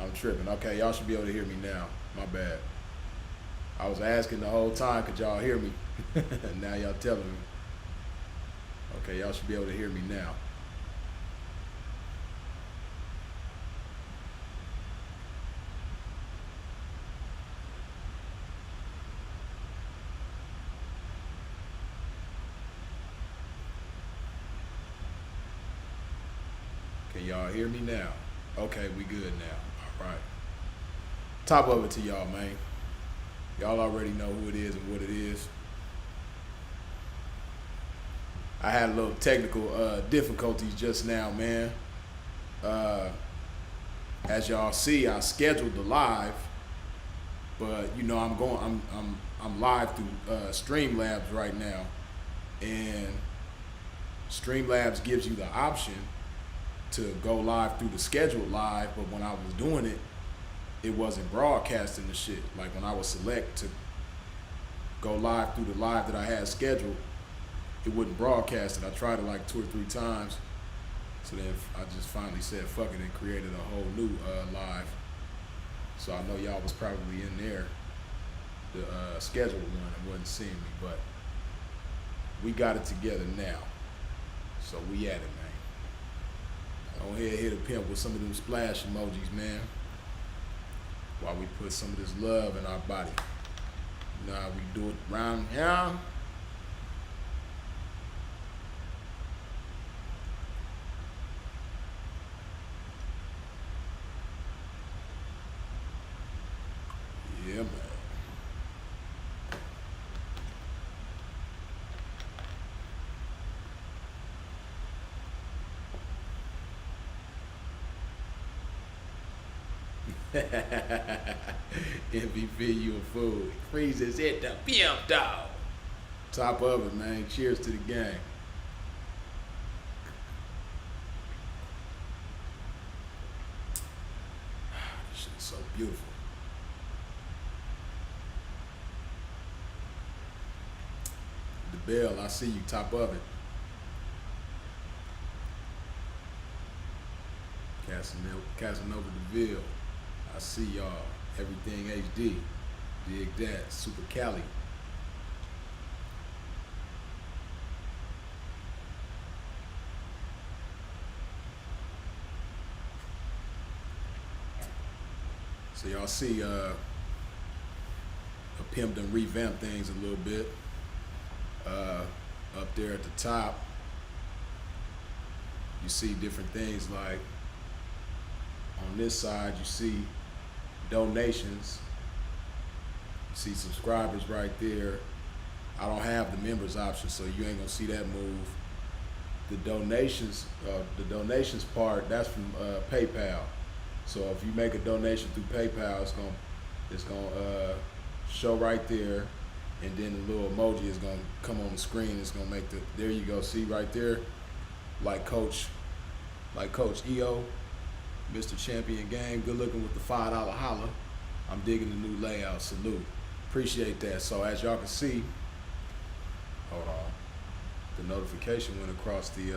I'm tripping. Okay, y'all should be able to hear me now. My bad. I was asking the whole time, could y'all hear me? Now y'all telling me. Okay, y'all should be able to hear me now. Can y'all hear me now? Okay, we good now. All right. Top of it to y'all, man. Y'all already know who it is and what it is. I had a little technical difficulties just now, man. Uh, as y'all see, I scheduled the live, but you know I'm live through Streamlabs right now, and Streamlabs gives you the option to go live through the scheduled live, but when I was doing it, it wasn't broadcasting the shit. Like when I would select to go live through the live that I had scheduled, it wouldn't broadcast it. I tried it like 2 or 3 times. So then I just finally said fuck it and created a whole new live. So I know y'all was probably in there, the scheduled one, and wasn't seeing me, but we got it together now. So we at it, man. Go ahead, hit a pimp with some of them splash emojis, man. While we put some of this love in our body. You know how we do it around here? Yeah, man. MVP, you a fool. Freezes hit the Pimp, dog. Top of it, man. Cheers to the game. This shit's so beautiful. The bell, I see you. Top of it. Casanova DeVille. I see y'all. Everything HD. Dig that. Super Cali. So y'all see a Pimp done revamp things a little bit. Up there at the top, you see different things like on this side you see donations, you see subscribers right there. I don't have the members option, so you ain't gonna see that move. The donations part, that's from PayPal. So if you make a donation through PayPal, it's gonna show right there, and then the little emoji is gonna come on the screen. It's gonna make there you go, see right there, like Coach EO, Mr. Champion Game, good looking with the $5 holla. I'm digging the new layout. Salute, appreciate that. So as y'all can see, hold on, the notification went across the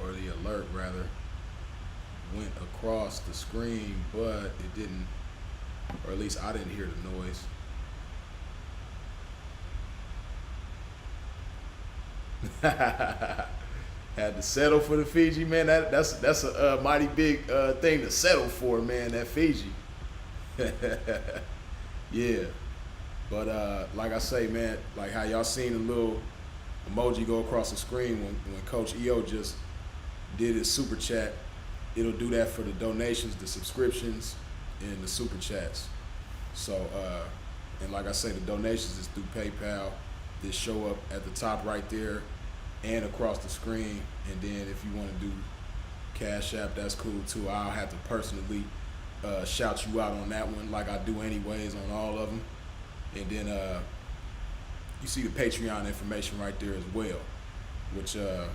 or the alert rather went across the screen, but it didn't, or at least I didn't hear the noise. Had to settle for the Fiji, man. That's a mighty big thing to settle for, man. That Fiji. Yeah, but like I say, man, like how y'all seen the little emoji go across the screen when Coach EO just did his super chat. It'll do that for the donations, the subscriptions, and the super chats. So, and like I say, the donations is through PayPal. They show up at the top right there and across the screen. And then if you want to do Cash App, that's cool too. I'll have to personally shout you out on that one, like I do anyways on all of them. And then you see the Patreon information right there as well, which I'm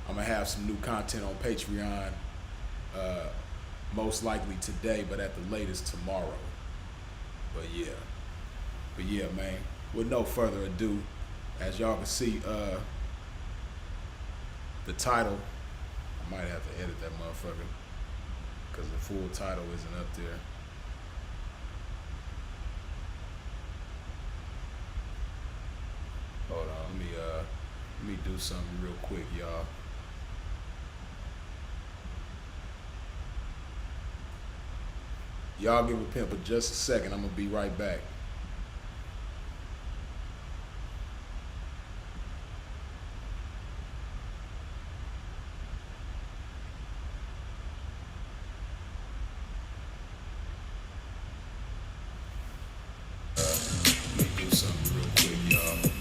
gonna have some new content on Patreon, most likely today, but at the latest tomorrow. But yeah, man. With no further ado, as y'all can see, the title. I might have to edit that motherfucker. because the full title isn't up there. Hold on, let me do something real quick, y'all. Y'all give a pimp just a second. I'm gonna be right back. Let me do something real quick, y'all.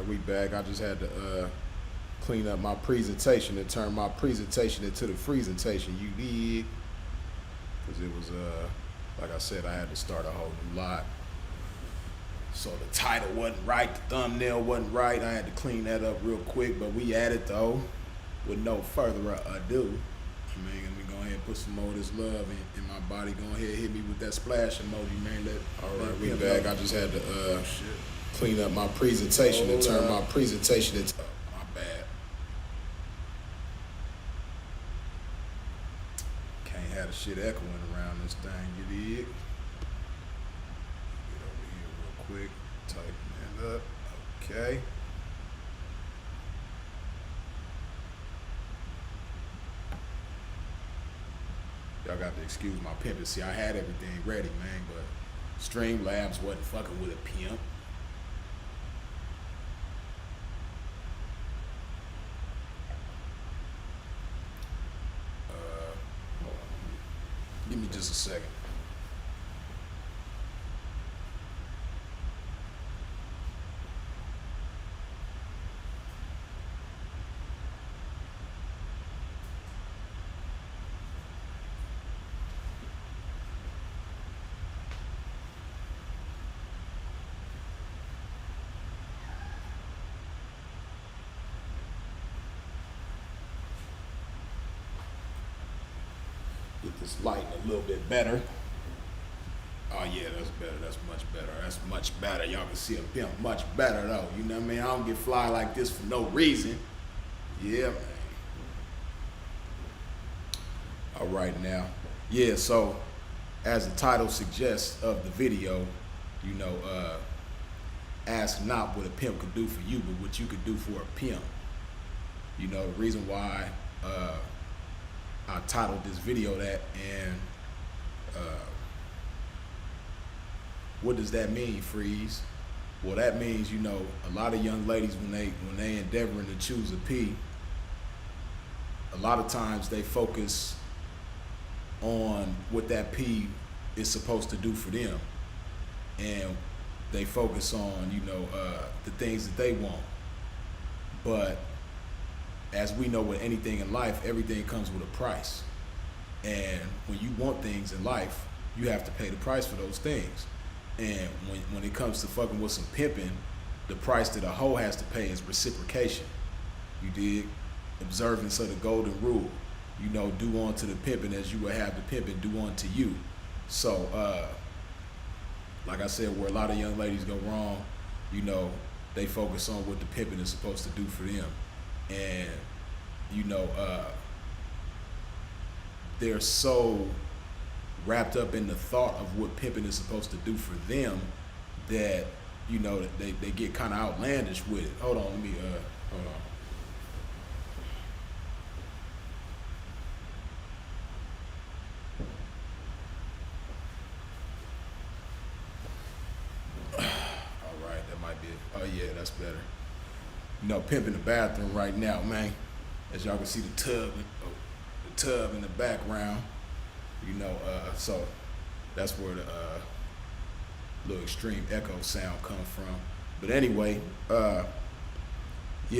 right, we back. I just had to clean up my presentation and turn my presentation into the presentation. You did, because it was like I said, I had to start a whole new lot. So the title wasn't right, the thumbnail wasn't right. I had to clean that up real quick, but we at it though. With no further ado, man, let me go ahead and put some more of this love in my body. Go ahead, hit me with that splash emoji, man. All right, we back. I just had to clean up my presentation and turn my presentation into. My bad. Can't have the shit echoing around this thing. You dig? Get over here real quick. Tighten that up. Okay. Y'all got to excuse my pimping. See, I had everything ready, man, but Streamlabs wasn't fucking with a pimp. Hold on. Give me just a second. Get this lighting a little bit better. Oh yeah, that's better. That's much better. That's much better. Y'all can see a pimp much better though. You know what I mean? I don't get fly like this for no reason. Yeah, man. All right now. Yeah, so as the title suggests of the video, you know, ask not what a pimp could do for you, but what you could do for a pimp. You know, the reason why I titled this video that, and what does that mean, Freeze? Well, that means, you know, a lot of young ladies when they endeavoring to choose a P, a lot of times they focus on what that P is supposed to do for them, and they focus on, you know, the things that they want. But as we know, with anything in life, everything comes with a price. And when you want things in life, you have to pay the price for those things. And when it comes to fucking with some pimping, the price that a hoe has to pay is reciprocation. You dig? Observance of the golden rule. You know, do unto the pimping as you would have the pimping do unto you. So, like I said, where a lot of young ladies go wrong, you know, they focus on what the pimping is supposed to do for them. And, you know, they're so wrapped up in the thought of what pimping is supposed to do for them that, you know, they get kind of outlandish with it. Hold on, let me, hold on. All right, that might be it. Oh yeah, that's better. You know, pimping the bathroom right now, man. As y'all can see the tub in the background. You know, so that's where the little extreme echo sound comes from. But anyway, yeah,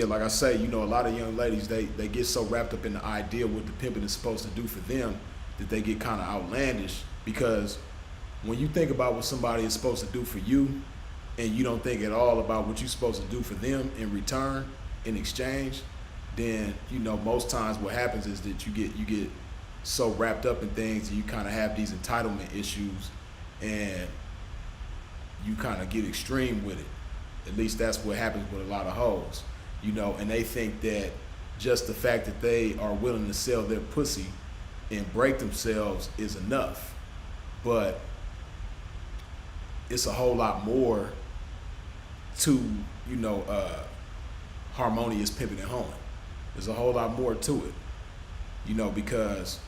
like I say, you know, a lot of young ladies, they get so wrapped up in the idea what the pimping is supposed to do for them that they get kind of outlandish. Because when you think about what somebody is supposed to do for you, and you don't think at all about what you're supposed to do for them in return, in exchange, then, you know, most times what happens is that you get so wrapped up in things and you kind of have these entitlement issues, and you kind of get extreme with it. At least that's what happens with a lot of hoes, you know, and they think that just the fact that they are willing to sell their pussy and break themselves is enough. But it's a whole lot more to, you know, harmonious pimping and hoeing. There's a whole lot more to it, you know, because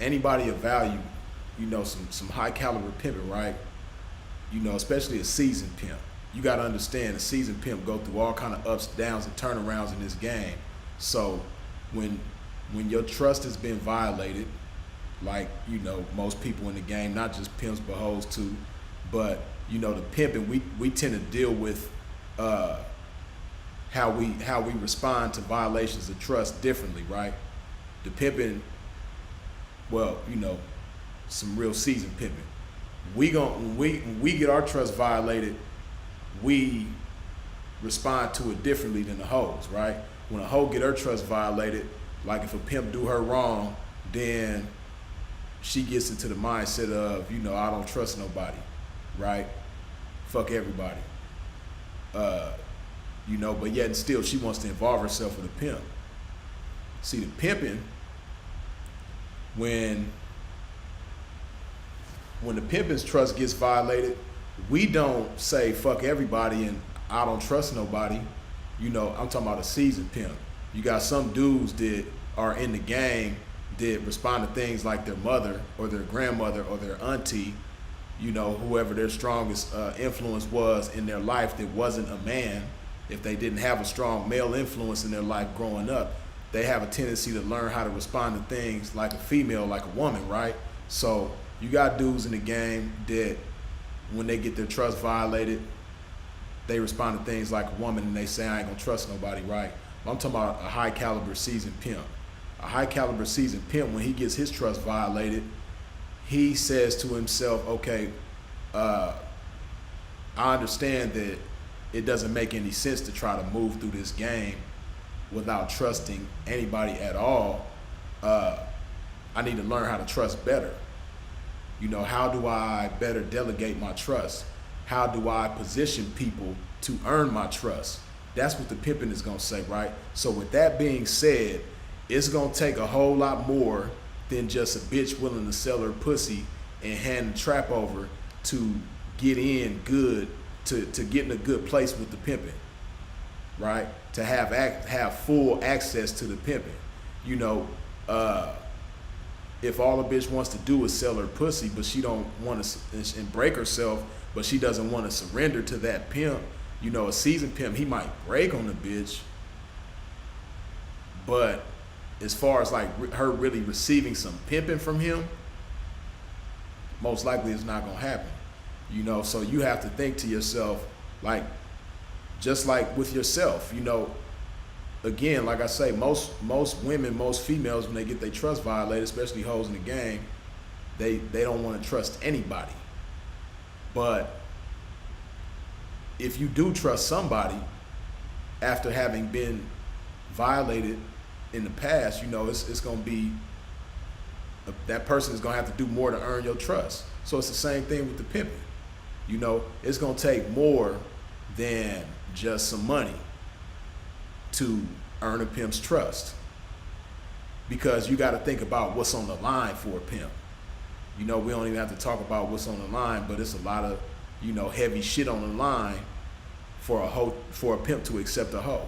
anybody of value, you know, some high caliber pimping, right? You know, especially a seasoned pimp. You got to understand, a seasoned pimp go through all kind of ups, downs, and turnarounds in this game. So when your trust has been violated, like, you know, most people in the game, not just pimps but hoes too, but, you know, the pimping, we tend to deal with uh, how we respond to violations of trust differently, right? The pimping, well, you know, some real seasoned pimping. When we get our trust violated, we respond to it differently than the hoes, right? When a hoe get her trust violated, like if a pimp do her wrong, then she gets into the mindset of, you know, I don't trust nobody, right? Fuck everybody. You know, but yet and still she wants to involve herself with a pimp. See, the pimping, when the pimping's trust gets violated, we don't say fuck everybody and I don't trust nobody. You know, I'm talking about a seasoned pimp. You got some dudes that are in the game that respond to things like their mother or their grandmother or their auntie, you know, whoever their strongest influence was in their life that wasn't a man. If they didn't have a strong male influence in their life growing up, they have a tendency to learn how to respond to things like a female, like a woman, right? So you got dudes in the game that when they get their trust violated, they respond to things like a woman and they say, I ain't gonna trust nobody, right? I'm talking about a high caliber seasoned pimp. A high caliber seasoned pimp, when he gets his trust violated, he says to himself, okay, I understand that it doesn't make any sense to try to move through this game without trusting anybody at all. I need to learn how to trust better. You know, how do I better delegate my trust? How do I position people to earn my trust? That's what the pimping is gonna say, right? So with that being said, it's gonna take a whole lot more than just a bitch willing to sell her pussy and hand the trap over to get in good, to get in a good place with the pimping, right? To have full access to the pimping. You know, if all a bitch wants to do is sell her pussy, but she don't want to and break herself, but she doesn't want to surrender to that pimp, you know, a seasoned pimp, he might break on the bitch, but as far as like her really receiving some pimping from him, most likely it's not gonna happen. You know, so you have to think to yourself, like, just like with yourself, you know, again, like I say, most women, most females, when they get their trust violated, especially hoes in the game, they don't want to trust anybody. But if you do trust somebody after having been violated in the past, you know, it's going to be, that person is going to have to do more to earn your trust. So it's the same thing with the pimping. You know, it's going to take more than just some money to earn a pimp's trust, because you got to think about what's on the line for a pimp. You know, we don't even have to talk about what's on the line, but it's a lot of, you know, heavy shit on the line for a pimp to accept a hoe,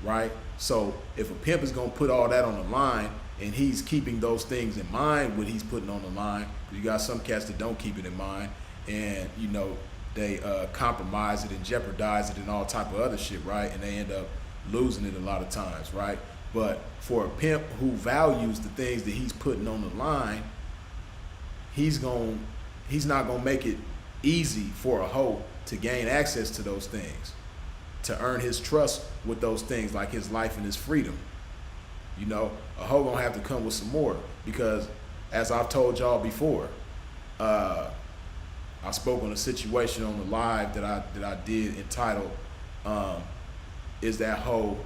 right? So if a pimp is gonna put all that on the line and he's keeping those things in mind when he's putting on the line, you got some cats that don't keep it in mind, and you know, they compromise it and jeopardize it and all type of other shit, right? And they end up losing it a lot of times, right? But for a pimp who values the things that he's putting on the line, he's not gonna make it easy for a hoe to gain access to those things, to earn his trust with those things like his life and his freedom. You know, a hoe gonna have to come with some more, because as I've told y'all before, I spoke on a situation on the live that I did entitled, "Is that hoe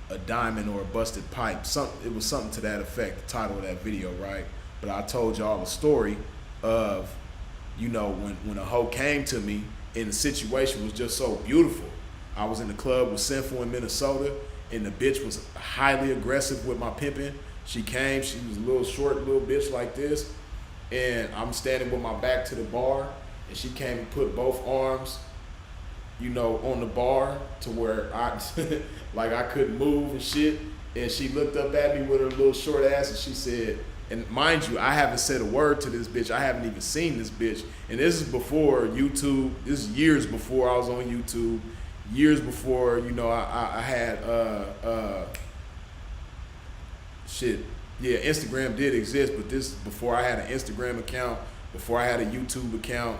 a diamond or a busted pipe?" It was something to that effect, the title of that video, right? But I told y'all a story of, you know, when a hoe came to me and the situation was just so beautiful. I was in the club with Sinful in Minnesota, and the bitch was highly aggressive with my pimping. She came, she was a little short little bitch like this, and I'm standing with my back to the bar, and she came and put both arms, you know, on the bar to where I like I couldn't move and shit. And she looked up at me with her little short ass and she said, and mind you, I haven't said a word to this bitch. I haven't even seen this bitch. And this is before YouTube. This is years before I was on YouTube. Years before, you know, I had shit. Yeah, Instagram did exist, but this is before I had an Instagram account, before I had a YouTube account.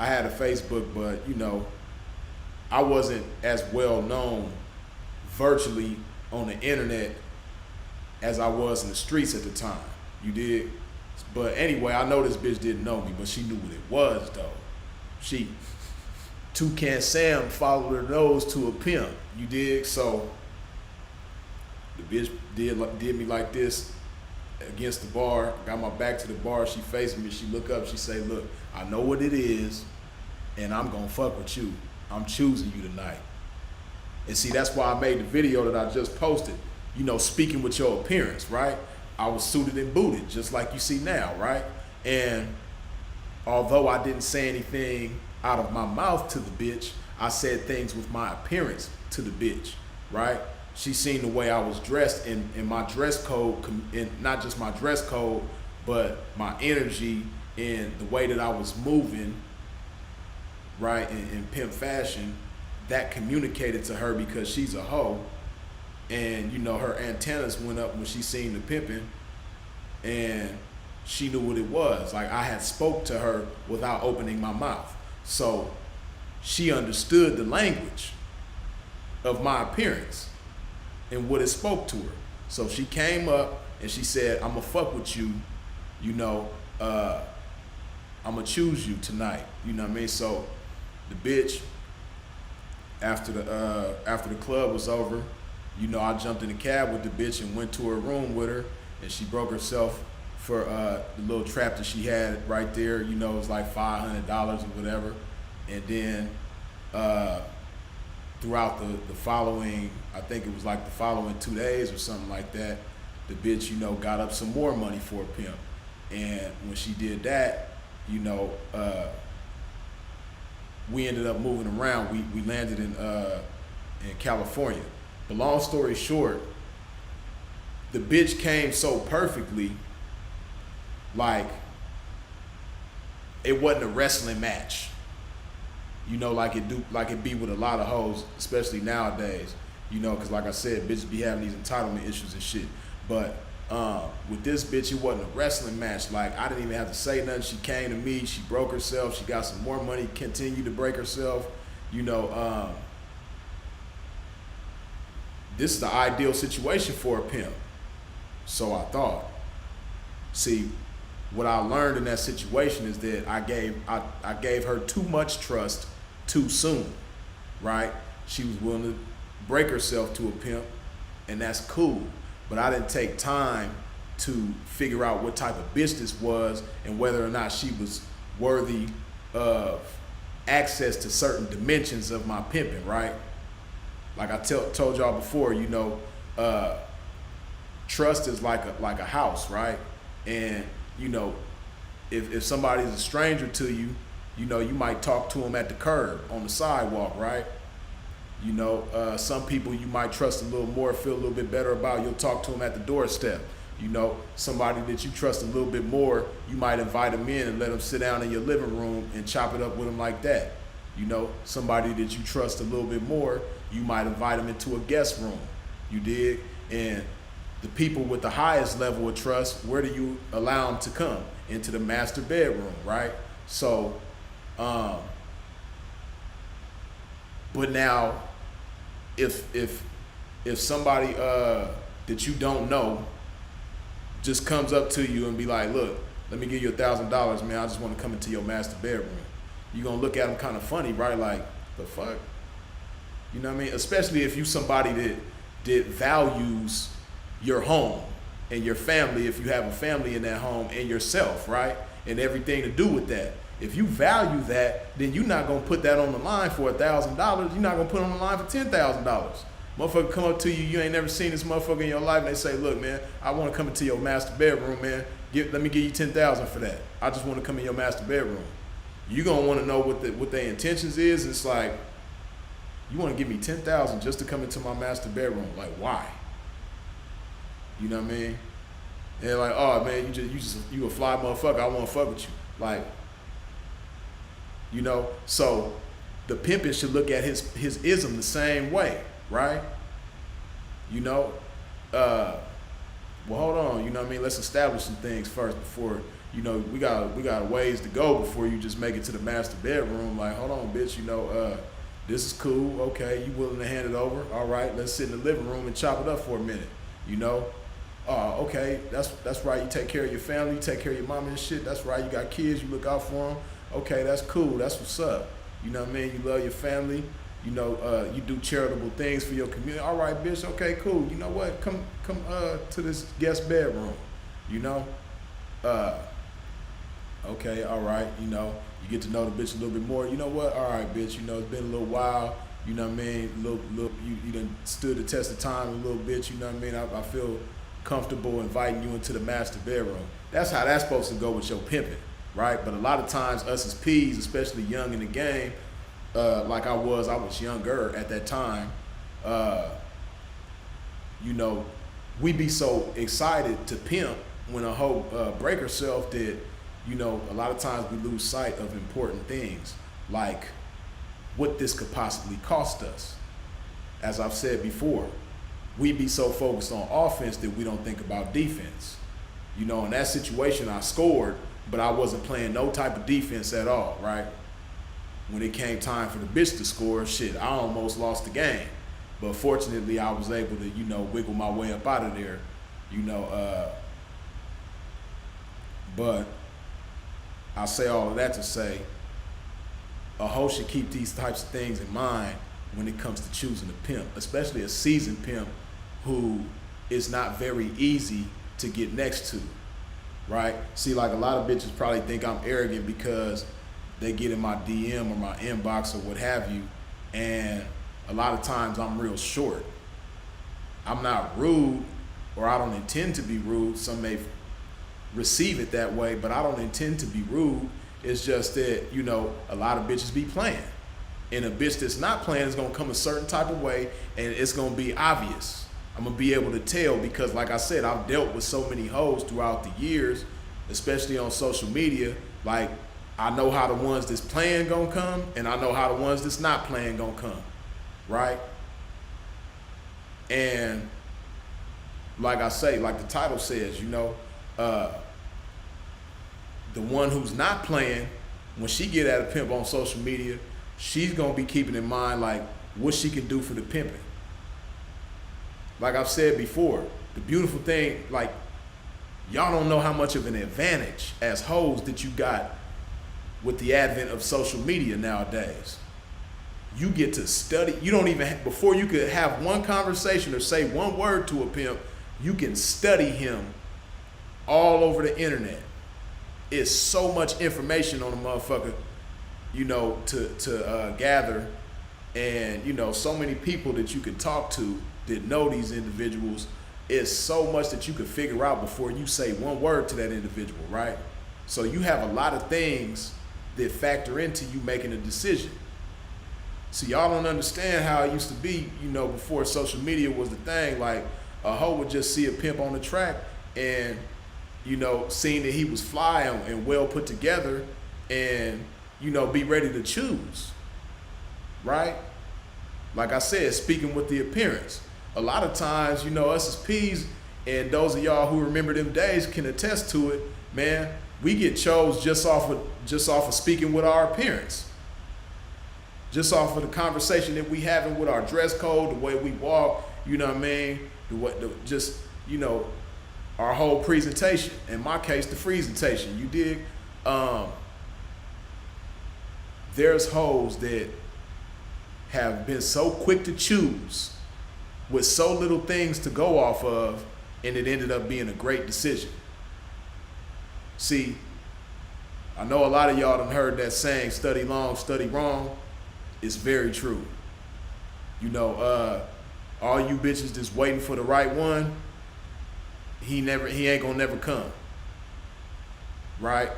I had a Facebook, but you know, I wasn't as well known virtually on the internet as I was in the streets at the time. You did? But anyway, I know this bitch didn't know me, but she knew what it was though. She, Toucan Sam followed her nose to a pimp. You dig? So the bitch did me like this against the bar. Got my back to the bar. She faced me. She look up. She say, "Look, I know what it is, and I'm gonna fuck with you. I'm choosing you tonight." And see, that's why I made the video that I just posted. You know, speaking with your appearance, right? I was suited and booted, just like you see now, right? And although I didn't say anything out of my mouth to the bitch, I said things with my appearance to the bitch, right? She seen the way I was dressed in my dress code, and not just my dress code, but my energy and the way that I was moving, right, in pimp fashion. That communicated to her because she's a hoe. And you know, her antennas went up when she seen the pimping, and she knew what it was. Like, I had spoke to her without opening my mouth. So she understood the language of my appearance and what it spoke to her. So she came up and she said, "I'm gonna fuck with you, you know, I'm gonna choose you tonight." You know what I mean? So the bitch, after the club was over, you know, I jumped in the cab with the bitch and went to her room with her, and she broke herself for the little trap that she had right there. You know, it was like $500 or whatever. And then throughout the following, I think it was like the following 2 days or something like that, the bitch, you know, got up some more money for a pimp. And when she did that, you know, we ended up moving around. We landed in California. But long story short, the bitch came so perfectly, like it wasn't a wrestling match. You know, like it be with a lot of hoes, especially nowadays. You know, because like I said, bitches be having these entitlement issues and shit. But with this bitch, it wasn't a wrestling match. Like, I didn't even have to say nothing. She came to me. She broke herself. She got some more money. Continued to break herself. You know, this is the ideal situation for a pimp. So I thought. See, what I learned in that situation is that I gave her too much trust too soon, right? She was willing to break herself to a pimp, and that's cool. But I didn't take time to figure out what type of bitch this was and whether or not she was worthy of access to certain dimensions of my pimping, right? Like I told y'all before, you know, trust is like a house, right? And you know, if somebody's a stranger to you, you know, you might talk to them at the curb, on the sidewalk, right? You know, some people you might trust a little more, feel a little bit better about. You'll talk to them at the doorstep. You know, somebody that you trust a little bit more, you might invite them in and let them sit down in your living room and chop it up with them like that. You know, somebody that you trust a little bit more, you might invite them into a guest room. You dig? And the people with the highest level of trust, where do you allow them to come? Into the master bedroom, right? So, but now, if somebody that you don't know just comes up to you and be like, "Look, let me give you $1,000, man. I just want to come into your master bedroom." You're gonna look at them kind of funny, right? Like, the fuck? You know what I mean? Especially if you somebody that values your home and your family, if you have a family in that home, and yourself, right? And everything to do with that. If you value that, then you're not gonna put that on the line for $1,000. You're not gonna put it on the line for $10,000. Motherfucker come up to you, you ain't never seen this motherfucker in your life, and they say, "Look, man, I want to come into your master bedroom, man. Let me give you $10,000 for that. I just want to come in your master bedroom." You gonna want to know what their intentions is. It's like, you want to give me $10,000 just to come into my master bedroom? Like, why? You know what I mean? And they're like, "Oh man, you a fly motherfucker. I want to fuck with you." Like, you know. So the pimpin' should look at his ism the same way, right? You know, Well, hold on, you know what I mean? Let's establish some things first before, we got a ways to go before you just make it to the master bedroom. Like, hold on, bitch, this is cool. Okay, you willing to hand it over? All right, let's sit in the living room and chop it up for a minute. You know, okay, that's right. You take care of your family, you take care of your mama and shit. That's right. You got kids, you look out for them. Okay, that's cool. That's what's up. You know what I mean? You love your family. You do charitable things for your community. All right, bitch. Okay, cool. You know what? Come to this guest bedroom. You know. Okay, all right. You get to know the bitch a little bit more. You know what? All right, bitch. It's been a little while. You know what I mean? You done stood the test of time a little bit. You know what I mean? I feel comfortable inviting you into the master bedroom. That's how that's supposed to go with your pimping, right? But a lot of times, us as P's, especially young in the game, like I was younger at that time. We be so excited to pimp when a hoe break herself that, a lot of times we lose sight of important things, like what this could possibly cost us. As I've said before, we be so focused on offense that we don't think about defense. In that situation, I scored, but I wasn't playing no type of defense at all, right? When it came time for the bitch to score, shit, I almost lost the game. But fortunately, I was able to, wiggle my way up out of there, but I say all of that to say, a hoe should keep these types of things in mind when it comes to choosing a pimp, especially a seasoned pimp who is not very easy to get next to, right? See, like a lot of bitches probably think I'm arrogant because they get in my DM or my inbox or what have you, and a lot of times I'm real short. I'm not rude, or I don't intend to be rude. Some may receive it that way, but I don't intend to be rude. It's just that, a lot of bitches be playing. And a bitch that's not playing is gonna come a certain type of way, and it's gonna be obvious. I'm gonna be able to tell because, like I said, I've dealt with so many hoes throughout the years, especially on social media. Like, I know how the ones that's playing gonna come, and I know how the ones that's not playing gonna come, right? And like I say, like the title says, the one who's not playing, when she get at a pimp on social media, she's gonna be keeping in mind like what she can do for the pimping. Like I've said before, the beautiful thing, like, y'all don't know how much of an advantage as hoes that you got with the advent of social media nowadays. You get to study. You don't even before you could have one conversation or say one word to a pimp, you can study him all over the internet. It's so much information on a motherfucker, to gather, and so many people that you can talk to that know these individuals. It's so much that you can figure out before you say one word to that individual, right? So you have a lot of things that factor into you making a decision. So y'all don't understand how it used to be, before social media was the thing. Like, a hoe would just see a pimp on the track and, seeing that he was fly and well put together and, be ready to choose, right? Like I said, speaking with the appearance, a lot of times, us as P's, and those of y'all who remember them days can attest to it, man, we get chose just off of speaking with our appearance. Just off of the conversation that we having with our dress code, the way we walk, our whole presentation. In my case, the presentation, you dig? There's hoes that have been so quick to choose with so little things to go off of, and it ended up being a great decision. See, I know a lot of y'all done heard that saying, study long, study wrong. It's very true. All you bitches just waiting for the right one, he ain't gonna never come. Right?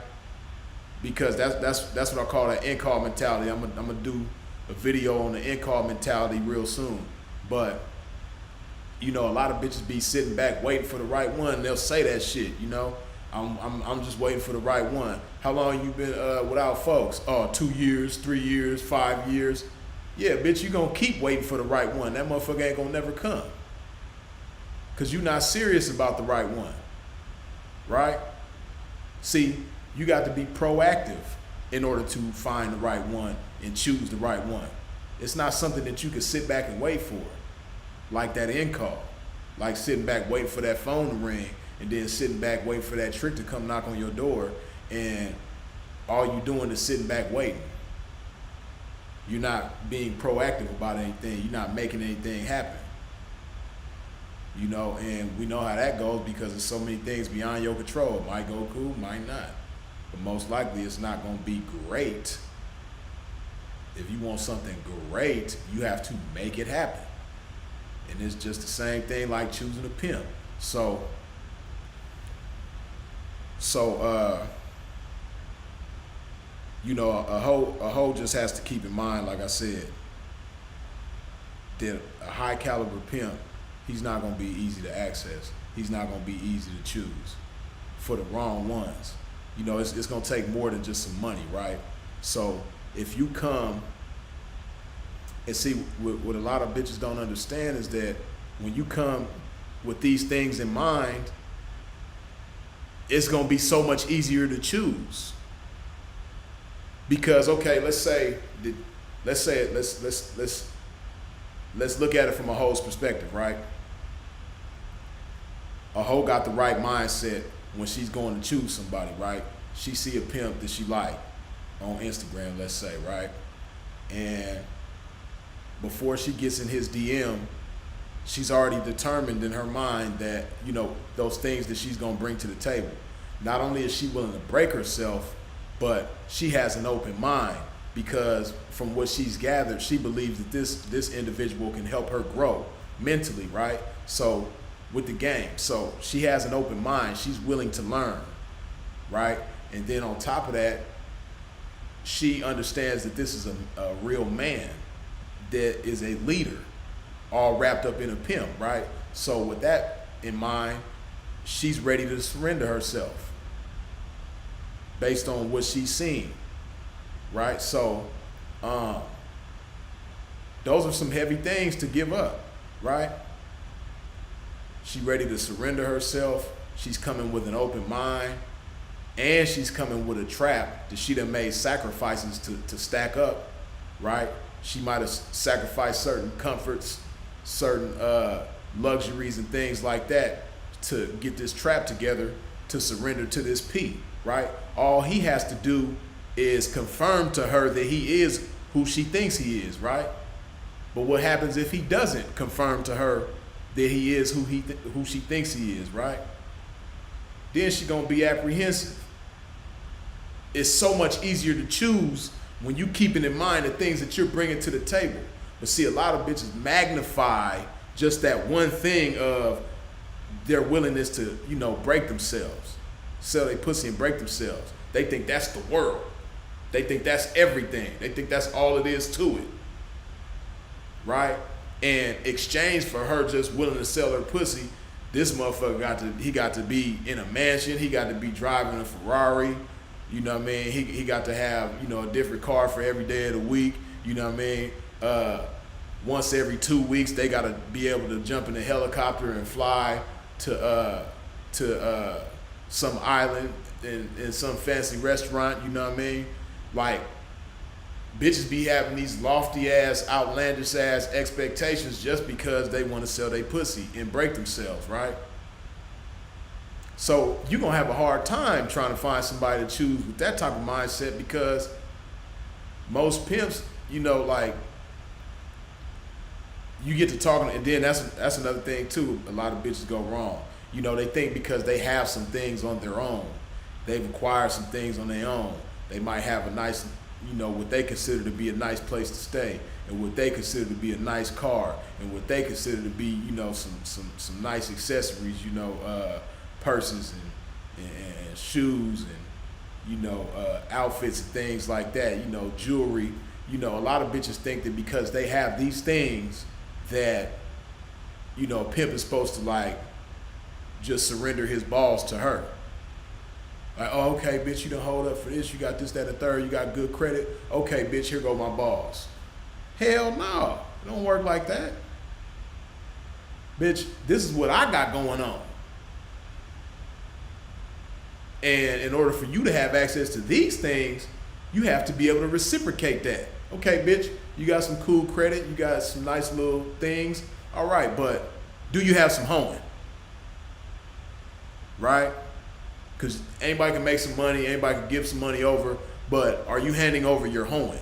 Because that's what I call that in-call mentality. I'm gonna do a video on the in-call mentality real soon. But a lot of bitches be sitting back waiting for the right one. They'll say that shit, I'm just waiting for the right one. How long you been without folks? Oh, 2 years, 3 years, 5 years. Yeah, bitch, you gonna keep waiting for the right one. That motherfucker ain't gonna never come. Because you're not serious about the right one, right? See, you got to be proactive in order to find the right one and choose the right one. It's not something that you can sit back and wait for, like that end call, like sitting back waiting for that phone to ring, and then sitting back waiting for that trick to come knock on your door, and all you doing is sitting back waiting. You're not being proactive about anything. You're not making anything happen. You know, and we know how that goes because there's so many things beyond your control. It might go cool, might not. But most likely it's not going to be great. If you want something great, you have to make it happen. And it's just the same thing like choosing a pimp. So you know, a hoe just has to keep in mind, like I said, that a high caliber pimp, he's not going to be easy to access. He's not going to be easy to choose for the wrong ones. You know, it's going to take more than just some money, right? So if you come and see what a lot of bitches don't understand is that when you come with these things in mind, it's going to be so much easier to choose. Because okay, let's look at it from a hoe's perspective, right? A hoe got the right mindset when she's going to choose somebody, right? She see a pimp that she like on Instagram, let's say, right? And before she gets in his DM, she's already determined in her mind that, you know, those things that she's gonna bring to the table. Not only is she willing to break herself, but she has an open mind because from what she's gathered, she believes that this individual can help her grow mentally, right? So with the game, so she has an open mind. She's willing to learn, right? And then on top of that, she understands that this is a real man that is a leader, all wrapped up in a pimp, right? So with that in mind, she's ready to surrender herself based on what she's seen, right? So those are some heavy things to give up, right? She's ready to surrender herself. She's coming with an open mind, and she's coming with a trap that she done made sacrifices to stack up, right? She might have sacrificed certain comforts, certain luxuries and things like that to get this trap together to surrender to this P, right? All he has to do is confirm to her that he is who she thinks he is, right? But what happens if he doesn't confirm to her that he is who she thinks he is, right? Then she's gonna be apprehensive. It's so much easier to choose when you keeping in mind the things that you're bringing to the table. But see, a lot of bitches magnify just that one thing of their willingness to, you know, break themselves, sell their pussy and break themselves. They think that's the world. They think that's everything. They think that's all it is to it, right? In exchange for her just willing to sell her pussy, this motherfucker got to be in a mansion. He got to be driving a Ferrari. You know what I mean? He got to have, you know, a different car for every day of the week. You know what I mean? Once every 2 weeks, they got to be able to jump in a helicopter and fly to some island in some fancy restaurant. You know what I mean? Like, bitches be having these lofty ass, outlandish ass expectations just because they want to sell their pussy and break themselves, right? So you're going to have a hard time trying to find somebody to choose with that type of mindset because most pimps, you know, like, you get to talking, and then that's another thing too. A lot of bitches go wrong. You know, they think because they have some things on their own, they've acquired some things on their own. They might have a nice, you know, what they consider to be a nice place to stay, and what they consider to be a nice car, and what they consider to be, you know, some nice accessories, you know, purses and shoes and, you know, outfits and things like that, you know, jewelry. You know, a lot of bitches think that because they have these things that, you know, a pimp is supposed to, like, just surrender his balls to her. Like, oh, okay, bitch, you done hold up for this. You got this, that, and the third. You got good credit. Okay, bitch, here go my balls. Hell no. It don't work like that. Bitch, this is what I got going on. And in order for you to have access to these things, you have to be able to reciprocate that. Okay, bitch, you got some cool credit, you got some nice little things. All right, but do you have some hoeing? Right? Because anybody can make some money, anybody can give some money over, but are you handing over your hoeing?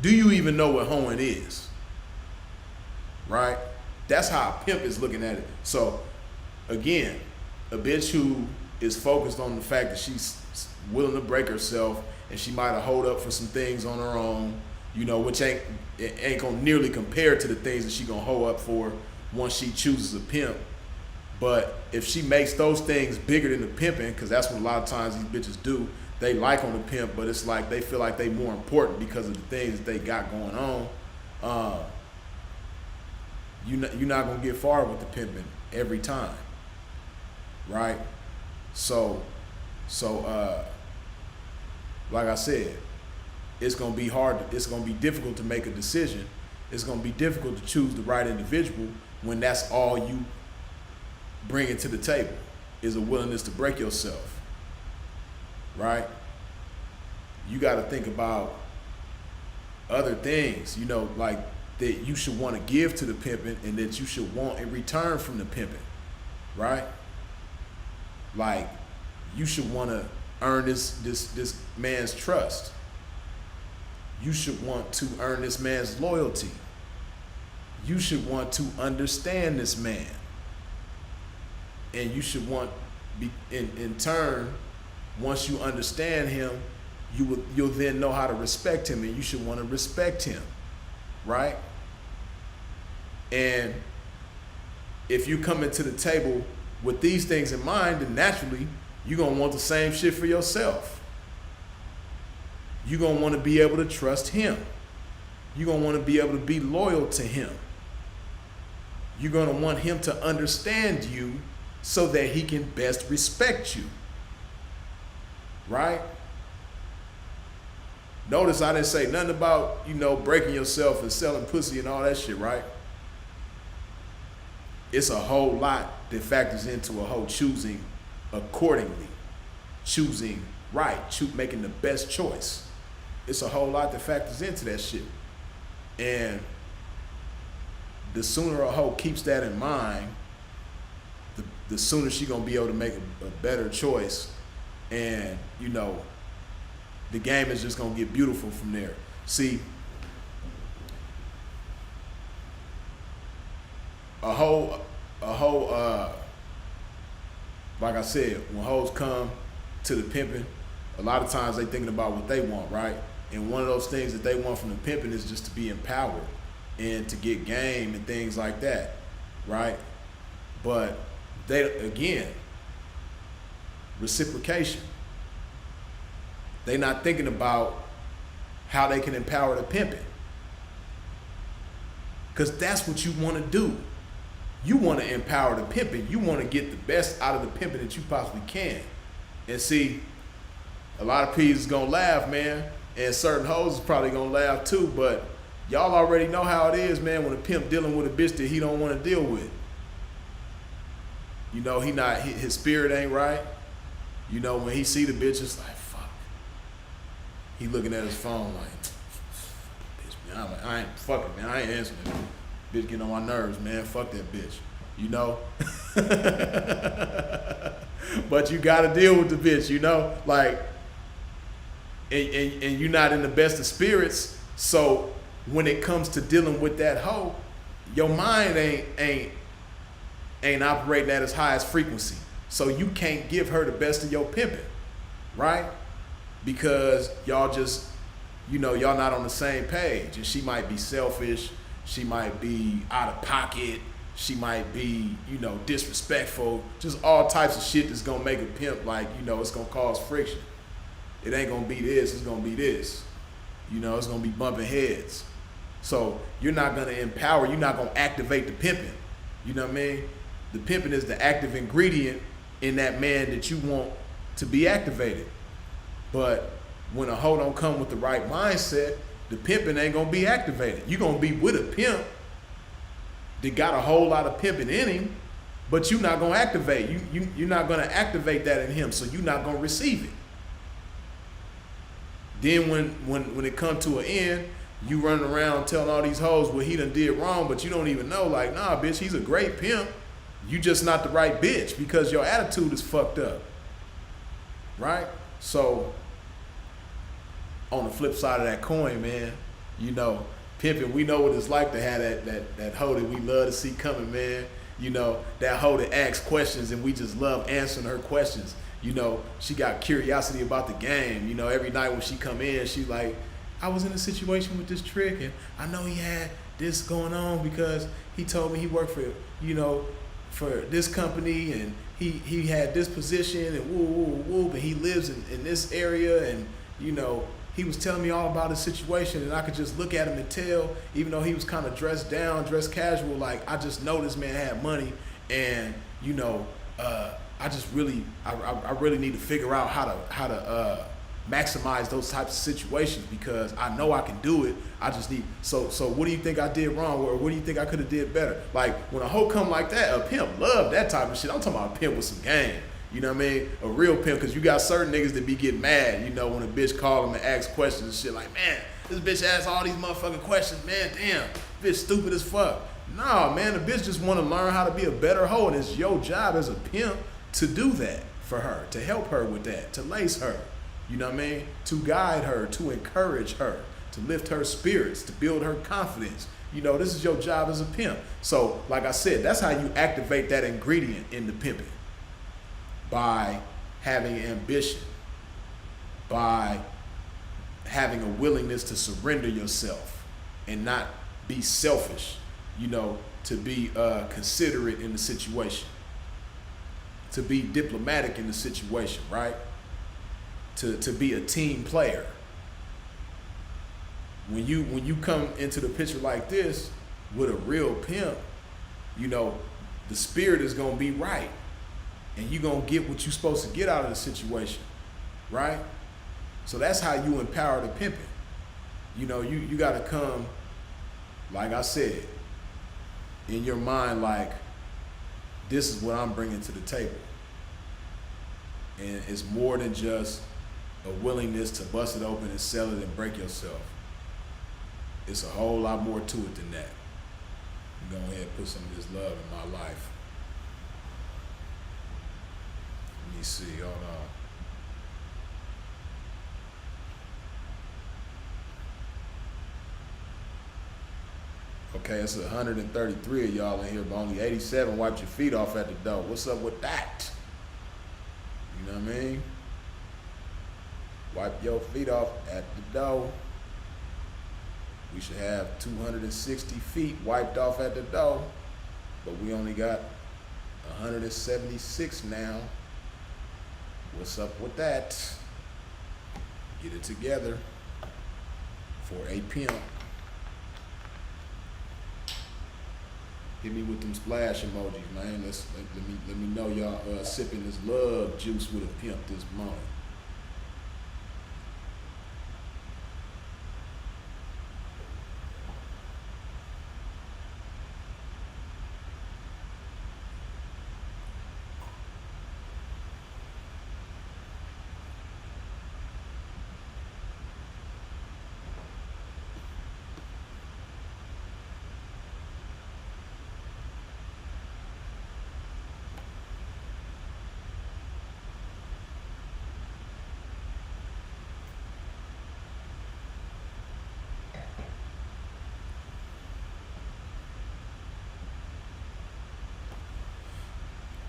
Do you even know what hoeing is? Right? That's how a pimp is looking at it. So, again, a bitch who is focused on the fact that she's willing to break herself and she might have hold up for some things on her own, you know, which ain't gonna nearly compare to the things that she gonna hold up for once she chooses a pimp. But if she makes those things bigger than the pimping, because that's what a lot of times these bitches do, they like on the pimp, but it's like they feel like they more important because of the things that they got going on. You're not gonna get far with the pimping every time, right? So, like I said, it's gonna be hard. It's gonna be difficult to make a decision. It's gonna be difficult to choose the right individual when that's all you bring to the table is a willingness to break yourself, right? You got to think about other things, you know, like that you should want to give to the pimping and that you should want in return from the pimping, right? Like you should want to earn this man's trust. You should want to earn this man's loyalty. You should want to understand this man. And you should want, in turn, once you understand him, you'll then know how to respect him, and you should want to respect him, right? And if you come into the table with these things in mind, then naturally you're gonna want the same shit for yourself. You're gonna want to be able to trust him. You're gonna want to be able to be loyal to him. You're gonna want him to understand you so that he can best respect you, right? Notice I didn't say nothing about, you know, breaking yourself and selling pussy and all that shit, right? It's a whole lot that factors into a hoe choosing accordingly, choosing right, making the best choice. It's a whole lot that factors into that shit. And the sooner a hoe keeps that in mind, the sooner she gonna be able to make a better choice. And, you know, the game is just gonna get beautiful from there. See, a whole, like I said, when hoes come to the pimping, a lot of times they thinking about what they want, right? And one of those things that they want from the pimping is just to be empowered and to get game and things like that, right? But they, again, reciprocation. They not thinking about how they can empower the pimping. Because that's what you want to do. You want to empower the pimping. You want to get the best out of the pimping that you possibly can. And see, a lot of P's is going to laugh, man. And certain hoes is probably going to laugh too. But y'all already know how it is, man, when a pimp dealing with a bitch that he don't want to deal with. You know, his spirit ain't right. You know, when he see the bitch, it's like, fuck. He looking at his phone like, bitch, man, I ain't fucking, man, I ain't answering that. Bitch getting on my nerves, man. Fuck that bitch. You know? But you gotta deal with the bitch, you know? Like, and you're not in the best of spirits, so when it comes to dealing with that hoe, your mind ain't operating at its highest frequency. So you can't give her the best of your pimping, right? Because y'all just, you know, y'all not on the same page. And she might be selfish, she might be out of pocket, she might be, you know, disrespectful, just all types of shit that's gonna make a pimp, like, you know, it's gonna cause friction. It ain't gonna be this, it's gonna be this. You know, it's gonna be bumping heads. So you're not gonna empower, you're not gonna activate the pimping. You know what I mean? The pimping is the active ingredient in that man that you want to be activated. But when a hoe don't come with the right mindset, the pimping ain't gonna be activated. You're gonna be with a pimp, that got a whole lot of pimping in him, but you're not gonna activate. You're not gonna activate that in him, so you're not gonna receive it. Then when it come to an end, you running around telling all these hoes what he done did wrong, but you don't even know, like, nah, bitch, he's a great pimp. You just not the right bitch because your attitude is fucked up. Right? So on the flip side of that coin, man, you know, pimping, we know what it's like to have that hoe that we love to see coming, man. You know, that hoe that asks questions and we just love answering her questions. You know, she got curiosity about the game. You know, every night when she come in, she like, I was in a situation with this trick and I know he had this going on because he told me he worked for, you know, for this company and he had this position and woo, woo, woo, but he lives in this area and, you know, he was telling me all about his situation and I could just look at him and tell, even though he was kind of dressed down, dressed casual, like I just know this man had money and, you know, I just really, I really need to figure out how to maximize those types of situations because I know I can do it. I just need, so what do you think I did wrong or what do you think I could have did better? Like when a hoe come like that, a pimp love that type of shit. I'm talking about a pimp with some game. You know what I mean? A real pimp, because you got certain niggas that be getting mad, you know, when a bitch call them and ask questions and shit like, man, this bitch asks all these motherfucking questions, man, damn, bitch stupid as fuck. Nah, man, the bitch just want to learn how to be a better hoe, and it's your job as a pimp to do that for her, to help her with that, to lace her, you know what I mean? To guide her, to encourage her, to lift her spirits, to build her confidence. You know, this is your job as a pimp. So, like I said, that's how you activate that ingredient in the pimping. By having ambition, by having a willingness to surrender yourself and not be selfish, you know, to be considerate in the situation, to be diplomatic in the situation, right? To be a team player. When you come into the picture like this with a real pimp, you know, the spirit is gonna be right. And you're going to get what you're supposed to get out of the situation, right? So that's how you empower the pimping. You know, you got to come, like I said, in your mind, like, this is what I'm bringing to the table. And it's more than just a willingness to bust it open and sell it and break yourself. It's a whole lot more to it than that. I'm going to go ahead and put some of this love in my life. Let me see, hold on. Okay, it's 133 of y'all in here, but only 87 wiped your feet off at the door. What's up with that? You know what I mean? Wipe your feet off at the door. We should have 260 feet wiped off at the door, but we only got 176 now. What's up with that? Get it together for a pimp. Hit me with them splash emojis, man. Let me know y'all sipping this love juice with a pimp this morning.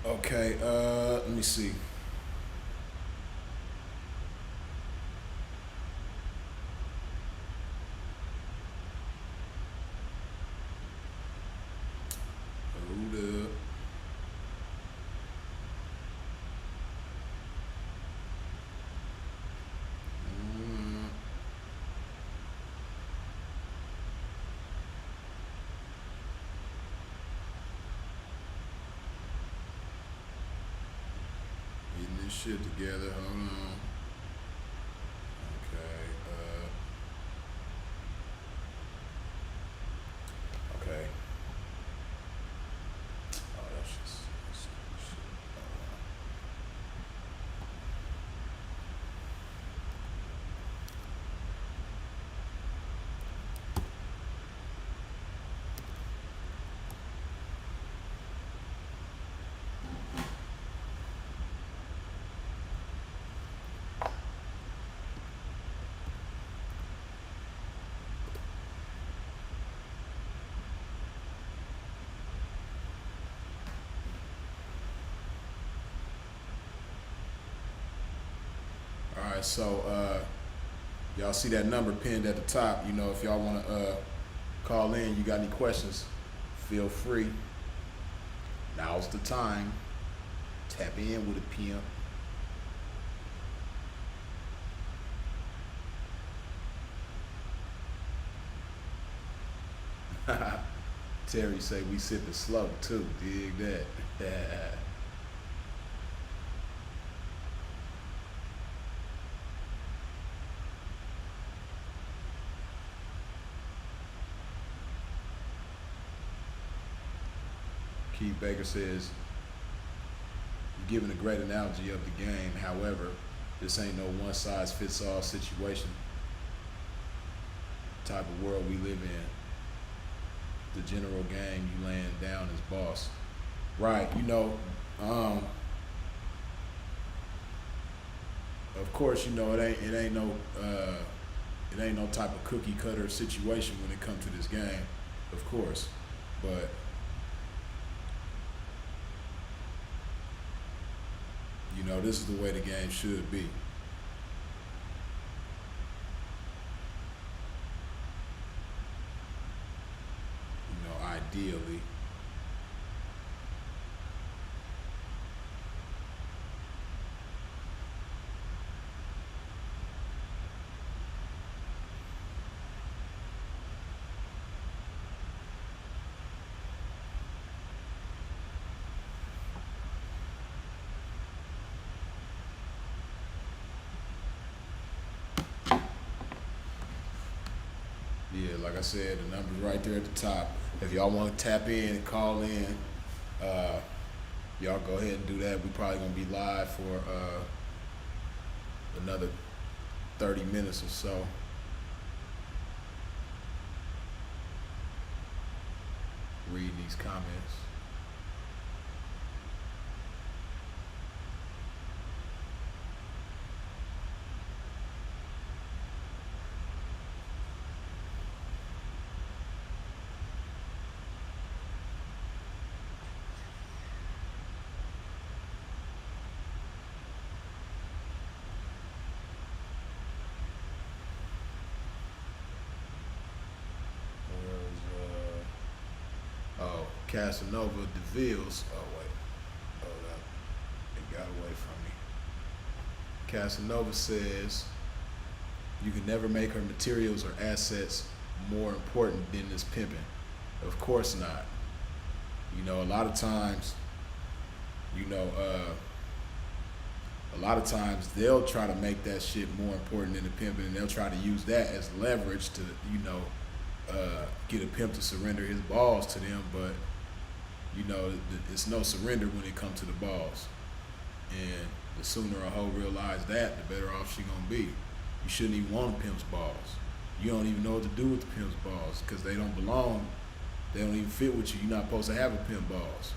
Okay, let me see. Hold up. Getting this shit together. Hold on. Okay. Okay. right, so y'all see that number pinned at the top. You know, if y'all want to call in, you got any questions, feel free. Now's the time. Tap in with a pimp. Terry say we sipping slow too. Dig that. Keith Baker says you're giving a great analogy of the game. However, this ain't no one size fits all situation. Type of world we live in. The general game, you laying down as boss. Right, you know, of course, you know, it ain't no type of cookie cutter situation when it comes to this game, of course. But you know, this is the way the game should be. You know, ideally. Yeah, like I said, the number's right there at the top. If y'all want to tap in and call in, y'all go ahead and do that. We probably gonna be live for another 30 minutes or so. Read these comments. Oh, Casanova DeVille's. Oh wait, hold up, it got away from me. Casanova says you can never make her materials or assets more important than this pimping. Of course not. You know, a lot of times, you know, a lot of times they'll try to make that shit more important than the pimping, and they'll try to use that as leverage to, you know, get a pimp to surrender his balls to them. But you know, it's no surrender when it comes to the balls. And the sooner a hoe realize that, the better off she gonna be. You shouldn't even want a pimp's balls. You don't even know what to do with the pimp's balls because they don't belong. They don't even fit with you. You're not supposed to have a pimp balls.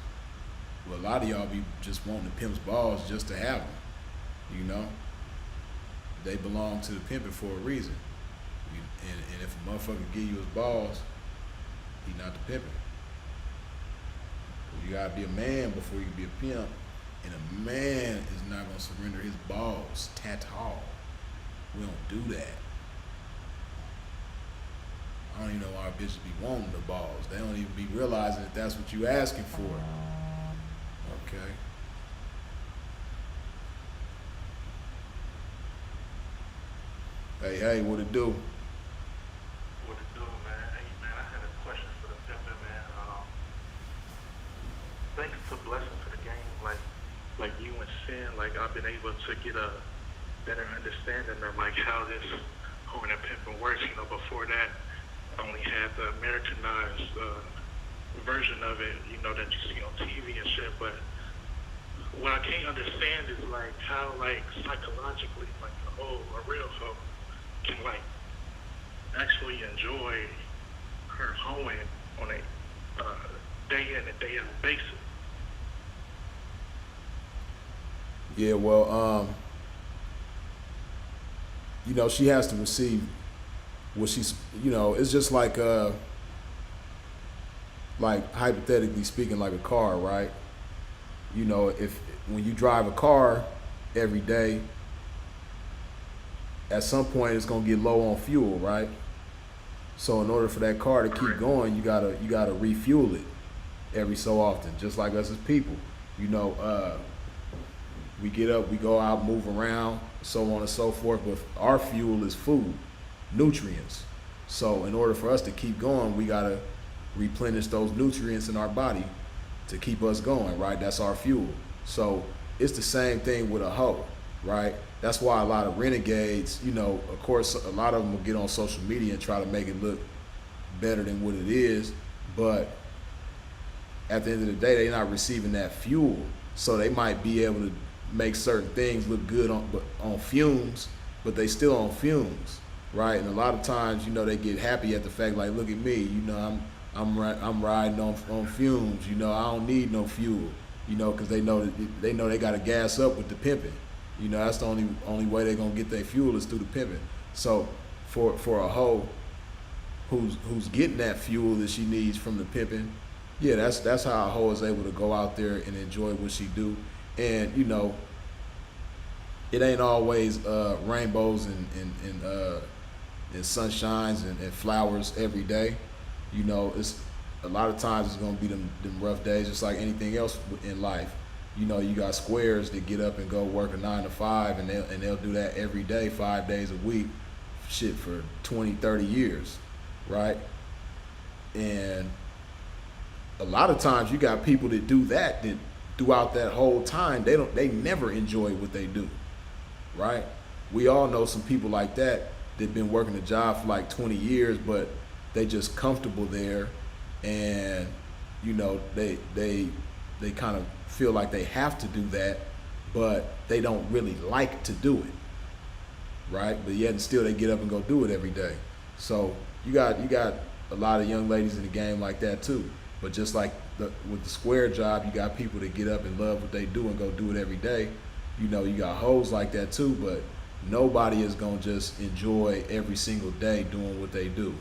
Well, a lot of y'all be just wanting the pimp's balls just to have them. You know, they belong to the pimping for a reason. And if a motherfucker give you his balls, he not the pimping. You gotta be a man before you can be a pimp, and a man is not gonna surrender his balls at all. We don't do that. I don't even know why bitches be wanting the balls. They don't even be realizing that that's what you asking for. Okay. Hey, what it do? What it do, man? Hey, man, I had a question for the pimpin', man. Thanks to blessing to the game, like you and Sin, like I've been able to get a better understanding of like how this hoeing and pimping works. You know, before that, I only had the Americanized version of it, you know, that you see on TV and shit. But what I can't understand is like how like psychologically, like a real hoe can like actually enjoy her hoeing on a day in and day out basis. Yeah, well, you know, she has to receive what she's, you know, it's just like hypothetically speaking, like a car, right? You know, if when you drive a car every day, at some point it's gonna get low on fuel, right? So in order for that car to keep Correct. going, you gotta refuel it every so often, just like us as people. You know, we get up, we go out, move around, so on and so forth. But our fuel is food, nutrients. So in order for us to keep going, we gotta replenish those nutrients in our body to keep us going, right? That's our fuel. So it's the same thing with a hoe, right? That's why a lot of renegades, of course, a lot of them will get on social media and try to make it look better than what it is, but at the end of the day, they're not receiving that fuel. So they might be able to make certain things look good on fumes, but they still on fumes, right? And a lot of times, they get happy at the fact, like, look at me, I'm riding on fumes. I don't need no fuel. Because they know they got to gas up with the pimping. That's the only way they're gonna get their fuel is through the pimping. So for a hoe who's getting that fuel that she needs from the pimping, yeah, that's how a hoe is able to go out there and enjoy what she do. And it ain't always rainbows and sunshines and flowers every day. It's a lot of times it's gonna be them rough days, just like anything else in life. You got squares that get up and go work a 9 to 5, and they'll do that every day, 5 days a week, shit, for 20, 30 years, right? And a lot of times you got people that do that throughout that whole time they never enjoy what they do, right? We all know some people like that that been working a job for like 20 years, but they just comfortable there, and they kind of feel like they have to do that, but they don't really like to do it, right? But yet and still they get up and go do it every day. So you got a lot of young ladies in the game like that too. But just like with the square job, you got people that get up and love what they do and go do it every day. You got hoes like that too, but nobody is gonna just enjoy every single day doing what they do,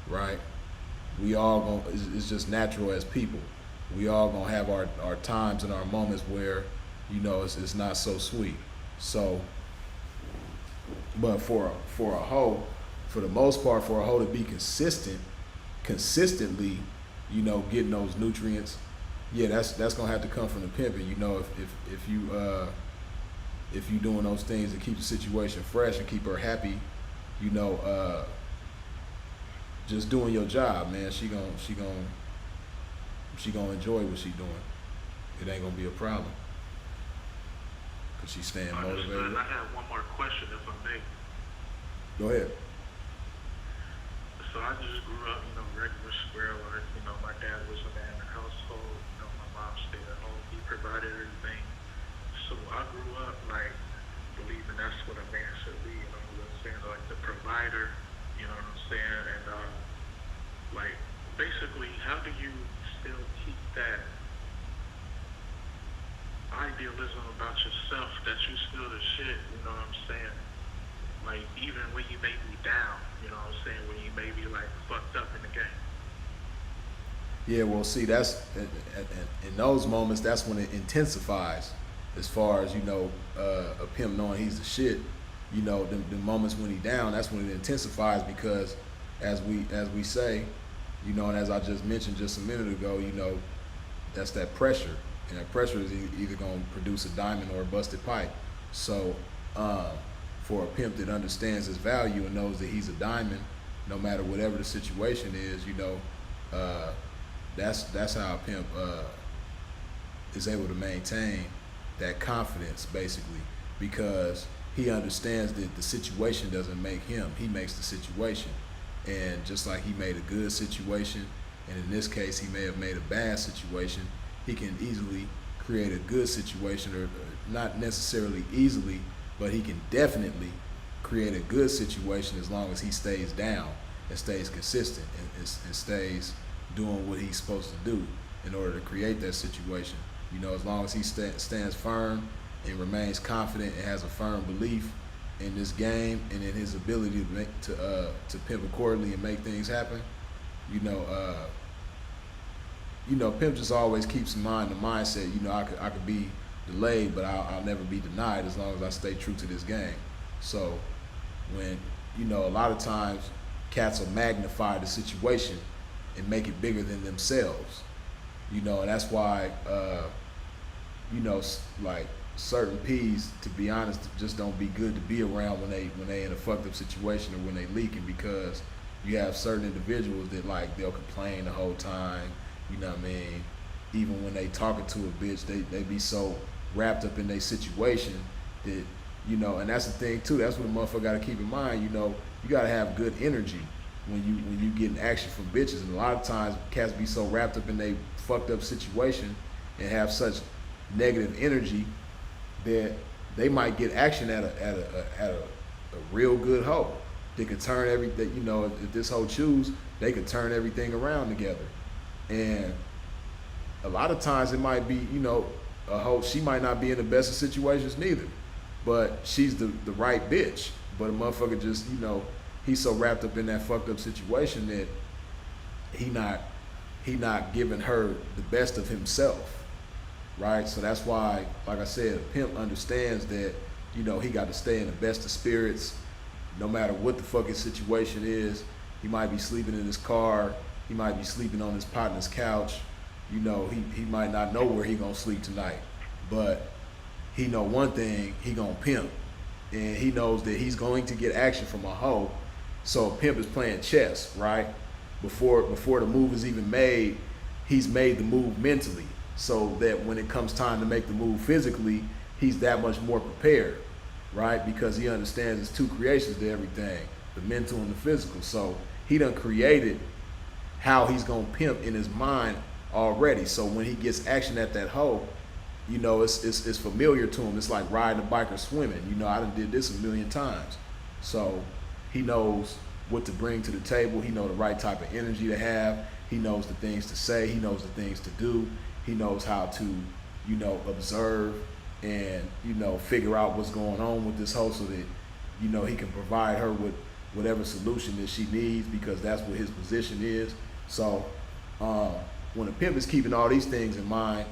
right? We all gonna, it's just natural as people. We all gonna have our times and our moments where, it's not so sweet. So, but for a hoe, for the most part, for a hoe to be consistently, getting those nutrients, yeah, that's gonna have to come from the pimping. If you doing those things to keep the situation fresh and keep her happy, just doing your job, man, she gonna enjoy what she doing. It ain't gonna be a problem because she's staying Understood. motivated. I have one more question, if I may. Go ahead. So I just grew up, regular square life. My dad was a man in the household. My mom stayed at home. He provided everything. So I grew up like believing that's what a man should be. You know what I'm saying? Like the provider. You know what I'm saying? And like basically, how do you still keep that idealism about yourself that you still the shit? You know what I'm saying? Like even when you may be down, you know what I'm saying, when you may be like fucked up in the game. Yeah, well, see, that's in those moments, that's when it intensifies. As far as a pimp knowing he's the shit. The moments when he down, that's when it intensifies because, as we say, and as I just mentioned just a minute ago, that's that pressure, and that pressure is either gonna produce a diamond or a busted pipe. So, for a pimp that understands his value and knows that he's a diamond, no matter whatever the situation is, that's how a pimp is able to maintain that confidence, basically, because he understands that the situation doesn't make him, he makes the situation. And just like he made a good situation, and in this case he may have made a bad situation, he can easily create a good situation, or not necessarily easily, but he can definitely create a good situation as long as he stays down and stays consistent and stays doing what he's supposed to do in order to create that situation. As long as he stands firm and remains confident and has a firm belief in this game and in his ability to pimp accordingly and make things happen, pimp just always keeps in mind the mindset. I could be delayed, but I'll never be denied as long as I stay true to this game. So when, you know, a lot of times cats will magnify the situation and make it bigger than themselves, you know, and that's why, you know, like certain P's, to be honest, just don't be good to be around when they in a fucked up situation or when they leaking, because you have certain individuals that like they'll complain the whole time, you know what I mean? Even when they talking to a bitch, they be so wrapped up in their situation that, you know, and that's the thing too. That's what a motherfucker got to keep in mind. You know, you got to have good energy when you getting action from bitches. And a lot of times, cats be so wrapped up in their fucked up situation and have such negative energy that they might get action at a real good hoe. They could turn everything. You know, if this hoe choose, they could turn everything around together. And a lot of times it might be, you know, a hoe, she might not be in the best of situations neither, but she's the right bitch. But a motherfucker just, you know, he's so wrapped up in that fucked up situation that he not giving her the best of himself, right? So that's why, like I said, a pimp understands that, you know, he got to stay in the best of spirits, no matter what the fucking situation is. He might be sleeping in his car, he might be sleeping on his partner's couch. You know, he might not know where he gonna sleep tonight, but he know one thing, he gonna pimp. And he knows that he's going to get action from a hoe. So a pimp is playing chess, right? Before the move is even made, he's made the move mentally, so that when it comes time to make the move physically, he's that much more prepared, right? Because he understands there's two creations to everything, the mental and the physical. So he done created how he's gonna pimp in his mind already. So when he gets action at that hoe, you know, it's familiar to him. It's like riding a bike or swimming. You know, I done did this a million times. So he knows what to bring to the table. He knows the right type of energy to have. He knows the things to say. He knows the things to do. He knows how to, you know, observe and, you know, figure out what's going on with this hoe so that, you know, he can provide her with whatever solution that she needs, because that's what his position is. So when a pimp is keeping all these things in mind,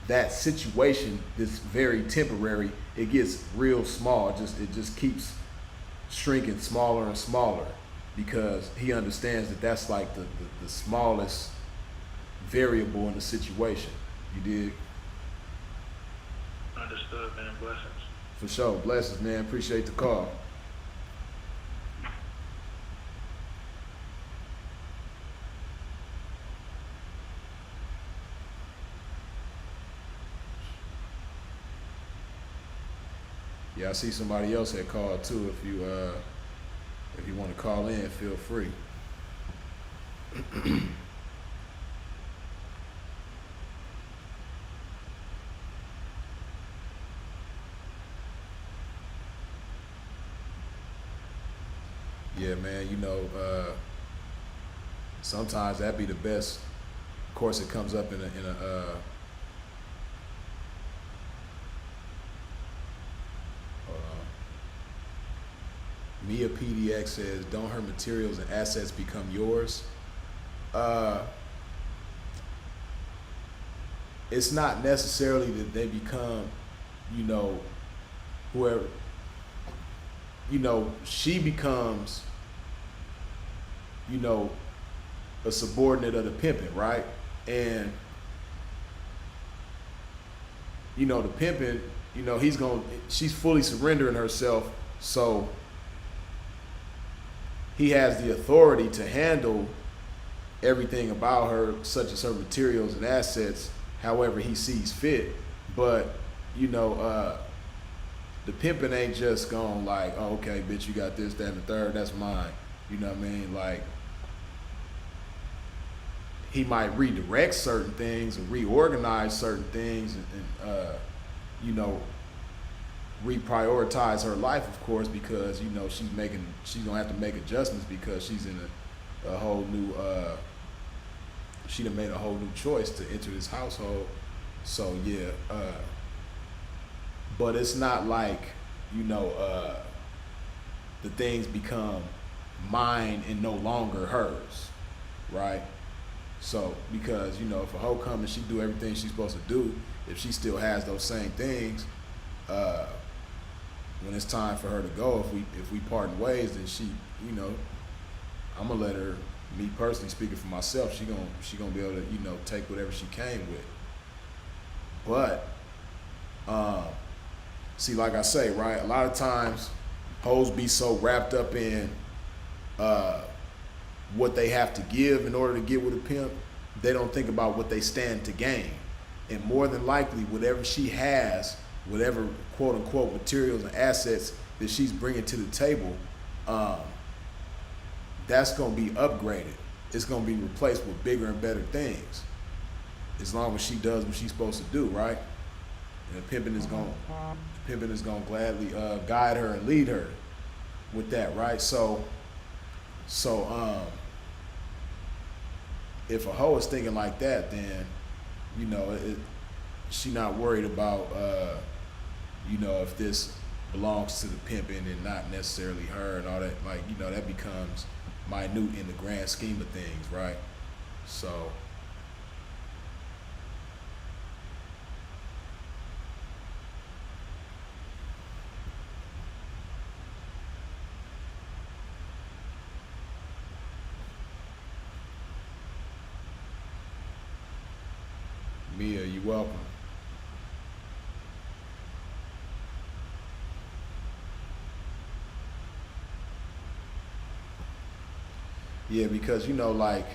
that situation is very temporary. It gets real small. It just keeps shrinking smaller and smaller, because he understands that that's like the smallest variable in the situation. You dig? Understood, man. Blessings. For sure. Blessings, man. Appreciate the call. Yeah, I see somebody else had called too. If you want to call in, feel free. Yeah, man. You know, sometimes that'd be the best. Of course, it comes up in a Mia PDX says, don't her materials and assets become yours? It's not necessarily that they become, you know, whoever, you know, she becomes, you know, a subordinate of the pimping, right? And, you know, the pimping, you know, she's fully surrendering herself, so he has the authority to handle everything about her, such as her materials and assets, however he sees fit. But, you know, the pimping ain't just going like, oh, okay, bitch, you got this, that, and the third, that's mine. You know what I mean? Like, he might redirect certain things and reorganize certain things and you know, reprioritize her life, of course, because, you know, she's gonna have to make adjustments because she's in a whole new she done made a whole new choice to enter this household. So yeah, but it's not like, you know, the things become mine and no longer hers, right? So because, you know, if a hoe come and she do everything she's supposed to do, if she still has those same things, when it's time for her to go, if we parting ways, then she, you know, I'm gonna let her. Me personally speaking for myself, she gonna be able to, you know, take whatever she came with. But see, like I say, right, a lot of times hoes be so wrapped up in what they have to give in order to get with a pimp, they don't think about what they stand to gain. And more than likely, whatever she has, whatever quote unquote materials and assets that she's bringing to the table, that's going to be upgraded. It's going to be replaced with bigger and better things, as long as she does what she's supposed to do, right? And the pimping is going to gladly guide her and lead her with that, right? So if a hoe is thinking like that, then, you know, she not worried about, you know, if this belongs to the pimping and not necessarily her and all that. Like, you know, that becomes minute in the grand scheme of things, right? So Mia, you welcome. Yeah, because, you know, like,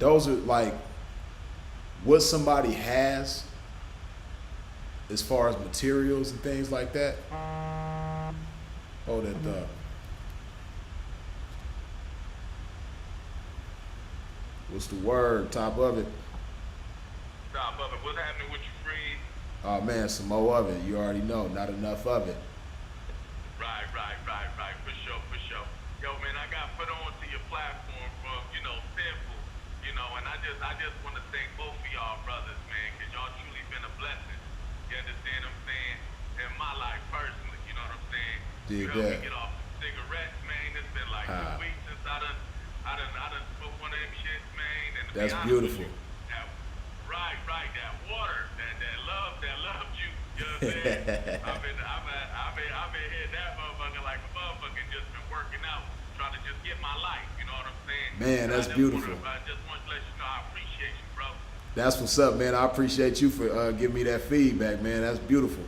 those are like what somebody has as far as materials and things like that. Hold that thought. What's the word? Top of it. Top of it. What's happening with you, Freed? Oh man, some more of it. You already know. Not enough of it. Right. For sure. Yo, man, I got put on to your platform from, you know, Simple, you know, and I just want to thank both of y'all brothers, man, because y'all truly been a blessing. You understand what I'm saying? In my life personally, you know what I'm saying? Dig you helped that. me get off some cigarettes, man. It's been like 2 weeks since I done smoked one of them shits, man. And to That's be honest beautiful. with you, right, that water, that loved you. You know what I'm saying? I've been hitting that motherfucker like a motherfucker, and just been working out, trying to just get my life. You know what I'm saying? Man, that's beautiful. I just want to let you know I appreciate you, bro. That's what's up, man. I appreciate you for giving me that feedback, man. That's beautiful.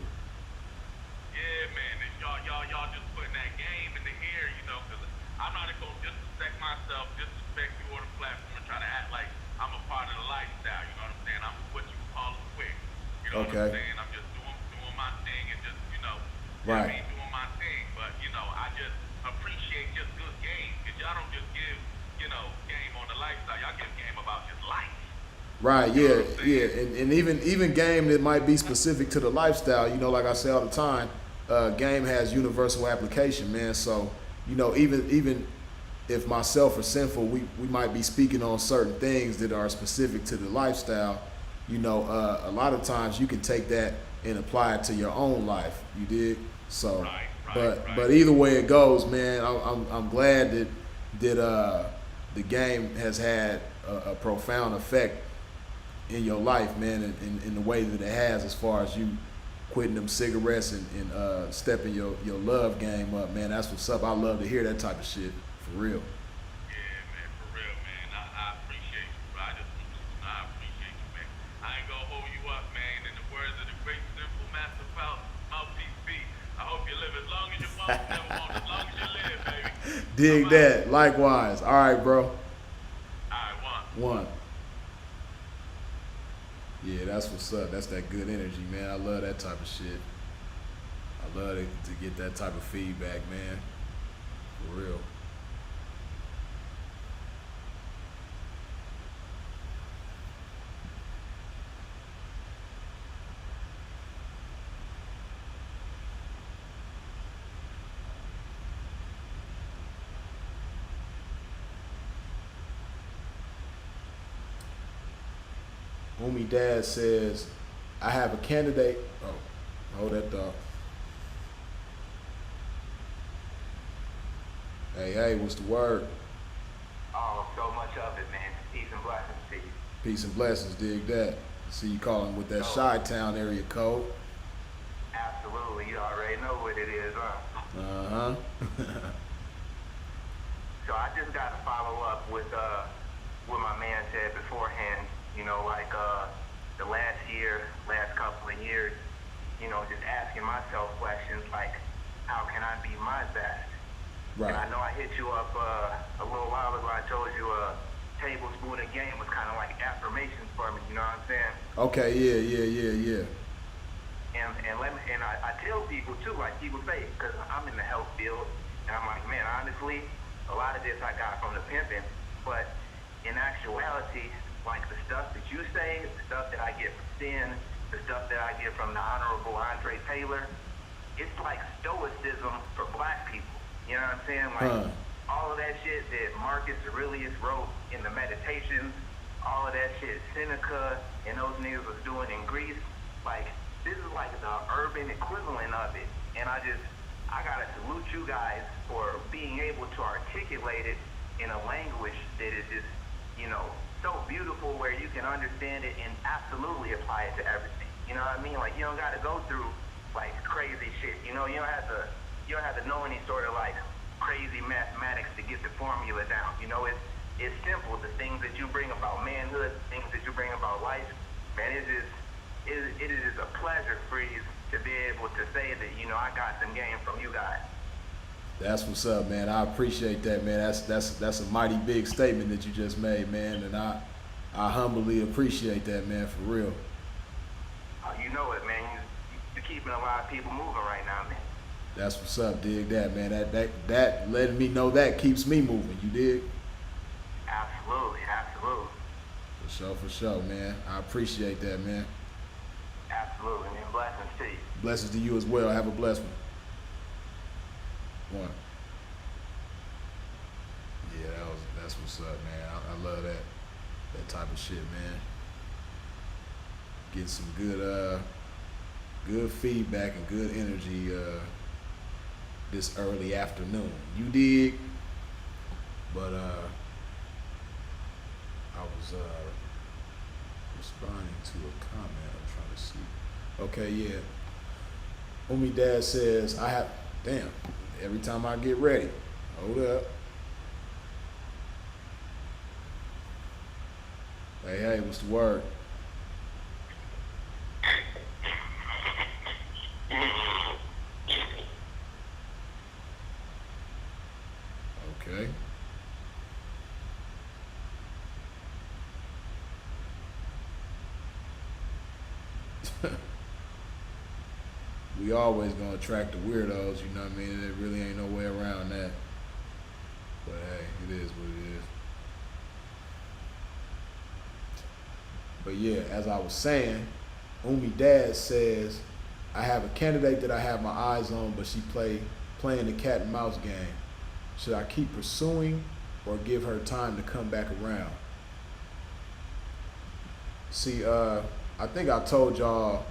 Yeah, man. And y'all just putting that game in the air, you know, because I'm not gonna disrespect myself, disrespect you on the platform, and try to act like I'm a part of the lifestyle. You know what I'm saying? I'm what you call a quick. You know what I'm saying? I'm just doing my thing and just, you know, Right. doing my thing. But you know, I just appreciate just good game, because y'all don't just give, you know, game on the lifestyle. Y'all give game about just life. Right, You know yeah, what I'm saying? yeah, and even game that might be specific to the lifestyle, you know, like I say all the time, game has universal application, man. So, you know, even if myself or Sinful, we might be speaking on certain things that are specific to the lifestyle. You know, a lot of times you can take that and apply it to your own life. You did. So, but either way it goes, man, I'm glad that the game has had a profound effect in your life, man, in the way that it has, as far as you quitting them cigarettes and stepping your love game up, man. That's what's up. I love to hear that type of shit, for real. Yeah, man, for real, man. I appreciate you, bro. I just want you to know I appreciate you, man. I ain't gonna hold you up, man. In the words of the great Simple Master Mouthpiece B, I hope you live as long as your mama never want, as long as you live, baby. Dig that. Likewise. All right, bro. All right, One. Yeah, that's what's up. That's that good energy, man. I love that type of shit. I love to get that type of feedback, man. For real. Homie Dad says, I have a candidate. Oh, hold that thought. Hey, what's the word? Oh, so much of it, man. Peace and blessings to you. Peace and blessings, dig that. See you calling with that Chi-Town area code. Absolutely. it is, huh? Uh-huh. So I just got to follow up with what my man said beforehand. You know, like the last couple of years, you know, just asking myself questions like, how can I be my best? Right. And I know I hit you up a little while ago. I told you tablespoon a game was kind of like affirmations for me. You know what I'm saying? Okay, yeah. And I tell people too, like people say, because I'm in the health field, and I'm like, man, honestly, a lot of this I got from the pimping, but in actuality, like the stuff that you say, the stuff that I get from Sin, the stuff that I get from the Honorable Andre Taylor, it's like stoicism for black people. You know what I'm saying? Like all of that shit that Marcus Aurelius wrote in the Meditations, all of that shit Seneca and those niggas was doing in Greece, like this is like the urban equivalent of it. And I gotta salute you guys for being able to articulate it in a language that is just, you know, so beautiful where you can understand it and absolutely apply it to everything. You know what I mean? Like you don't gotta go through like crazy shit. You know, you don't have to know any sort of like crazy mathematics to get the formula down. You know, it's simple. The things that you bring about manhood, the things that you bring about life, man, it is a pleasure for you to be able to say that, you know, I got some game from you guys. That's what's up, man. I appreciate that, man. That's a mighty big statement that you just made, man, and I humbly appreciate that, man, for real. You know it, man. You're keeping a lot of people moving right now, man. That's what's up. Dig that, man. That letting me know that keeps me moving. You dig? Absolutely. For sure, man. I appreciate that, man. Absolutely, man. Blessings to you. Blessings to you as well. Have a blessed one. Yeah, that's what's up, man. I love that type of shit, man. Get some good feedback and good energy this early afternoon. You dig? But I was responding to a comment. I'm trying to see. Okay, yeah. Umi Dad says every time I get ready. Hold up. Hey, what's the word? Okay. We always gonna attract the weirdos, you know what I mean? There really ain't no way around that. But hey, it is what it is. But yeah, as I was saying, Umi Dad says, I have a candidate that I have my eyes on, but she playing the cat and mouse game. Should I keep pursuing or give her time to come back around? See, I think I told y'all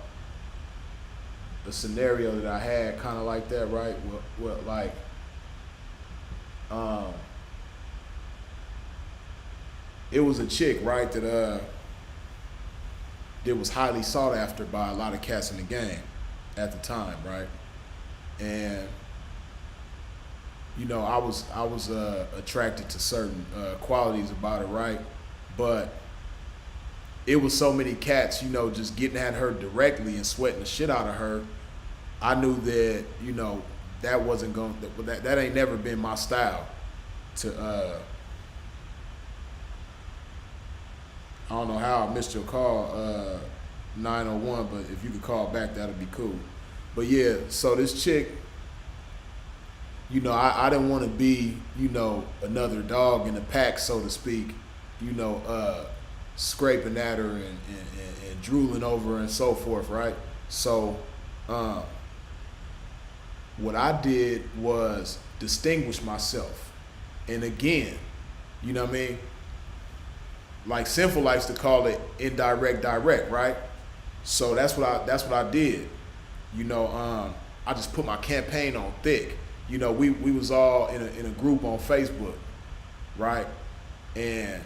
the scenario that I had kind of like that, right? What like, it was a chick, right, that was highly sought after by a lot of cats in the game at the time, right? And you know, I was attracted to certain qualities about her, right? But it was so many cats, you know, just getting at her directly and sweating the shit out of her. I knew that, you know, that wasn't going. That ain't never been my style. I don't know how I missed your call, 901, but if you could call back, that'd be cool. But yeah, so this chick, you know, I didn't want to be, you know, another dog in the pack, so to speak, you know, scraping at her and drooling over her and so forth, right? So what I did was distinguish myself. And again, you know what I mean? Like Sinful likes to call it indirect direct, right? So that's what I did. You know, I just put my campaign on thick. You know, we was all in a group on Facebook, right? And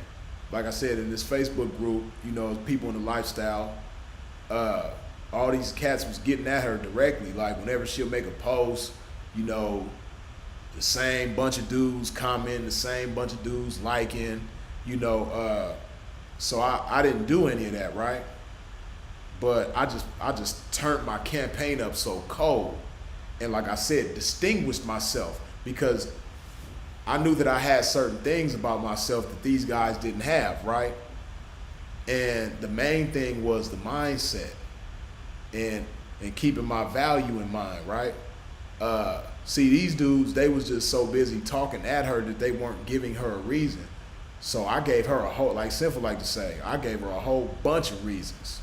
like I said, in this Facebook group, you know, people in the lifestyle, all these cats was getting at her directly. Like whenever she'll make a post, you know, the same bunch of dudes commenting, the same bunch of dudes liking, you know. So I didn't do any of that, right? But I just turned my campaign up so cold, and like I said, distinguished myself because I knew that I had certain things about myself that these guys didn't have, right? And the main thing was the mindset and keeping my value in mind, right? See, these dudes, they was just so busy talking at her that they weren't giving her a reason. So I gave her a whole, like Sinful like to say, I gave her a whole bunch of reasons,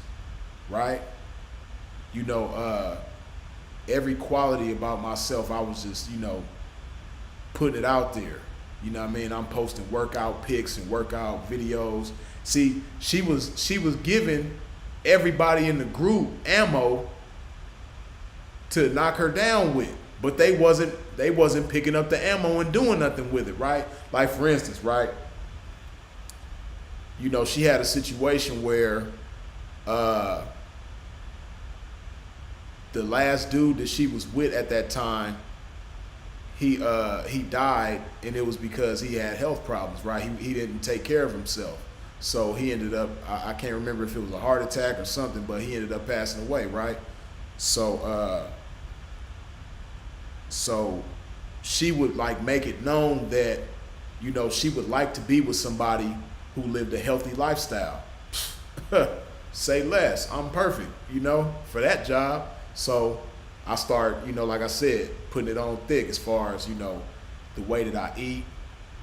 right? You know, every quality about myself, I was just, you know, putting it out there. You know what I mean? I'm posting workout pics and workout videos. See, she was giving everybody in the group ammo to knock her down with, but they wasn't picking up the ammo and doing nothing with it, right? Like for instance, right? You know, she had a situation where the last dude that she was with at that time, he died, and it was because he had health problems, right? He didn't take care of himself. So he ended up, I can't remember if it was a heart attack or something, but he ended up passing away, right? So so she would like make it known that, you know, she would like to be with somebody who lived a healthy lifestyle. Say less, I'm perfect, you know, for that job. So I start, you know, like I said, putting it on thick as far as, you know, the way that I eat.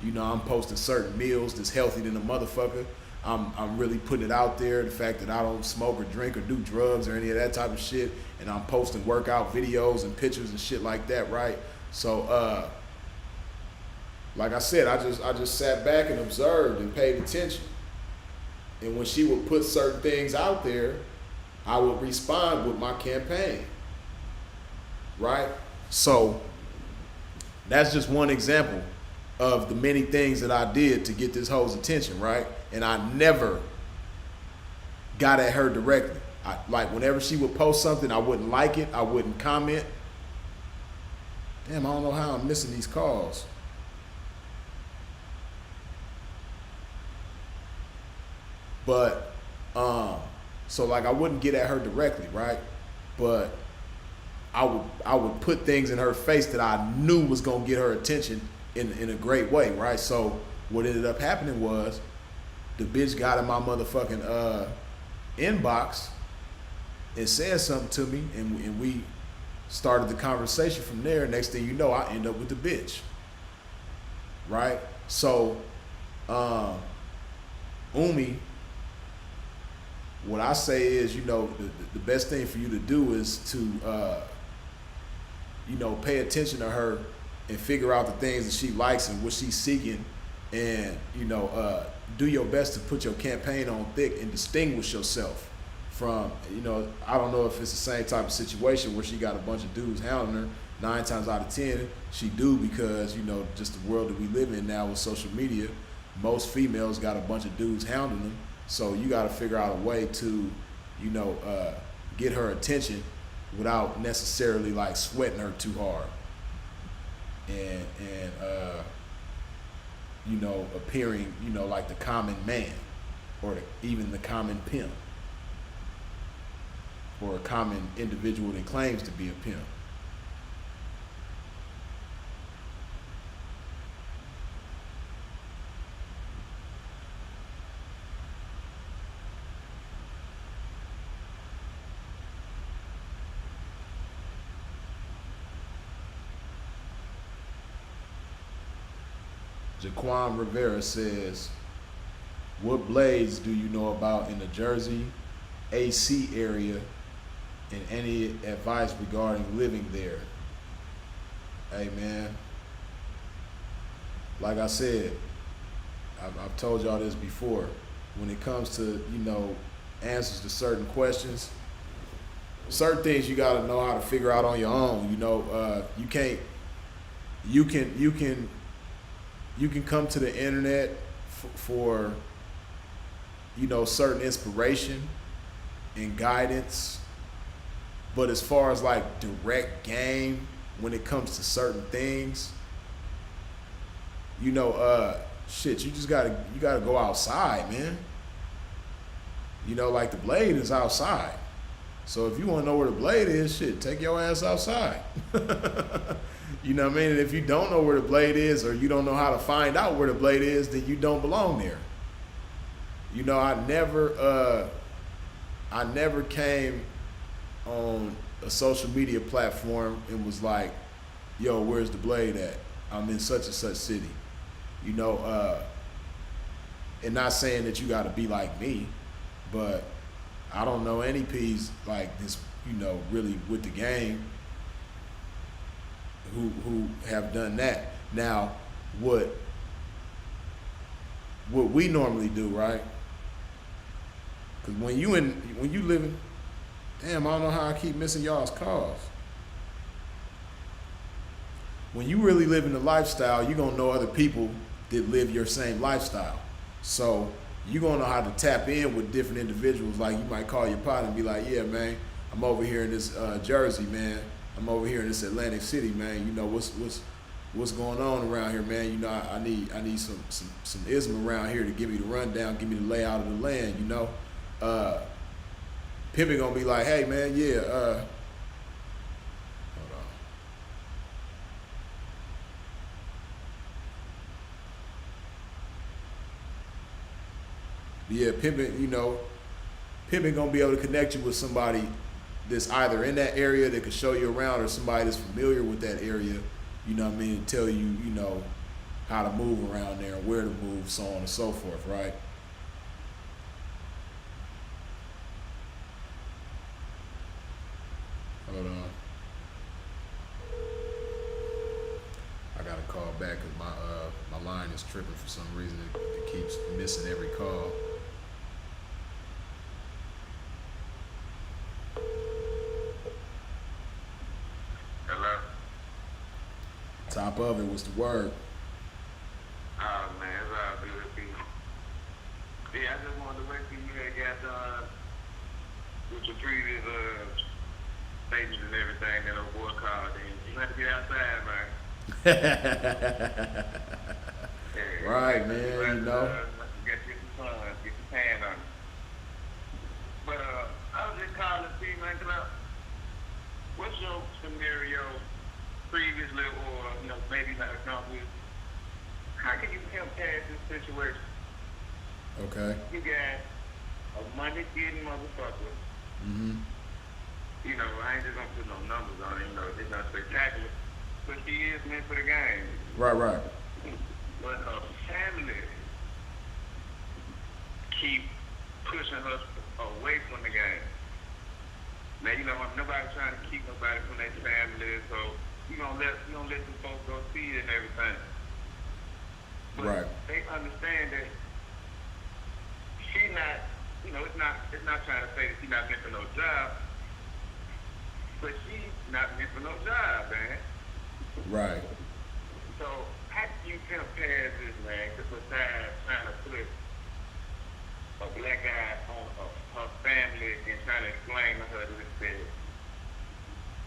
You know, I'm posting certain meals that's healthy than a motherfucker. I'm really putting it out there, the fact that I don't smoke or drink or do drugs or any of that type of shit, and I'm posting workout videos and pictures and shit like that, right? So like I said, I just sat back and observed and paid attention. And when she would put certain things out there, I would respond with my campaign, right? So that's just one example of the many things that I did to get this hoe's attention, right? And I never got at her directly. Like whenever she would post something, I wouldn't like it, I wouldn't comment. Damn, I don't know how I'm missing these calls. But so like I wouldn't get at her directly, right? But I would put things in her face that I knew was gonna get her attention in a great way, right? So what ended up happening was the bitch got in my motherfucking inbox and said something to me, and we started the conversation from there. Next thing you know, I end up with the bitch, right? So Umi, what I say is, you know, the best thing for you to do is to you know, pay attention to her and figure out the things that she likes and what she's seeking, and, you know, do your best to put your campaign on thick and distinguish yourself from, you know, I don't know if it's the same type of situation where she got a bunch of dudes hounding her. 9 times out of 10, she do, because, you know, just the world that we live in now with social media, most females got a bunch of dudes hounding them. So you got to figure out a way to, you know, get her attention without necessarily like sweating her too hard, and you know, appearing, you know, like the common man, or even the common pimp, or a common individual that claims to be a pimp. Jaquan Rivera says, what blades do you know about in the Jersey, AC area, and any advice regarding living there? Hey man, like I said, I've told y'all this before, when it comes to, you know, answers to certain questions, certain things you gotta know how to figure out on your own. You know, you can come to the internet for, you know, certain inspiration and guidance But as far as like direct game, when it comes to certain things, you know, shit, you gotta go outside, man. You know, like the blade is outside. So if you want to know where the blade is, shit, take your ass outside. You know what I mean? And if you don't know where the blade is, or you don't know how to find out where the blade is, then you don't belong there. You know, I never came on a social media platform and was like, yo, where's the blade at? I'm in such and such city. You know, and not saying that you got to be like me, but I don't know any P's like this, you know, really with the game who have done that. Now, what we normally do, right? Because when you living, damn, I don't know how I keep missing y'all's calls. When you really live in the lifestyle, you're gonna know other people that live your same lifestyle. So you're gonna know how to tap in with different individuals. Like, you might call your partner and be like, yeah, man, I'm over here in this Jersey, man. I'm over here in this Atlantic City, man. You know, what's going on around here, man? You know, I need some ism around here to give me the rundown, give me the layout of the land, you know. Pimp gonna be like, hey, man, yeah, hold on. Yeah, Pimp, you know, Pimp gonna be able to connect you with somebody that's either in that area that can show you around, or somebody that's familiar with that area, you know what I mean, and tell you, you know, how to move around there, where to move, so on and so forth, right? Hold on. I gotta call back because my line is tripping for some reason. It keeps missing every call. Hello? Top of it, what's the word? Oh man, it's all good, people. Yeah, I just wanted to wait till you had got done with your previous statements and everything that old boy called in. You have to get outside, man. Yeah, Right, man, you know. Get some sun, get some tan on it. But I was just calling to see, man, what's your scenario previously, or, you know, maybe not accomplished? How can you help past this situation? Okay. You got a money-getting motherfucker. Mm-hmm. You know, I ain't just gonna put no numbers on it, you know, it's not spectacular, but she is meant for the game. Right. But her family keep pushing her away from the game. Now, you know, nobody's trying to keep nobody from their family, so you gonna let the folks go see it and everything. But Right. they understand that she not, you know, it's not trying to say that she's not meant for no job, but she's not meant for no job, man. Right. So how do you compare this, man, to besides trying to put a black eye on her family and trying to explain to her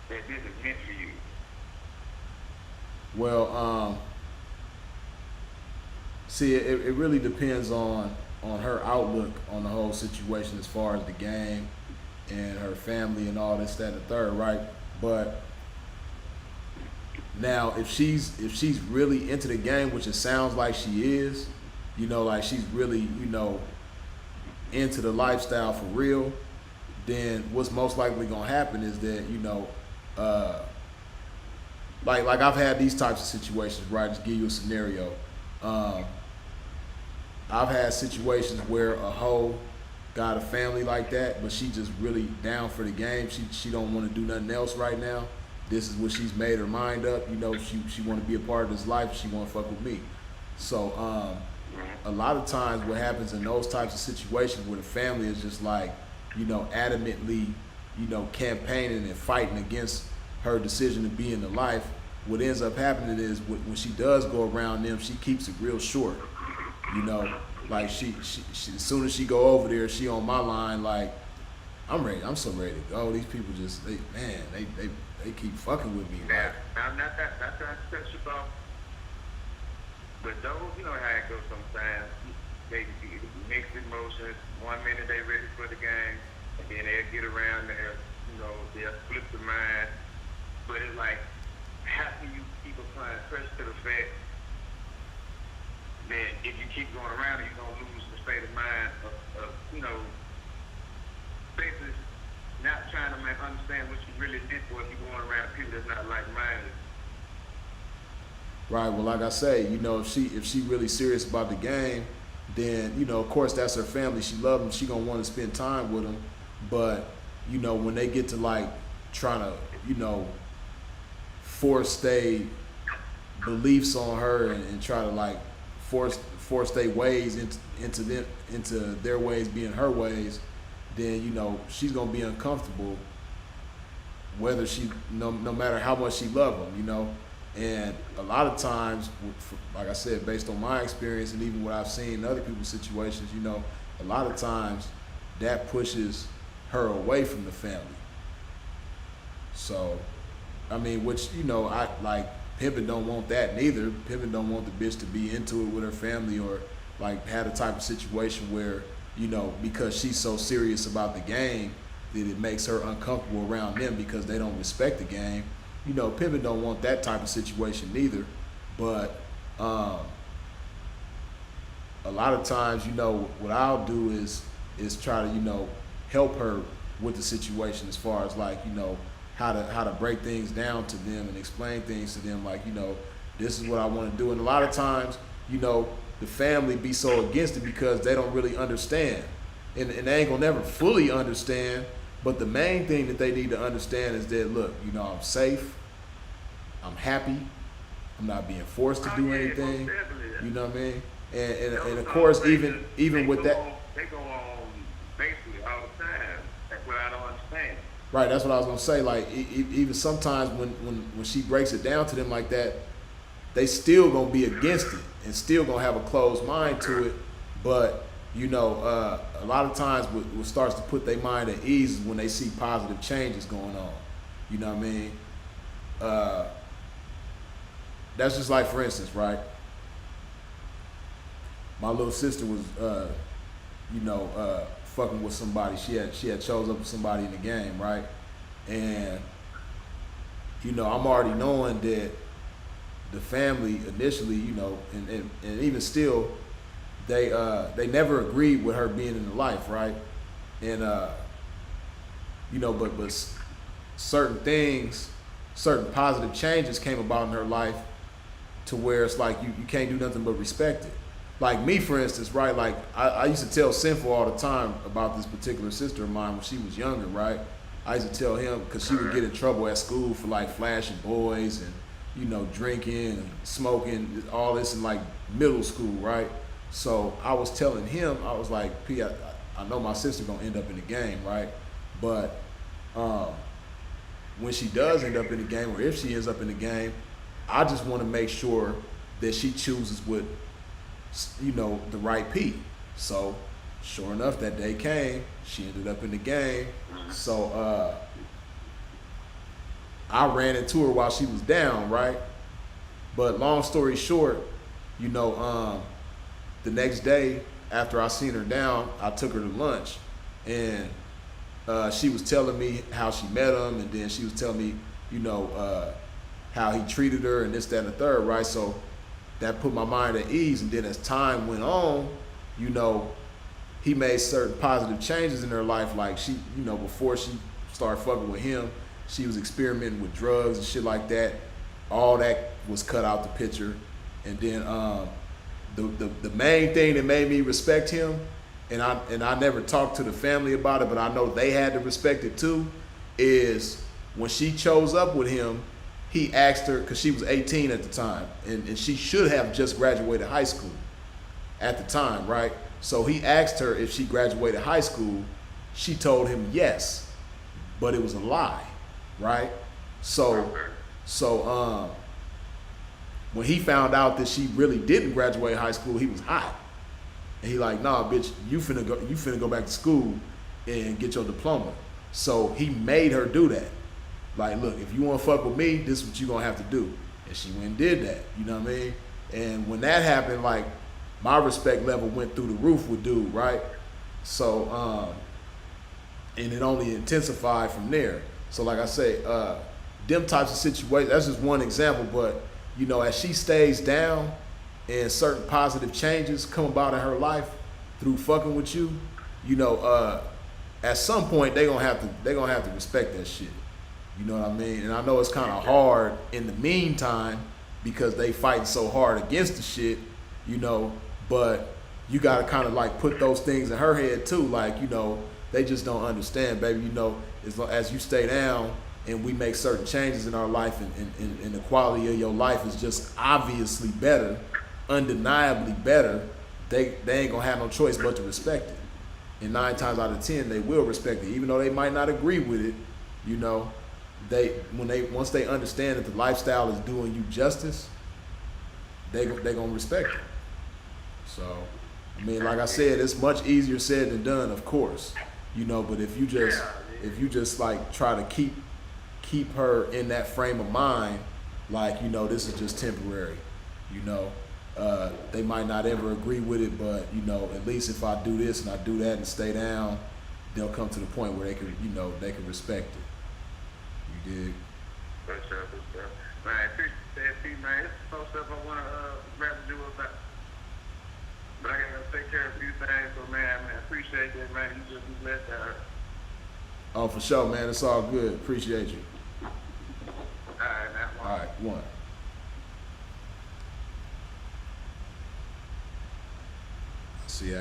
that this is meant for you? Well, see, it really depends on her outlook on the whole situation as far as the game and her family and all this, that, and the third, right? But now, if she's really into the game, which it sounds like she is, you know, like she's really, you know, into the lifestyle for real, then what's most likely gonna happen is that, you know, like I've had these types of situations, right? Just give you a scenario. I've had situations where a hoe got a family like that, but she just really down for the game. She don't want to do nothing else right now. This is what she's made her mind up. You know, she want to be a part of this life. She want to fuck with me. So a lot of times what happens in those types of situations where the family is just like, you know, adamantly, you know, campaigning and fighting against her decision to be in the life, what ends up happening is when she does go around them, she keeps it real short. You know, like she as soon as she go over there, she on my line like, I'm ready. I'm so ready to go. These people just, they keep fucking with me. Now, Like, I'm not trying to touch you about, but those, you know how it goes sometimes. They be mixed emotions. 1 minute they ready for the game, and then they'll get around there, they'll flip the mind. But it's like, how can you keep applying pressure to the fact that if you keep going around, you're going to lose the state of mind of basically not trying to understand what you really did for if you're going around people that's not like-minded. right. Well, like I say, if she really serious about the game, then, of course that's her family. She love them. She gonna want to spend time with them. But, when they get to like trying to, force their beliefs on her and try to like force their ways into their ways being her ways, then, she's gonna be uncomfortable whether no matter how much she love them, And a lot of times, like I said, based on my experience and even what I've seen in other people's situations, a lot of times that pushes her away from the family. So, I mean, which, I like, Pimpin' don't want that neither. Pimpin' don't want the bitch to be into it with her family or like have the type of situation where, because she's so serious about the game that it makes her uncomfortable around them because they don't respect the game. Pimpin' don't want that type of situation neither. But a lot of times, what I'll do is try to, help her with the situation as far as like, how to break things down to them and explain things to them like, this is what I want to do. And a lot of times, the family be so against it because they don't really understand. And they ain't gonna never fully understand, but the main thing that they need to understand is that, look, I'm safe, I'm happy, I'm not being forced to do anything. You know what I mean? And of course, even with that, they go on basically all the time. That's what I don't understand. right? That's what I was gonna say. Like even sometimes when she breaks it down to them like that, they still gonna be against it and still gonna have a closed mind to it. But a lot of times what starts to put their mind at ease is when they see positive changes going on. You know what I mean? That's just like, for instance, right? My little sister was, fucking with somebody. She had chose up with somebody in the game, right? And, I'm already knowing that the family initially, and even still, they never agreed with her being in the life, right? And, but certain things, certain positive changes came about in her life to where it's like you can't do nothing but respect it. Like me, for instance, right? Like I used to tell Sinful all the time about this particular sister of mine when she was younger, right? I used to tell him because she would get in trouble at school for like flashing boys and, drinking and smoking, all this in like middle school, right? So I was telling him, I was like, P, I know my sister gonna end up in the game, right? But when she does end up in the game, or if she ends up in the game, I just want to make sure that she chooses with, the right P. So sure enough, that day came, she ended up in the game. So I ran into her while she was down, right? But long story short, the next day after I seen her down, I took her to lunch, and she was telling me how she met him, and then she was telling me, how he treated her and this, that, and the third, right? So that put my mind at ease. And then as time went on, he made certain positive changes in her life. Like she, before she started fucking with him, she was experimenting with drugs and shit like that. All that was cut out the picture. And then the main thing that made me respect him, and I never talked to the family about it, but I know they had to respect it too, is when she chose up with him, he asked her, because she was 18 at the time, and she should have just graduated high school at the time, right? So he asked her if she graduated high school. She told him yes, but it was a lie, right? So when he found out that she really didn't graduate high school, he was hot. And he like, nah, bitch, you finna go back to school and get your diploma. So he made her do that. Like, look, if you want to fuck with me, this is what you're going to have to do. And she went and did that. You know what I mean? And when that happened, like, my respect level went through the roof with dude, right? So, and it only intensified from there. So like I say, them types of situations, that's just one example, but you know, as she stays down and certain positive changes come about in her life through fucking with you, you know, at some point they're gonna have to respect that shit. You know what I mean? And I know it's kind of hard in the meantime because they fighting so hard against the shit, you know, but you gotta kind of like put those things in her head too, like, you know, they just don't understand, baby. You know, as you stay down and we make certain changes in our life and the quality of your life is just obviously better, undeniably better, they ain't gonna have no choice but to respect it. And 9 times out of 10, they will respect it, even though they might not agree with it. You know, once they understand that the lifestyle is doing you justice, they gonna respect it. So, I mean, like I said, it's much easier said than done, of course. You know, but if you just like try to keep her in that frame of mind, like, you know, this is just temporary. You know, they might not ever agree with it, but you know, at least if I do this and I do that and stay down, they'll come to the point where they can, you know, they can respect it. You dig? For sure. Man, I appreciate that, man. It's some stuff I want to wrap to do about. But I gotta take care of a few things, so man, I appreciate that, man. You just be blessed out. Oh, for sure, man. It's all good. Appreciate you. All right, man. All right, one. See,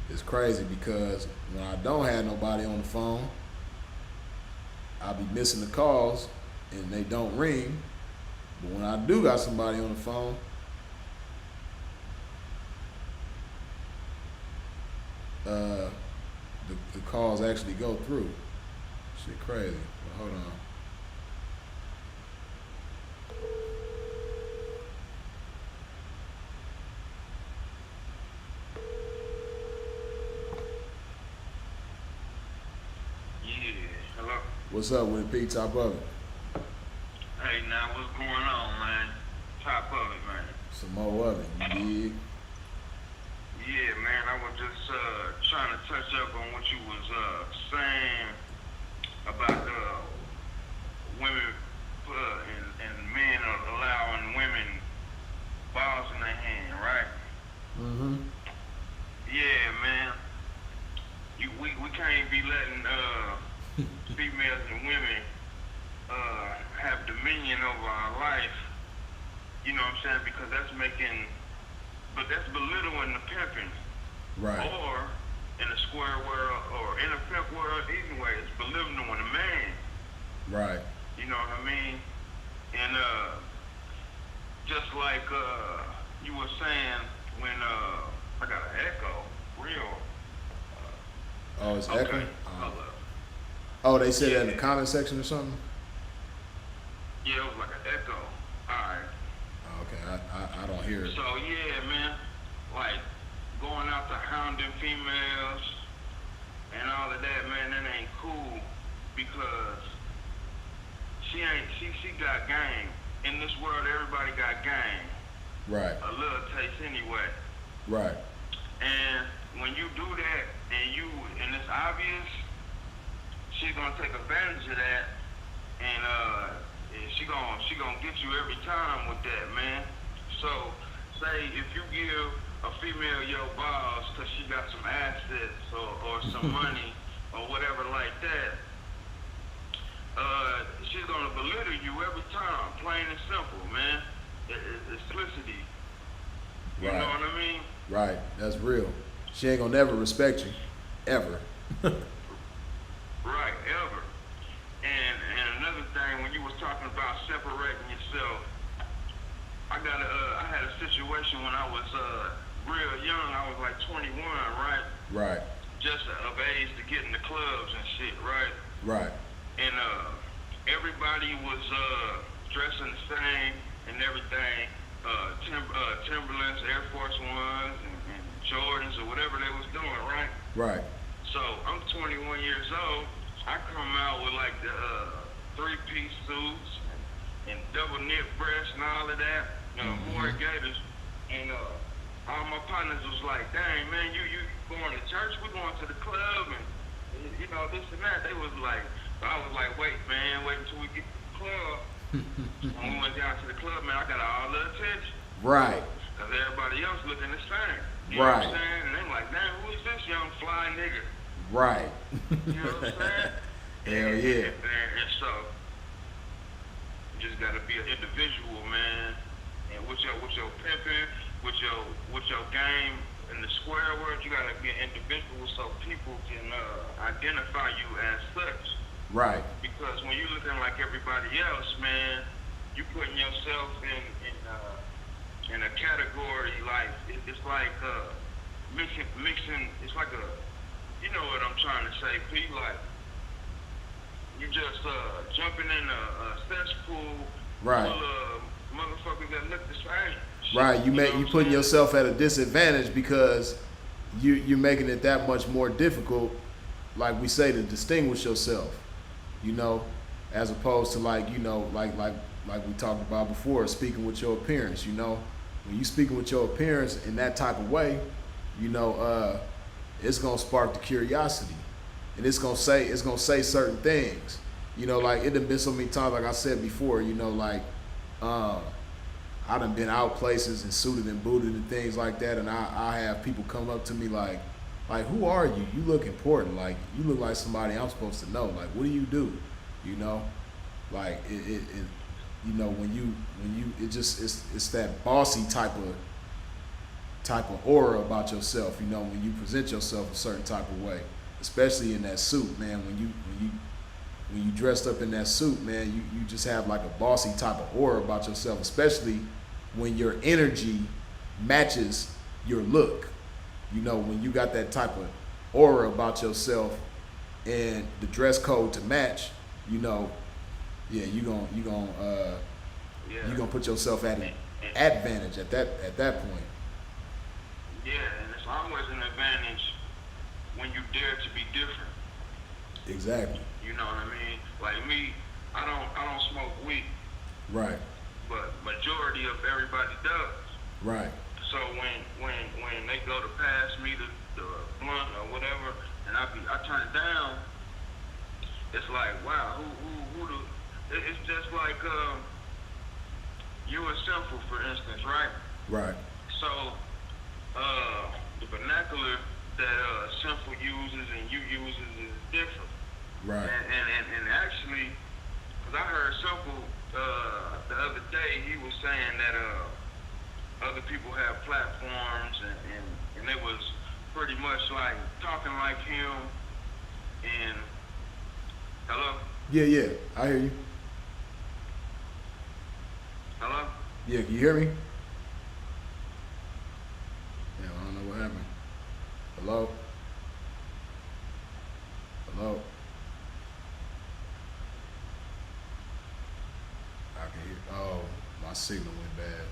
it's crazy because when I don't have nobody on the phone, I'll be missing the calls and they don't ring. But when I do got somebody on the phone, the calls actually go through. Shit crazy. But hold on. Yeah, hello. What's up with it, P? Top of it. Hey, now what's going on, man? Top of it, man. Some more of it. You dig? Yeah, man, I was just trying to touch up on what you was saying about women and men allowing women balls in their hand, right? Mm-hmm. Yeah, man. We can't be letting females and women have dominion over our life. You know what I'm saying? Because that's belittling the pimping. Right. Or in the square world or in the pimp world, anyway, it's belittling a man. Right. You know what I mean? And just like you were saying when I got an echo, real. Oh, it's Okay. echoing? Oh, they said that in the comment section or something? Yeah, it was like an echo. Alright. Oh, okay, I don't hear it. So yeah, man, like going out to hounding females and all of that, man, that ain't cool because she got game. In this world, everybody got game. Right. A little taste anyway. Right. And when you do that and it's obvious, she's gonna take advantage of that and she gonna get you every time with that, man. So say if you give a female your balls because she got some assets or some money or whatever like that, she's gonna belittle you every time, plain and simple, man. It's simplicity. You know what I mean? Right, that's real. She ain't gonna never respect you, ever. Right, ever. And another thing, when you was talking about separating yourself, I had a situation when I was real young. I was like 21, right? Right. Just of age to get in the clubs and shit, right? Right. And everybody was dressing the same and everything. Timberlands, Air Force Ones, and Jordans, or whatever they was doing, right? Right. So I'm 21 years old. I come out with like the three-piece suits and double knit breasts and all of that, more gators. And all my partners was like, dang, man, you going to church? We going to the club and, this and that. They was like, I was like, wait until we get to the club. When we went down to the club, man, I got all the attention. Right. Because everybody else looking the same. You Right. know what I'm saying? And they're like, damn, who is this young fly nigga? Right. You know what I'm saying? Hell yeah. And so, you just gotta be an individual, man. And with your pimping, with your game in the square world, you gotta be an individual so people can identify you as such. Right. Because when you're looking like everybody else, man, you putting yourself in a category like it's like mixing. It's like a, you know what I'm trying to say, P. Like you just jumping in a cesspool Right. full of motherfuckers that look the same. Right. You know what you I'm putting saying? yourself at a disadvantage because you're making it that much more difficult, like we say, to distinguish yourself. As opposed to like we talked about before, speaking with your appearance. When you speaking with your appearance in that type of way, it's gonna spark the curiosity, and it's gonna say certain things. Like it done been so many times, like I said before. I done been out places and suited and booted and things like that, and I have people come up to me like, who are you? You look important. Like, you look like somebody I'm supposed to know. Like, what do you do? Like it's that bossy type of aura about yourself. When you present yourself a certain type of way, especially in that suit, man. When you dressed up in that suit, man, you just have like a bossy type of aura about yourself, especially when your energy matches your look. When you got that type of aura about yourself and the dress code to match, you're gonna put yourself at an advantage at that point. Yeah, and it's always an advantage when you dare to be different. Exactly. You know what I mean? Like me, I don't smoke weed. Right. But majority of everybody does. Right. So when they go to pass me the blunt or whatever, and I turn it down, it's like, wow, who do? It's just like you and Simple, for instance, right? Right. So the vernacular that Simple uses and you uses is different. Right. And actually, because I heard Simple the other day, he was saying that other people have platforms and it was pretty much like talking like him. And hello? Yeah, I hear you. Hello? Yeah, can you hear me? Yeah, I don't know what happened. Hello? Hello? I can hear. Oh, my signal went bad.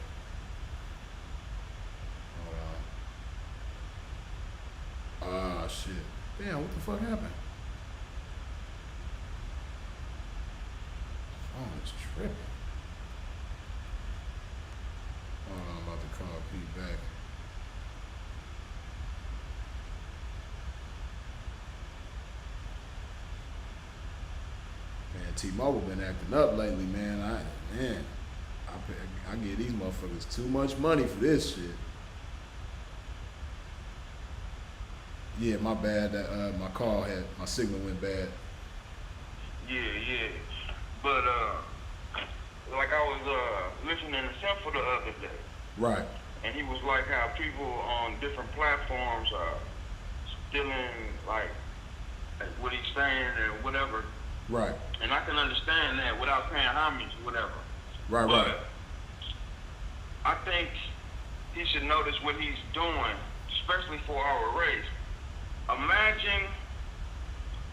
Hold on. Ah, shit. Damn, what the fuck happened? Oh, it's tripping. Hold on, I'm about to call Pete back. Man, T-Mobile been acting up lately, man. I give these motherfuckers too much money for this shit. Yeah, my bad. My signal went bad. Yeah. But like I was listening to Simple the other day. Right. And he was like how people on different platforms are stealing like what he's saying or whatever. Right. And I can understand that without paying homage or whatever. Right. But I think he should notice what he's doing, especially for our race. Imagine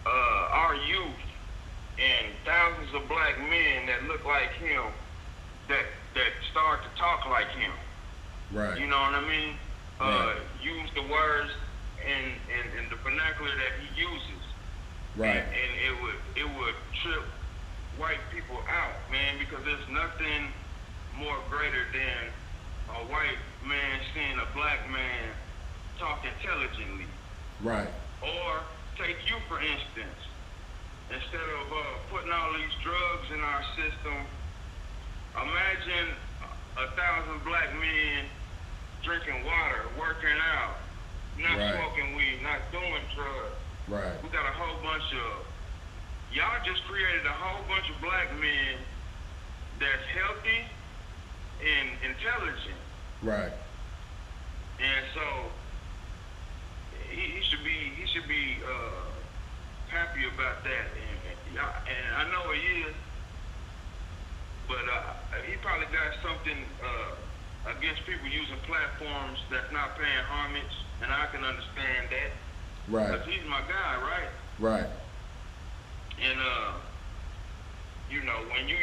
our youth and thousands of black men that look like him that start to talk like him. Right. You know what I mean? Right. Use the words and the vernacular that he uses. Right. And it would trip white people out, man, because there's nothing more greater than a white man seeing a black man talk intelligently. Right. Or take you for instance, instead of putting all these drugs in our system, imagine 1,000 black men drinking water, working out, not Right. smoking weed, not doing drugs. Right. We got a whole bunch of, y'all just created a whole bunch of black men that's healthy and intelligent. Right. And so he should be happy about that. And I know he is, but he probably got something against people using platforms that's not paying homage, and I can understand that. Right. Because he's my guy, right? Right. And you know, when you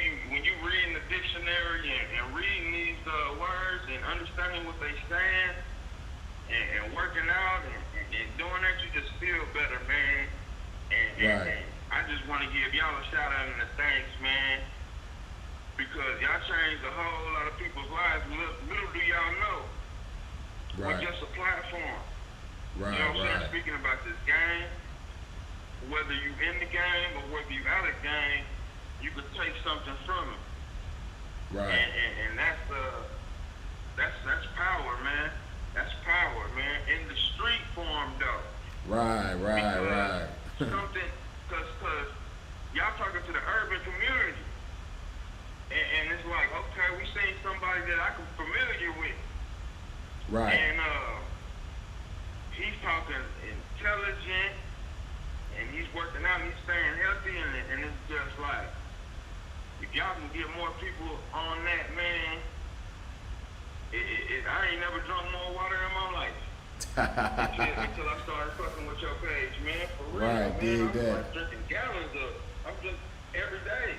reading the dictionary and reading these words and understanding what they saying and working out and doing that, you just feel better, man. And I just want to give y'all a shout out and a thanks, man, because y'all changed a whole lot of people's lives. Little do y'all know, Right. we're just a platform. Right. You know what I'm saying? Right. Speaking about this game, whether you in the game or whether you out of the game, you could take something from it. Right. And that's power, man. That's power, man. In the street form, though. Right. Right. Something, cause y'all talking to the urban community, and it's like, okay, we seen somebody that I can familiar with, Right. and he's talking intelligent, and he's working out, and he's staying healthy, and it's just like, if y'all can get more people on that, man, I ain't never drunk more water in my life. until I started fucking with your page, man. For real, Right, man. dig I'm that. like drinking gallons of. I'm just every day.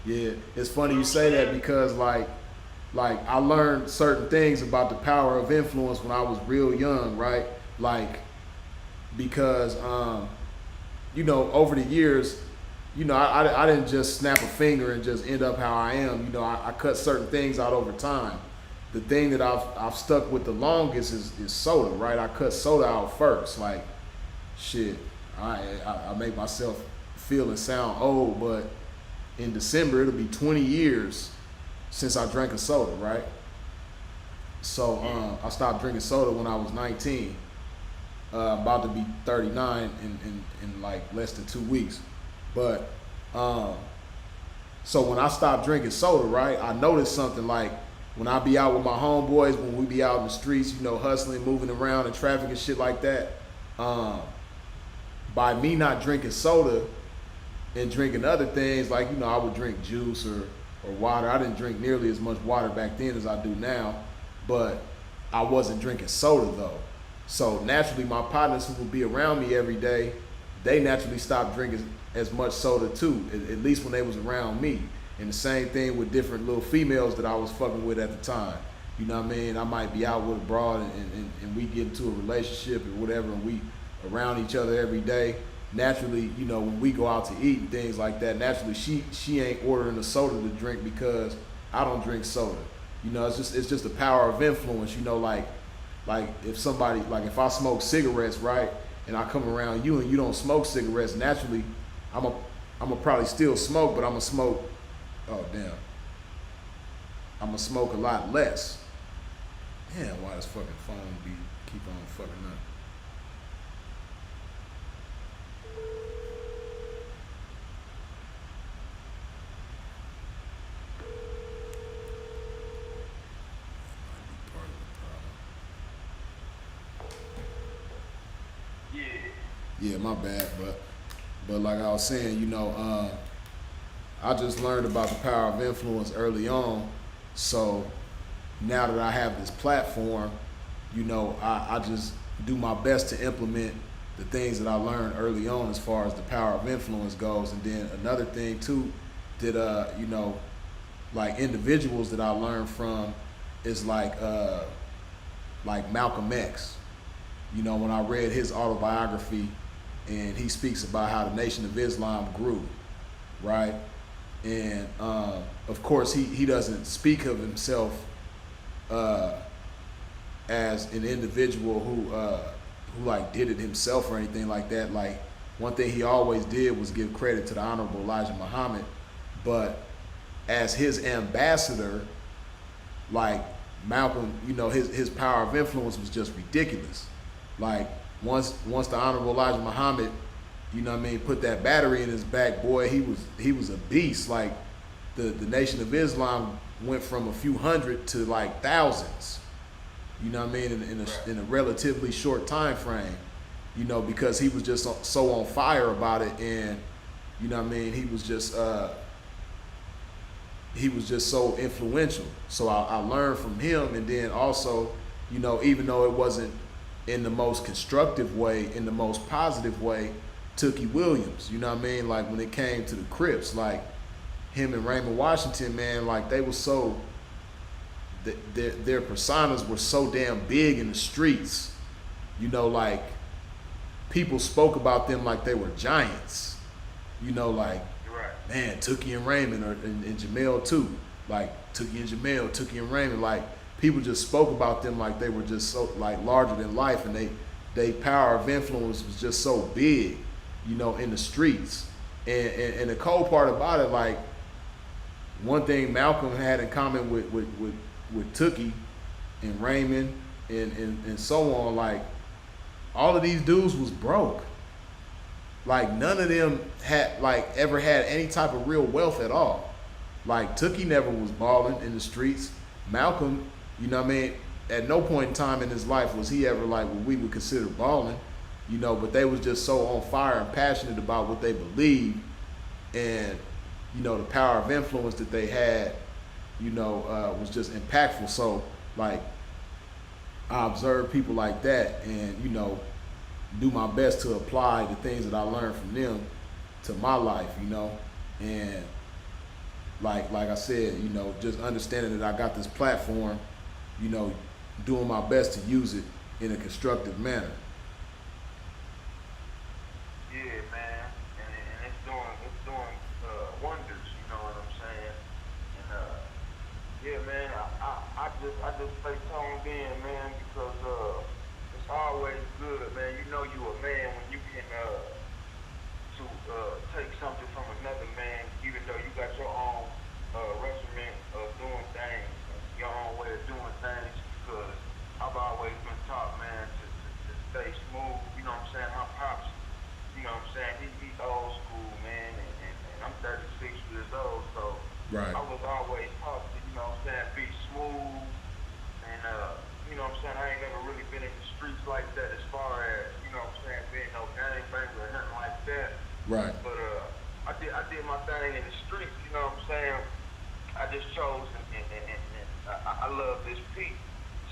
Yeah, it's funny you say that because like I learned certain things about the power of influence when I was real young, right? Like because you know, over the years, you know, I didn't just snap a finger and just end up how I am. You know, I cut certain things out over time. The thing that I've stuck with the longest is soda, right? I cut soda out first. Like shit, I make myself feel and sound old, but in December it'll be 20 years since I drank a soda, right? So I stopped drinking soda when I was 19. About to be 39 in like less than 2 weeks. But so when I stopped drinking soda, right, I noticed something like when I be out with my homeboys, when we be out in the streets, you know, hustling, moving around in traffic and shit like that, by me not drinking soda and drinking other things, like, you know, I would drink juice or water. I didn't drink nearly as much water back then as I do now, but I wasn't drinking soda though. So naturally my partners who would be around me every day, they naturally stopped drinking as much soda too, at least when they was around me. And the same thing with different little females that I was fucking with at the time. You know what I mean? I might be out with a broad and we get into a relationship or whatever, and we around each other every day. Naturally, you know, when we go out to eat and things like that, naturally she ain't ordering a soda to drink because I don't drink soda. You know, it's just the power of influence. You know, like if somebody, like if I smoke cigarettes, right, and I come around you and you don't smoke cigarettes, naturally I'm a probably still smoke, but I'm gonna smoke. Oh damn! I'm gonna smoke a lot less. Damn, why this fucking phone keep on fucking up? Yeah, my bad, but like I was saying, you know, I just learned about the power of influence early on. So now that I have this platform, you know, I just do my best to implement the things that I learned early on as far as the power of influence goes. And then another thing too, that you know, like individuals that I learned from is like Malcolm X. You know, when I read his autobiography, and he speaks about how the Nation of Islam grew, right? And of course, he doesn't speak of himself as an individual who like did it himself or anything like that. Like, one thing he always did was give credit to the Honorable Elijah Muhammad, but as his ambassador, like Malcolm, you know, his power of influence was just ridiculous. Like, once the Honorable Elijah Muhammad, you know what I mean, put that battery in his back, boy, he was a beast. Like, the Nation of Islam went from a few hundred to like thousands, you know what I mean, in a relatively short time frame, you know, because he was just so on fire about it. And you know what I mean, he was just so influential. So I learned from him. And then also, you know, even though it wasn't in the most constructive way, in the most positive way, Tookie Williams, you know what I mean? Like, when it came to the Crips, like him and Raymond Washington, man, like they were so, their personas were so damn big in the streets, you know, like people spoke about them like they were giants, you know, like, man, Tookie and Raymond, and Jamel too, like Tookie and Jamel, Tookie and Raymond, like people just spoke about them like they were just so like larger than life, and they power of influence was just so big, you know, in the streets. And the cold part about it, like, one thing Malcolm had in common with Tookie and Raymond and so on, like all of these dudes was broke. Like, none of them had like ever had any type of real wealth at all. Like, Tookie never was balling in the streets. Malcolm, you know what I mean, at no point in time in his life was he ever like what we would consider balling, you know, but they was just so on fire and passionate about what they believed, and you know, the power of influence that they had, you know, was just impactful. So like, I observe people like that, and you know, do my best to apply the things that I learned from them to my life, you know. And like I said, you know, just understanding that I got this platform, you know, doing my best to use it in a constructive manner. Yeah, man, and it's doing wonders. You know what I'm saying? And yeah, man, I just stay toned in, man, because it's always good, man. You know you a man when you can take something from another man, even though you got your own regimen of doing things, your own way of doing things. Because I've always been taught, man, to stay smooth. You know what I'm saying? My pops, you know what I'm saying? He's old school, man, and I'm 36 years old, so Right. I was always taught to, you know what I'm saying, be smooth. And you know what I'm saying, I ain't never really been in the streets like that as far as, you know what I'm saying, being no gangbanger or nothing like that. Right. But I did my thing in the streets, you know what I'm saying? I just chose, and I love this peak.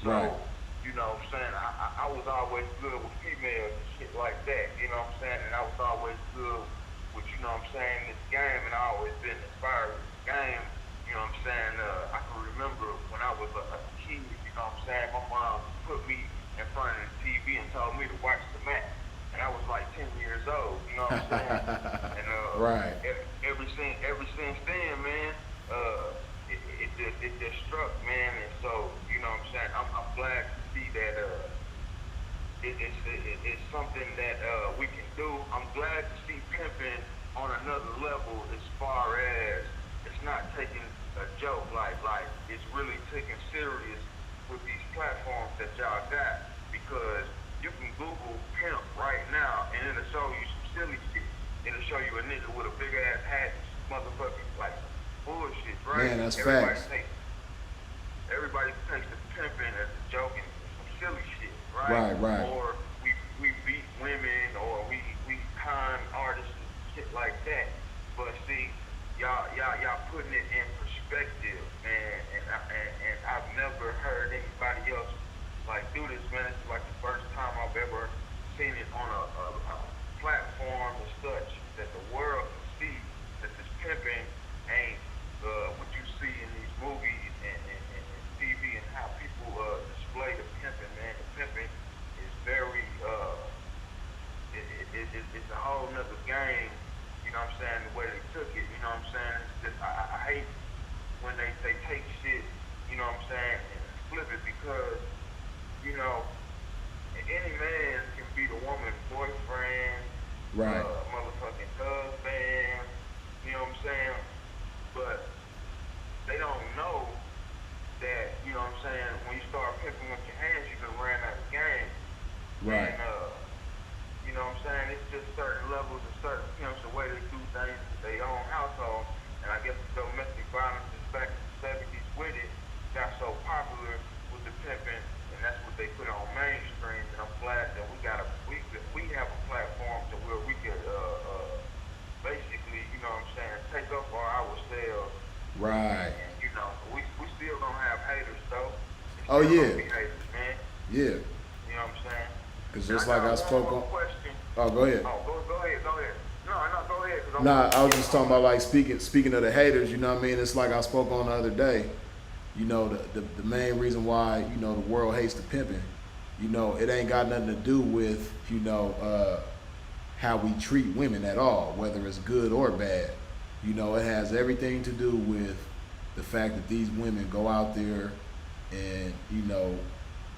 So, Right. you know what I'm saying, I was always good with females and shit like that, you know what I'm saying? And I was always good with, you know what I'm saying, this game, and I always been inspired with this game, you know what I'm saying? I can remember when I was a kid, you know what I'm saying, my mom put me in front of the TV and told me to watch the match. And I was like 10 years old, you know what I'm saying? And Right. ever since then, man, it just struck, man. And so, you know what I'm saying, I'm glad to see that it's something that we can do. I'm glad to see pimping on another level as far as it's not taking a joke, like it's really taken serious with these platforms that y'all got, because you can Google Pimp right now and it'll show you some silly shit. It'll show you a nigga with a big ass hat, motherfucking like bullshit, right? Man, that's facts. Everybody takes the pimping as a joke and some silly shit, right? Right. Or we beat women, or we con artists and shit like that. But see, y'all putting it in perspective, man. And I've never heard anybody else like do this, man. It's like the first time I've ever seen it on a platform as such that the world can see that this pimping ain't what you see in these movies and TV, and how people display the pimping, man. The pimping is very know, any man can be the woman's boyfriend, Right. motherfucking husband, you know what I'm saying? But they don't know that, you know what I'm saying, when you start pimping with your hands, you can run out of the game. Right. And, you know what I'm saying, it's just certain levels of certain pimps, the way they do things in their own household. And I guess the domestic violence is back in the 70s with it, got so popular with the pimping, and that's what they put on mainstream. And I'm glad that we have a platform to where we could basically, you know what I'm saying, take up for ourselves. Right. And, you know, we still gonna have haters though. Oh, Still yeah. gonna be haters, man. Yeah. You know what I'm saying? Because just Now, like I got spoke one on. more question. Oh, go ahead. Oh, go ahead. No, go ahead. 'Cause Nah, I was just talking about like speaking of the haters. You know what I mean? It's like I spoke on the other day. You know, the main reason why, you know, the world hates the pimping, you know, it ain't got nothing to do with, you know, how we treat women at all, whether it's good or bad. You know, it has everything to do with the fact that these women go out there and, you know,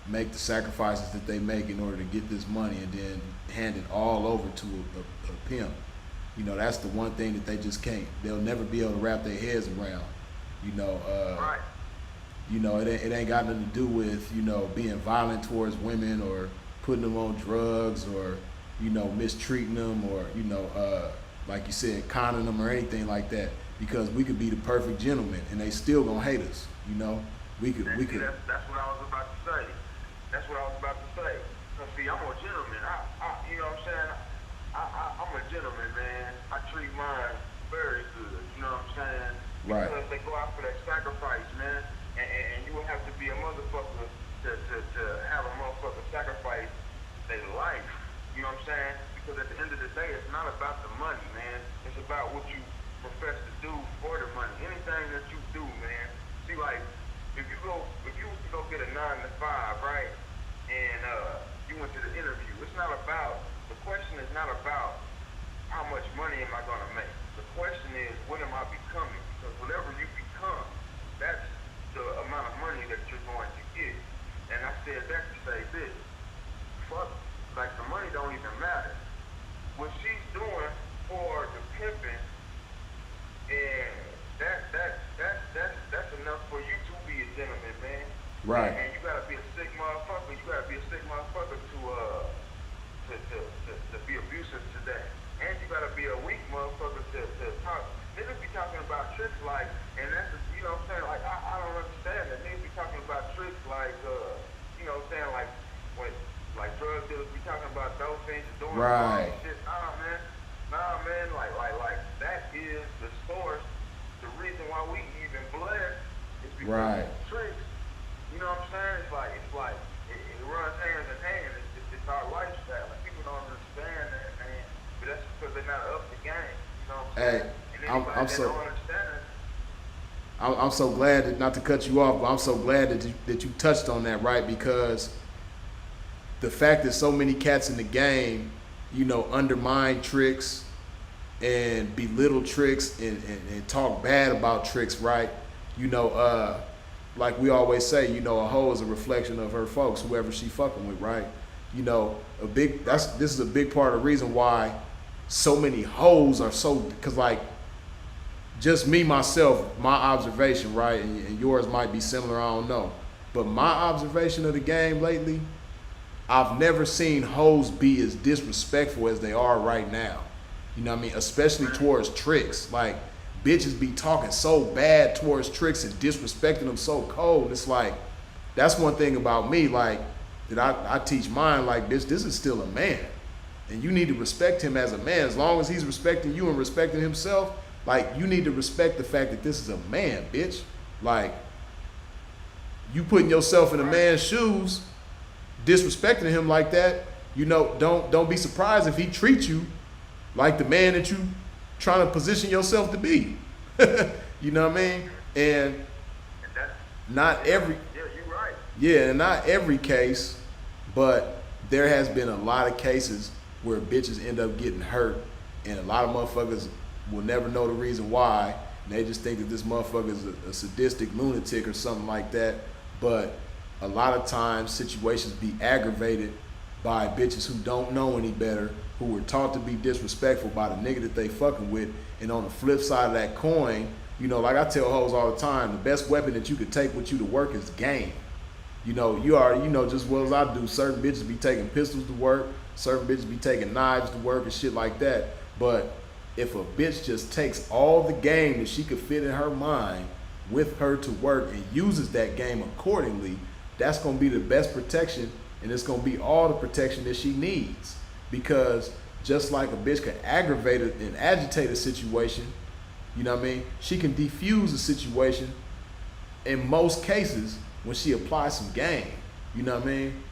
make the sacrifices that they make in order to get this money and then hand it all over to a pimp. You know, that's the one thing that they just can't. They'll never be able to wrap their heads around. You know, right. you know, it ain't got nothing to do with, you know, being violent towards women or putting them on drugs or, you know, mistreating them or, you know, like you said, conning them or anything like that. Because we could be the perfect gentleman and they still gonna hate us. You know, we could. That's what I was about to say. That's what I was about to say. Cause see, I'm a gentleman. You know what I'm saying? I'm a gentleman, man. I treat mine very good. You know what I'm saying? Right. Because they go out for that sacrifice, man. And you would have to be a motherfucker to have a motherfucker sacrifice their life. You know what I'm saying? Because at the end of the day, it's not about the money, man. It's about what you profess to do for the money. Anything that you do, man. See, like, if you was to go get a 9 to 5, right? And you went to the interview. It's not about, the question is not about how much money am I gonna make. The question is, what am I becoming? Because whatever you become, that's the amount of money that you're going to get. And I said that to say this. Fuck, like the money don't even matter. What she's doing for the pimping, and that's enough for you to be a gentleman, man. Right. And you gotta be a sick motherfucker. You gotta be a sick motherfucker to be abusive to that. And you gotta be a weak motherfucker to talk. Niggas be talking about tricks like, and that's, you know what I'm saying, like, I don't understand that. Niggas be talking about tricks like, you know what I'm saying, like, when, like, drug dealers be talking about those things and doing Right. shit. Nah, man, like, that is the source, the reason why we even blessed is because Right. of tricks. You know what I'm saying? It's like, it runs hand in hand. It's our lifestyle. Like, people don't understand that, man. But that's because they're not up the game. You know what I'm saying? Hey, And anybody I'm that so. don't understand it, I'm so glad that, not to cut you off, but I'm so glad that you touched on that, right? Because the fact that so many cats in the game, you know, undermine tricks and belittle tricks and talk bad about tricks, right? You know, like we always say, you know, a hoe is a reflection of her folks, whoever she fucking with, right? You know, this is a big part of the reason why so many hoes are so, cause like, just me, myself, my observation, right, and yours might be similar, I don't know. But my observation of the game lately, I've never seen hoes be as disrespectful as they are right now. You know what I mean? Especially towards tricks. Like, bitches be talking so bad towards tricks and disrespecting them so cold. It's like, that's one thing about me, like, that I teach mine, like, bitch, this is still a man. And you need to respect him as a man. As long as he's respecting you and respecting himself, like, you need to respect the fact that this is a man, bitch. Like, you putting yourself in a man's shoes, disrespecting him like that, you know, don't be surprised if he treats you like the man that you trying to position yourself to be. You know what I mean? And that's, not every, yeah, you're right. yeah, not every case, but there has been a lot of cases where bitches end up getting hurt, and a lot of motherfuckers will never know the reason why. And they just think that this motherfucker is a sadistic lunatic or something like that. But a lot of times situations be aggravated by bitches who don't know any better, who were taught to be disrespectful by the nigga that they fucking with. And on the flip side of that coin, you know, like I tell hoes all the time, the best weapon that you could take with you to work is game. You know, you already, you know, just as well as I do, certain bitches be taking pistols to work, certain bitches be taking knives to work and shit like that. But if a bitch just takes all the game that she could fit in her mind with her to work and uses that game accordingly, that's going to be the best protection, and it's going to be all the protection that she needs. Because just like a bitch can aggravate and agitate a situation, you know what I mean, she can defuse a situation in most cases when she applies some game. You know what I mean?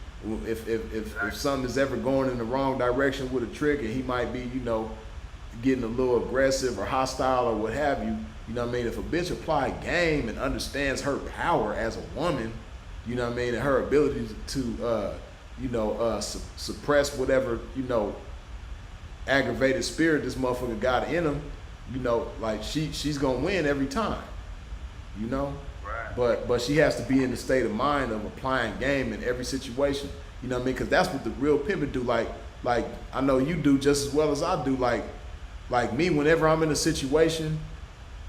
If something is ever going in the wrong direction with a trick, and he might be, you know, getting a little aggressive or hostile or what have you, you know what I mean? If a bitch apply game and understands her power as a woman, you know what I mean, and her ability to, suppress whatever, you know, aggravated spirit this motherfucker got in him, you know, like she's gonna win every time, you know. Right. But she has to be in the state of mind of applying game in every situation, you know what I mean? Because that's what the real pimpin' do. Like I know you do just as well as I do. Like me, whenever I'm in a situation,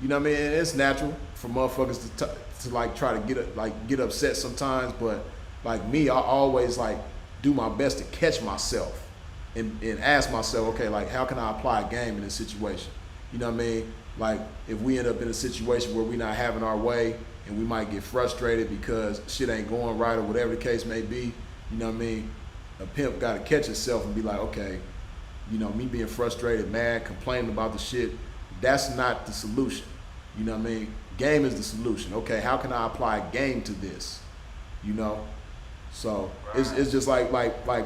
you know what I mean, it's natural for motherfuckers to like try to get upset sometimes. But like me, I always like do my best to catch myself and ask myself, okay, like how can I apply a game in this situation? You know what I mean? Like if we end up in a situation where we're not having our way and we might get frustrated because shit ain't going right or whatever the case may be, you know what I mean? A pimp got to catch himself and be like, okay, you know, me being frustrated, mad, complaining about the shit, that's not the solution. You know what I mean? Game is the solution. Okay, how can I apply game to this? You know? So it's just like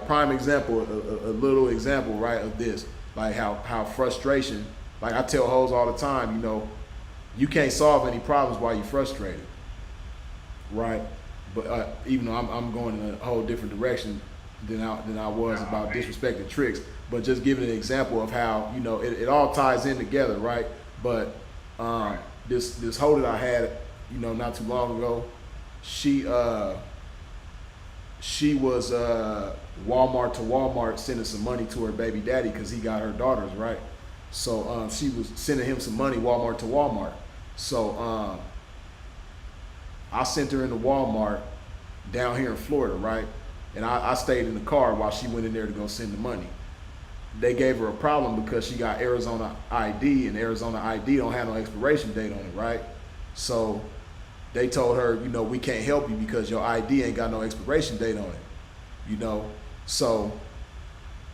prime example, a little example, right, of this. Like how frustration, like I tell hoes all the time, you know, you can't solve any problems while you're frustrated, right? But even though I'm going in a whole different direction than I was about disrespecting tricks, but just giving an example of how, you know, it all ties in together, right? But this hoe that I had, you know, not too long ago, she was Walmart to Walmart sending some money to her baby daddy because he got her daughters, right? So she was sending him some money Walmart to Walmart. So I sent her into Walmart down here in Florida, right? And I stayed in the car while she went in there to go send the money. They gave her a problem because she got Arizona ID, and Arizona ID don't have no expiration date on it, right? So they told her, you know, we can't help you because your ID ain't got no expiration date on it, you know? So,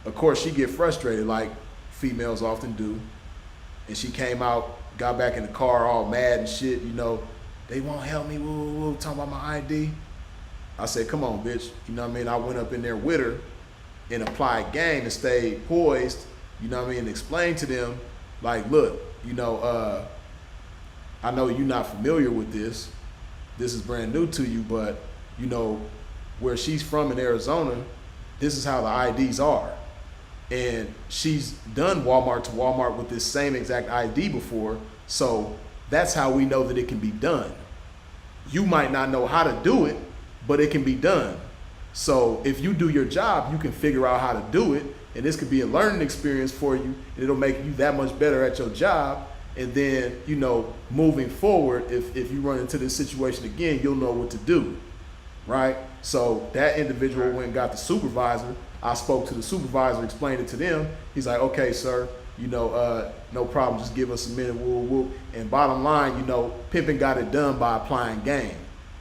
of course, she get frustrated like females often do. And she came out, got back in the car all mad and shit, you know, they won't help me, woo, talking about my ID. I said, come on, bitch. You know what I mean? I went up in there with her and applied game and stayed poised, you know what I mean, and explained to them, like, look, you know, I know you're not familiar with this. This is brand new to you, but, you know, where she's from in Arizona, this is how the IDs are. And she's done Walmart to Walmart with this same exact ID before, so that's how we know that it can be done. You might not know how to do it, but it can be done. So if you do your job, you can figure out how to do it, and this could be a learning experience for you, and it'll make you that much better at your job. And then, you know, moving forward, if you run into this situation again, you'll know what to do, right? So that individual went and got the supervisor. I spoke to the supervisor, explained it to them. He's like, okay, sir, you know, no problem, just give us a minute, woo, woo. And bottom line, you know, pimping got it done by applying game.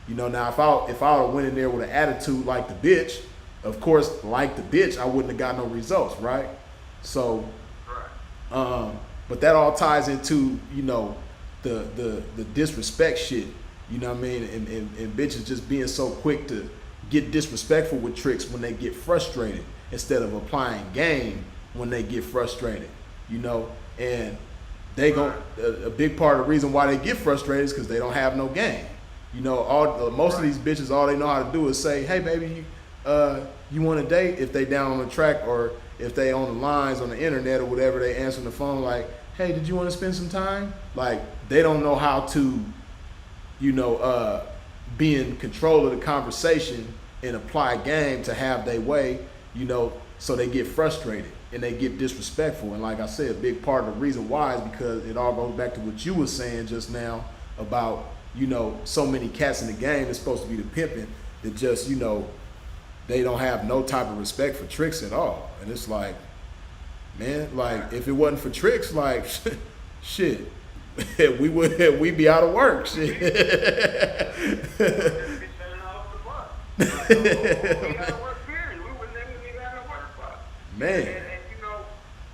You know, now if I went in there with an attitude like the bitch, of course, like the bitch, I wouldn't have got no results, right? So, but that all ties into, you know, the disrespect shit, you know what I mean? And bitches just being so quick to get disrespectful with tricks when they get frustrated instead of applying game when they get frustrated, you know? And they a big part of the reason why they get frustrated is because they don't have no game. You know, most of these bitches, all they know how to do is say, hey, baby, you want a date? If they down on the track or if they on the lines on the internet or whatever, they answer the phone like, hey, did you want to spend some time? Like, they don't know how to, you know, be in control of the conversation and apply game to have their way, you know, so they get frustrated and they get disrespectful. And like I said, a big part of the reason why is because it all goes back to what you were saying just now about, you know, so many cats in the game that's supposed to be the pimping that just, you know, they don't have no type of respect for tricks at all. And it's like, man, like if it wasn't for tricks, like shit, we'd be out of work. Shit. Man. And you know,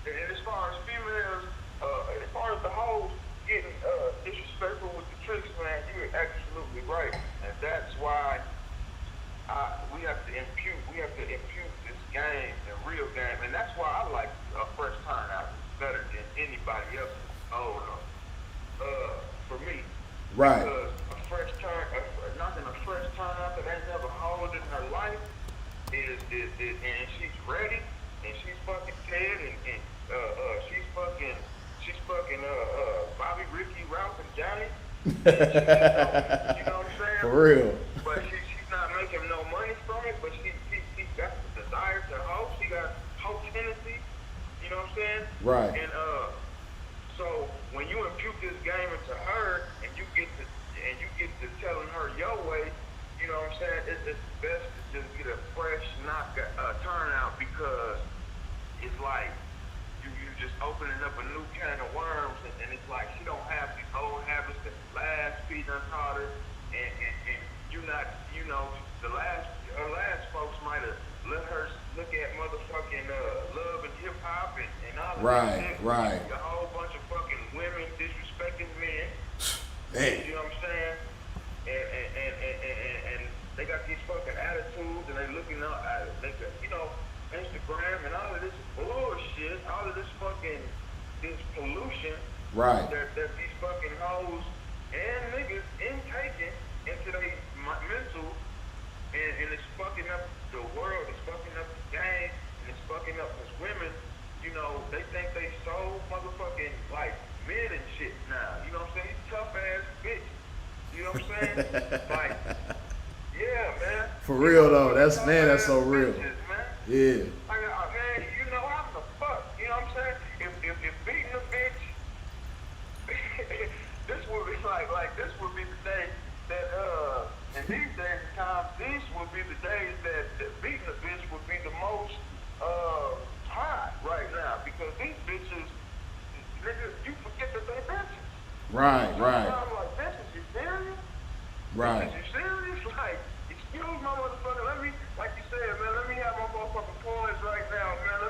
and as far as females, as far as the hoes getting disrespectful with the tricks, man, you're absolutely right. And that's why we have to impute this game, the real game. And that's why I like a fresh turnout better than anybody else. For me. Right. Because a fresh turnout that ain't never hoed in her life is and she's ready. And she's fucking Ted, and she's fucking Bobby, Ricky, Ralph, and Johnny. And you know what I'm saying? For real. But she's not making no money from it. But she got the desire to hope. She got hope tendency. You know what I'm saying? Right. And so when you impute this game into her, and you get to telling her your way, you know what I'm saying? It's best to just get a fresh turnout, because it's like you just opening up a new can of worms, and it's like she don't have these old habits that last Pete taught her, and you not, you know, her last folks might have let her look at motherfucking Love and Hip Hop and all of that shit. Right. A whole bunch of fucking women disrespecting men. Hey. You know what I'm saying? And they got these fucking attitudes, and they looking up at it. They got, you know, Instagram and all of this bullshit, all of this pollution, Right. that these fucking hoes and niggas intaking into their mental, and it's fucking up the world, it's fucking up the game, and it's fucking up us women. You know, they think they so motherfucking like men and shit now. You know what I'm saying? These tough ass bitch. You know what I'm saying? Like, yeah, man. For real though, that's so real. Bitches, man. Yeah. Like, man, you know how the fuck? You know what I'm saying? If beating a bitch, this would be this would be the day that in these days and times, these would be the days that beating a bitch would be the most hot right now, because these bitches, niggas, you forget that they bitches. Right. I'm like, bitches, you serious? Right. Bitches, you serious? Like, excuse my motherfucker, let me, like you said, man, let me have my motherfucking points right now, man.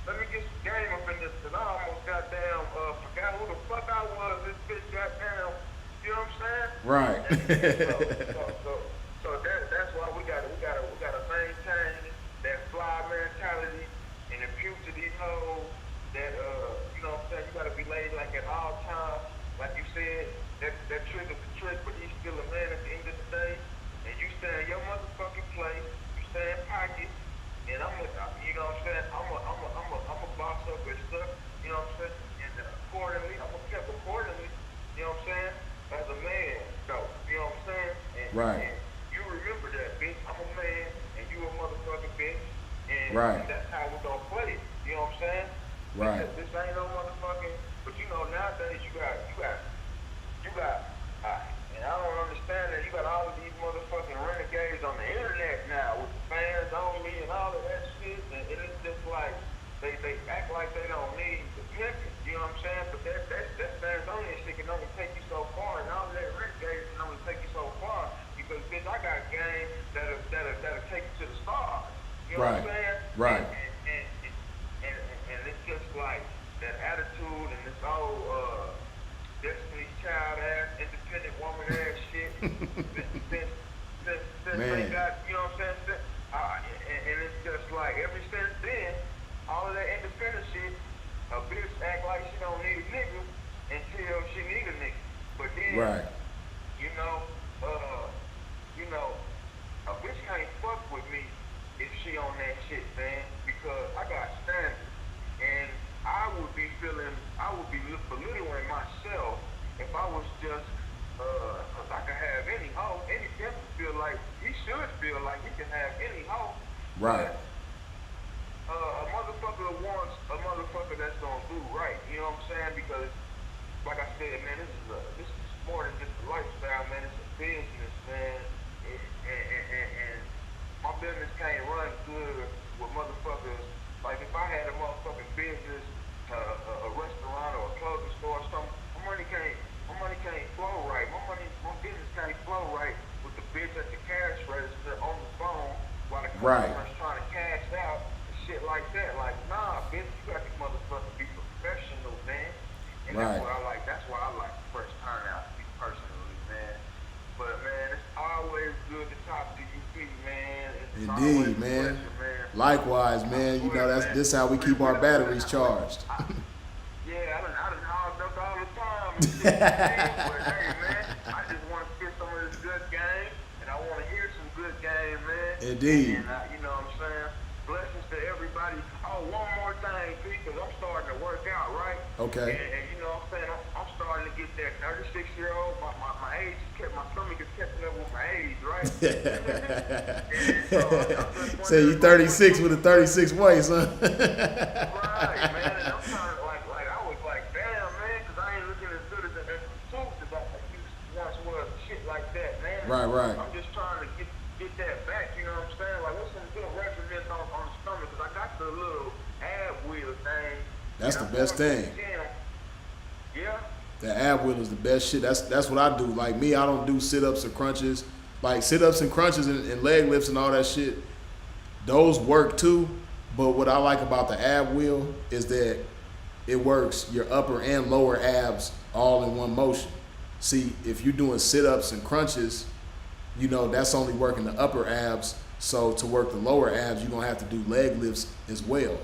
Let me get some game up in this, because I almost goddamn forgot who the fuck I was. This bitch goddamn, you know what I'm saying? Right. So that's why we gotta maintain that fly mentality and impute to these hoes that you know what I'm saying, you gotta be laid like at all times. Like you said, that trick is a trick, but he's still a man at the end of the day. And you stay in your motherfucking place, you stay in pocket, and you know what I'm saying, I'm a boss up and stuff, you know what I'm saying, and accordingly, I'm a pimp accordingly, you know what I'm saying, as a man, though, you know what I'm saying, Right. And you remember that, bitch, I'm a man, and you a motherfucking bitch, and Right. that's how we gonna play it, you know what I'm saying? Right. This ain't no motherfucking, but you know, nowadays you got, and I don't understand that you got all of these motherfucking renegades on the internet now with the fans only and all of that shit, and it's just like they act like they don't need the pimping, you know what I'm saying? But that fans only shit can only take you so far, and all of that renegades can only take you so far, because bitch, I got game that'll take you to the stars, you know what I'm saying? Right. And it's just like that attitude and this old Destiny's Child ass, independent woman ass shit. since they got, you know what I'm saying? And it's just like ever since then, all of that independent shit, a bitch act like she don't need a nigga until she need a nigga. But then, Right. you know, a bitch can't fuck with me if she on that shit, man, because I got standards. And I would be belittling myself if I was just, cause I could have any hoe, any pimp, feel like he can have any hoe. Right. A motherfucker wants a motherfucker that's gonna do right. You know what I'm saying? Because, like I said, man, this is more than just a lifestyle, man. It's a business, man. And my business can't run good with motherfuckers. Like if I had a motherfucking business, a restaurant or a clothing store or something, my money can't flow right. My business can't flow right with the bitch at the cash register on the phone while the Right. customer's trying to cash out and shit like that. Like, nah, bitch, you got to motherfucker be professional, man. And Right. that's why I like the first turnout, me personally, man. But man, it's always good to talk to you, P, man. It's always Indeed, a man. pleasure, man. Likewise, man. You know this how we keep our batteries charged. Yeah, I done hogged up all the time and shit, man. But hey, man, I just want to spit some of this good game, and I want to hear some good game, man. Indeed. And you know what I'm saying? Blessings to everybody. Oh, one more thing, P, because I'm starting to work out, right? Okay. And you know what I'm saying? I'm starting to get that 36-year-old. My age my stomach is catching up with my age, right? And so Say you 36 with a 36 waist, huh? right, man. And I'm trying to like I was like, damn, man, because I ain't looking as good as the truth as I once was, shit like that, man. Right. I'm just trying to get that back, you know what I'm saying? Like, what's some good regimen on the stomach? Because I got the little ab wheel thing. That's the best thing. Yeah. The ab wheel is the best shit. That's what I do. Like me, I don't do sit-ups or crunches. Like sit-ups and crunches and leg lifts and all that shit, those work too. But what I like about the ab wheel is that it works your upper and lower abs all in one motion. See, if you're doing sit-ups and crunches, you know, that's only working the upper abs. So to work the lower abs, you're going to have to do leg lifts as well.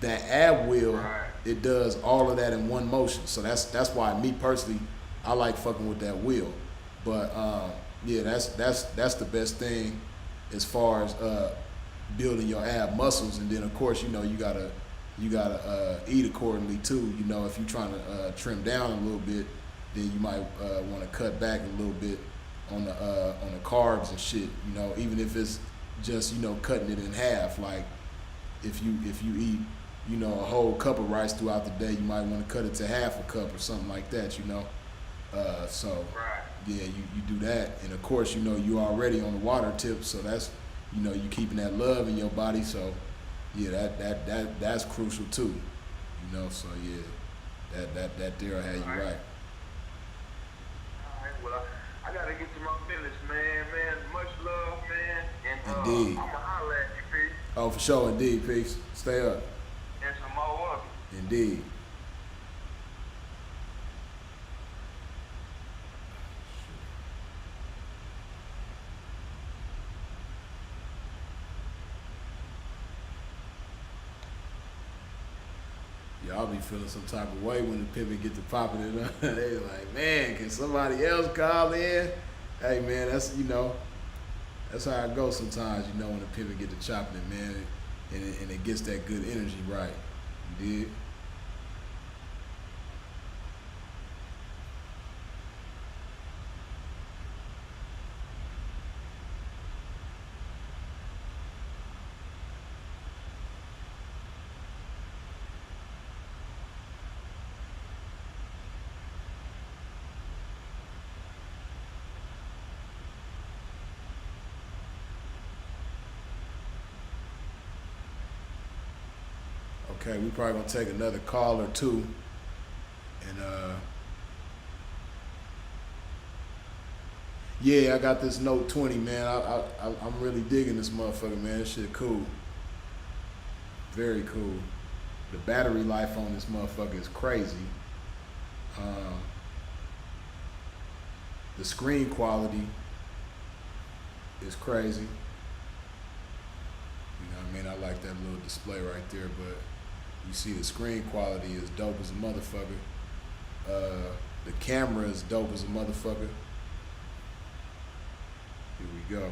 That ab wheel, it does all of that in one motion. So that's why me personally, I like fucking with that wheel. But yeah, that's the best thing as far as building your ab muscles. And then of course, you know, you gotta eat accordingly too. You know, if you're trying to trim down a little bit, then you might want to cut back a little bit on the carbs and shit. You know, even if it's just, you know, cutting it in half. Like if you eat, you know, a whole cup of rice throughout the day, you might want to cut it to half a cup or something like that, you know. So yeah, you do that, and of course, you know, you already on the water tip, so that's, you know, you keeping that love in your body. So yeah, that's crucial too, you know. So yeah, that there will have you right. Alright, well, I gotta get to my business, man. Much love, man. And Indeed. I'ma holler at you, P. Oh, for sure, indeed, peace. Stay up. And some more of it. Indeed. Y'all be feeling some type of way when the Pimp get to popping it up. They like, man, can somebody else call in? Hey, man, that's, you know, that's how it goes sometimes, you know, when the Pimp get to chopping it, man, and it gets that good energy right. You dig? Okay, we probably gonna take another call or two, and yeah, I got this Note 20, man. I'm really digging this motherfucker, man. This shit cool, very cool. The battery life on this motherfucker is crazy. The screen quality is crazy. You know what I mean? I like that little display right there, but you see the screen quality is dope as a motherfucker. The camera is dope as a motherfucker. Here we go.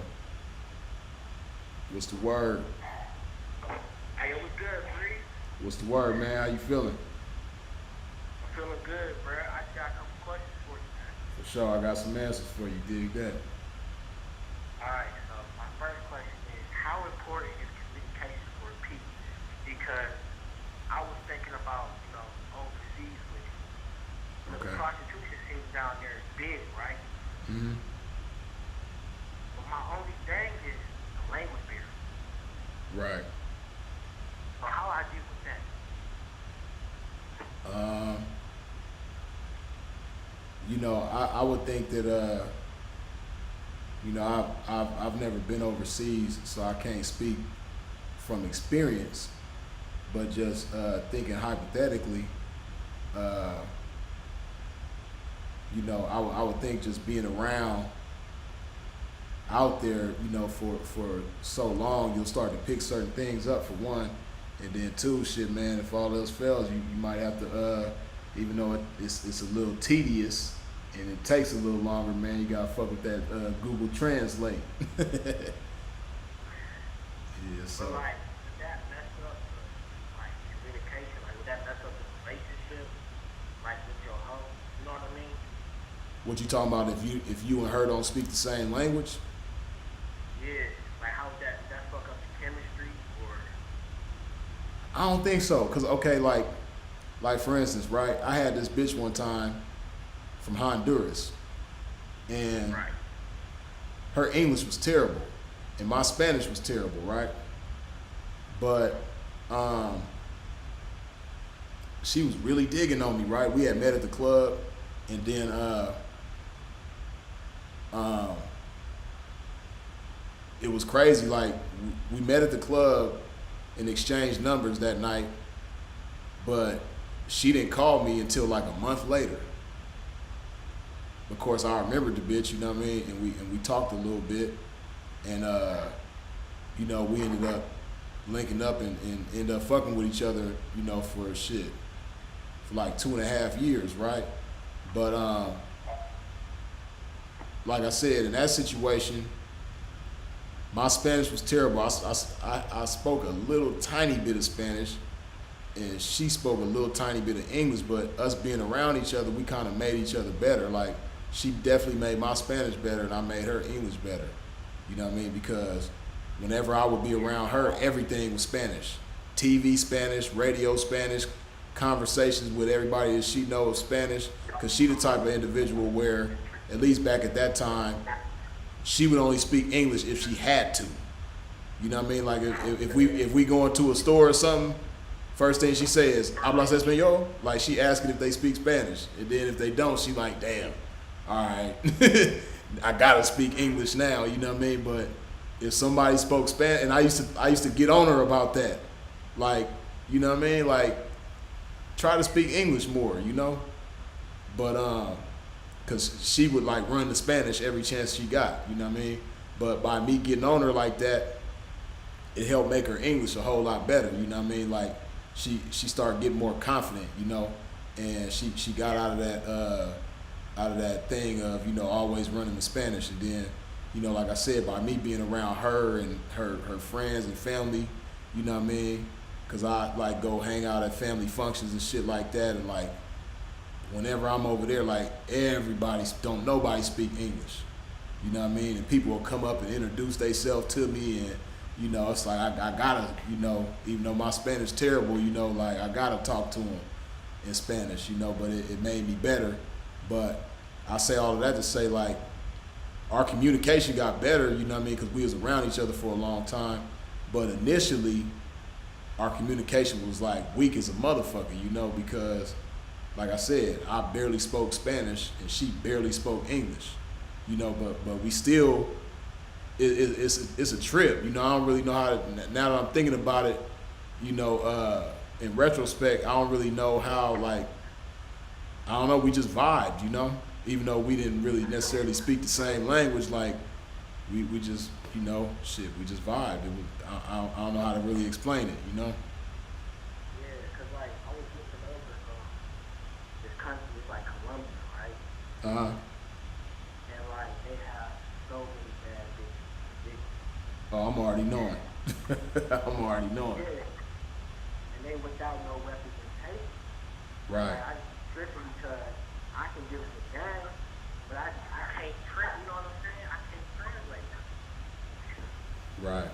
What's the word? Hey, what's good, Bree? What's the word, man? How you feeling? I'm feeling good, bro. I got a couple questions for you, man. For sure, I got some answers for you. Dig that. Alright, so my first Right. So how I deal with that? You know, I would think that you know, I've never been overseas, so I can't speak from experience, but just thinking hypothetically, uh, you know, I would think just being around out there, you know, for so long, you'll start to pick certain things up for one, and then two, shit, man, if all else fails, you might have to, even though it's a little tedious and it takes a little longer, man, you gotta fuck with that Google Translate. Yeah, so. But like, would that mess up like communication? Like, would that mess up the relationship? Like with your hoe? You know what I mean? What you talking about? If you and her don't speak the same language? Yeah. Like, how would that fuck up the chemistry? Or I don't think so. Cause okay, like for instance, right? I had this bitch one time from Honduras, and right? her English was terrible, and my Spanish was terrible, right? But she was really digging on me, right? We had met at the club, and then it was crazy. Like we met at the club and exchanged numbers that night, but she didn't call me until like a month later. Of course, I remembered the bitch, you know what I mean, and we talked a little bit, and you know, we ended up linking up and ended up fucking with each other, you know, for like 2.5 years, right? But like I said, in that situation, my Spanish was terrible. I spoke a little tiny bit of Spanish, and she spoke a little tiny bit of English, but us being around each other, we kind of made each other better. Like, she definitely made my Spanish better, and I made her English better. You know what I mean? Because whenever I would be around her, everything was Spanish. TV Spanish, radio Spanish, conversations with everybody that she knows Spanish, because she the type of individual where, at least back at that time, she would only speak English if she had to. You know what I mean? Like, if we go into a store or something, first thing she says, "Hablas español?" Like, she asking if they speak Spanish. And then if they don't, she like, damn, all right, I gotta speak English now, you know what I mean? But if somebody spoke Spanish, and I used to get on her about that. Like, you know what I mean? Like, try to speak English more, you know? But, cause she would like run the Spanish every chance she got, you know what I mean? But by me getting on her like that, it helped make her English a whole lot better, you know what I mean? Like, she started getting more confident, you know, and she got out of that thing of, you know, always running the Spanish. And then, you know, like I said, by me being around her and her friends and family, you know what I mean? Cause I like go hang out at family functions and shit like that, and like whenever I'm over there, like nobody speak English, you know what I mean? And people will come up and introduce themselves to me, and you know, it's like I gotta, you know, even though my Spanish terrible, you know, like I gotta talk to them in Spanish, you know, but it made me better. But I say all of that to say, like, our communication got better, you know what I mean, because we was around each other for a long time. But initially, our communication was like weak as a motherfucker, you know, because like I said, I barely spoke Spanish and she barely spoke English, you know, but we still, it's a trip, you know. I don't really know how to, now that I'm thinking about it, you know, in retrospect, I don't really know how, like, I don't know, we just vibed, you know, even though we didn't really necessarily speak the same language, like, we just, you know, shit, we just vibed. I don't know how to really explain it, you know. Yeah, cause like I was looking over this country, it's like Colombia, right? And like they have so many bad bitches. Oh, I'm already knowing. I'm already knowing. Yeah. And they without no representation. Right. Like, I tripping because I can give it a game, but I can't you know what I'm saying? I can't translate that. Right.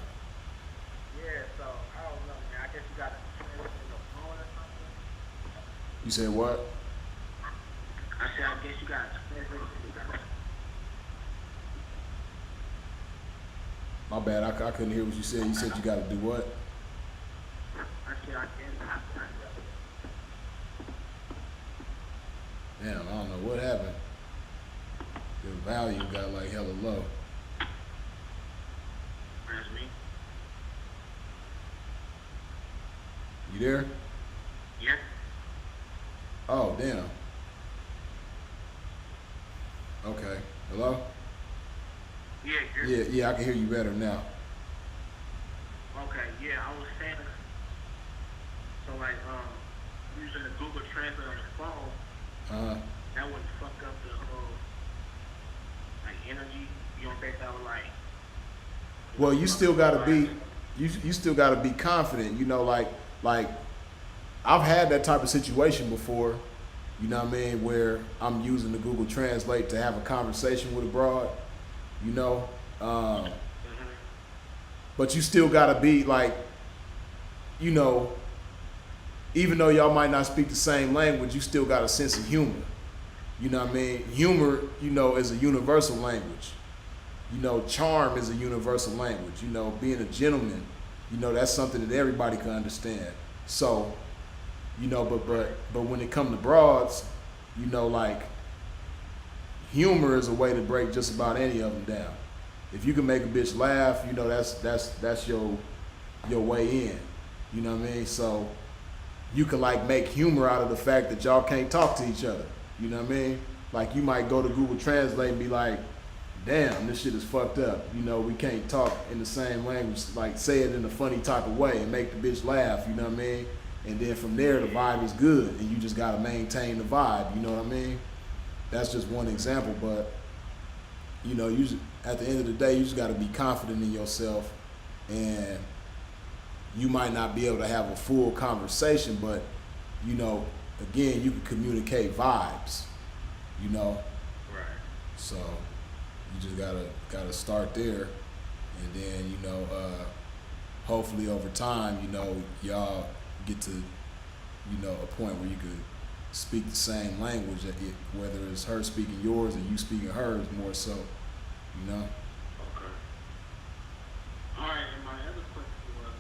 Yeah, so I don't know, man. I guess you gotta translate in the phone or something. You said what? I said I guess you gotta translate in the phone. My bad. I couldn't hear what you said. You said you got to do what? I said I can. Damn, I don't know what happened. Your volume got like hella low. That's me. You there? Yeah. Oh, damn. Okay. Hello? Yeah. Yeah, I can hear you better now. Okay. Yeah, I was saying. So like, using the Google Translate on the phone, that wouldn't fuck up the whole like energy. You don't think that would like? Well, you still gotta be, you still gotta be confident. You know, like I've had that type of situation before. You know what I mean? Where I'm using the Google Translate to have a conversation with a broad. You know, but you still gotta be like, you know, even though y'all might not speak the same language, you still got a sense of humor. You know what I mean? Humor, you know, is a universal language. You know, charm is a universal language. You know, being a gentleman, you know, that's something that everybody can understand. So, you know, but when it comes to broads, you know, like humor is a way to break just about any of them down. If you can make a bitch laugh, you know, that's your way in. You know what I mean? So you can like make humor out of the fact that y'all can't talk to each other. You know what I mean? Like you might go to Google Translate and be like, damn, this shit is fucked up. You know, we can't talk in the same language, like say it in a funny type of way and make the bitch laugh, you know what I mean? And then from there, the vibe is good and you just gotta maintain the vibe, you know what I mean? That's just one example, but you know, at the end of the day, you just gotta be confident in yourself, and you might not be able to have a full conversation, but you know, again, you can communicate vibes, you know? Right. So you just gotta start there, and then you know, hopefully over time, you know, y'all get to, you know, a point where you could speak the same language, whether it's her speaking yours and you speaking hers more so, you know. Okay. All right. And my other question was,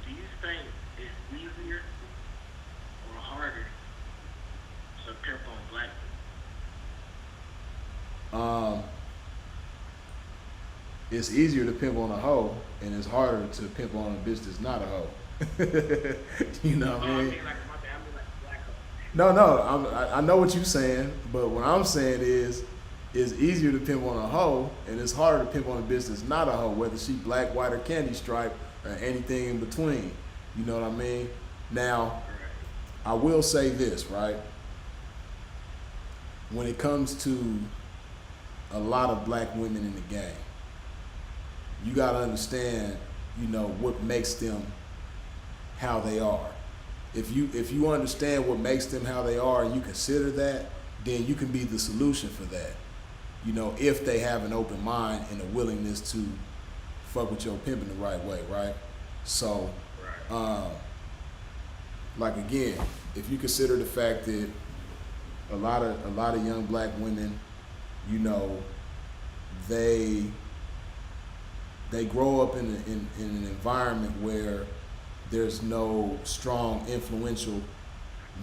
do you think it's easier or harder to pimp on black people? It's easier to pimp on a hoe, and it's harder to pimp on a bitch that's not a hoe. You know what I mean? I mean like black hoe. No, I know what you're saying, but what I'm saying is, it's easier to pimp on a hoe, and it's harder to pimp on a bitch that's not a hoe, whether she black, white, or candy stripe, or anything in between. You know what I mean? Now, I will say this, right? When it comes to a lot of black women in the game, you gotta understand, you know, what makes them how they are. If you understand what makes them how they are and you consider that, then you can be the solution for that. You know, if they have an open mind and a willingness to fuck with your pimp in the right way, right? So, like again, if you consider the fact that a lot of young black women, you know, they grow up in an environment where there's no strong, influential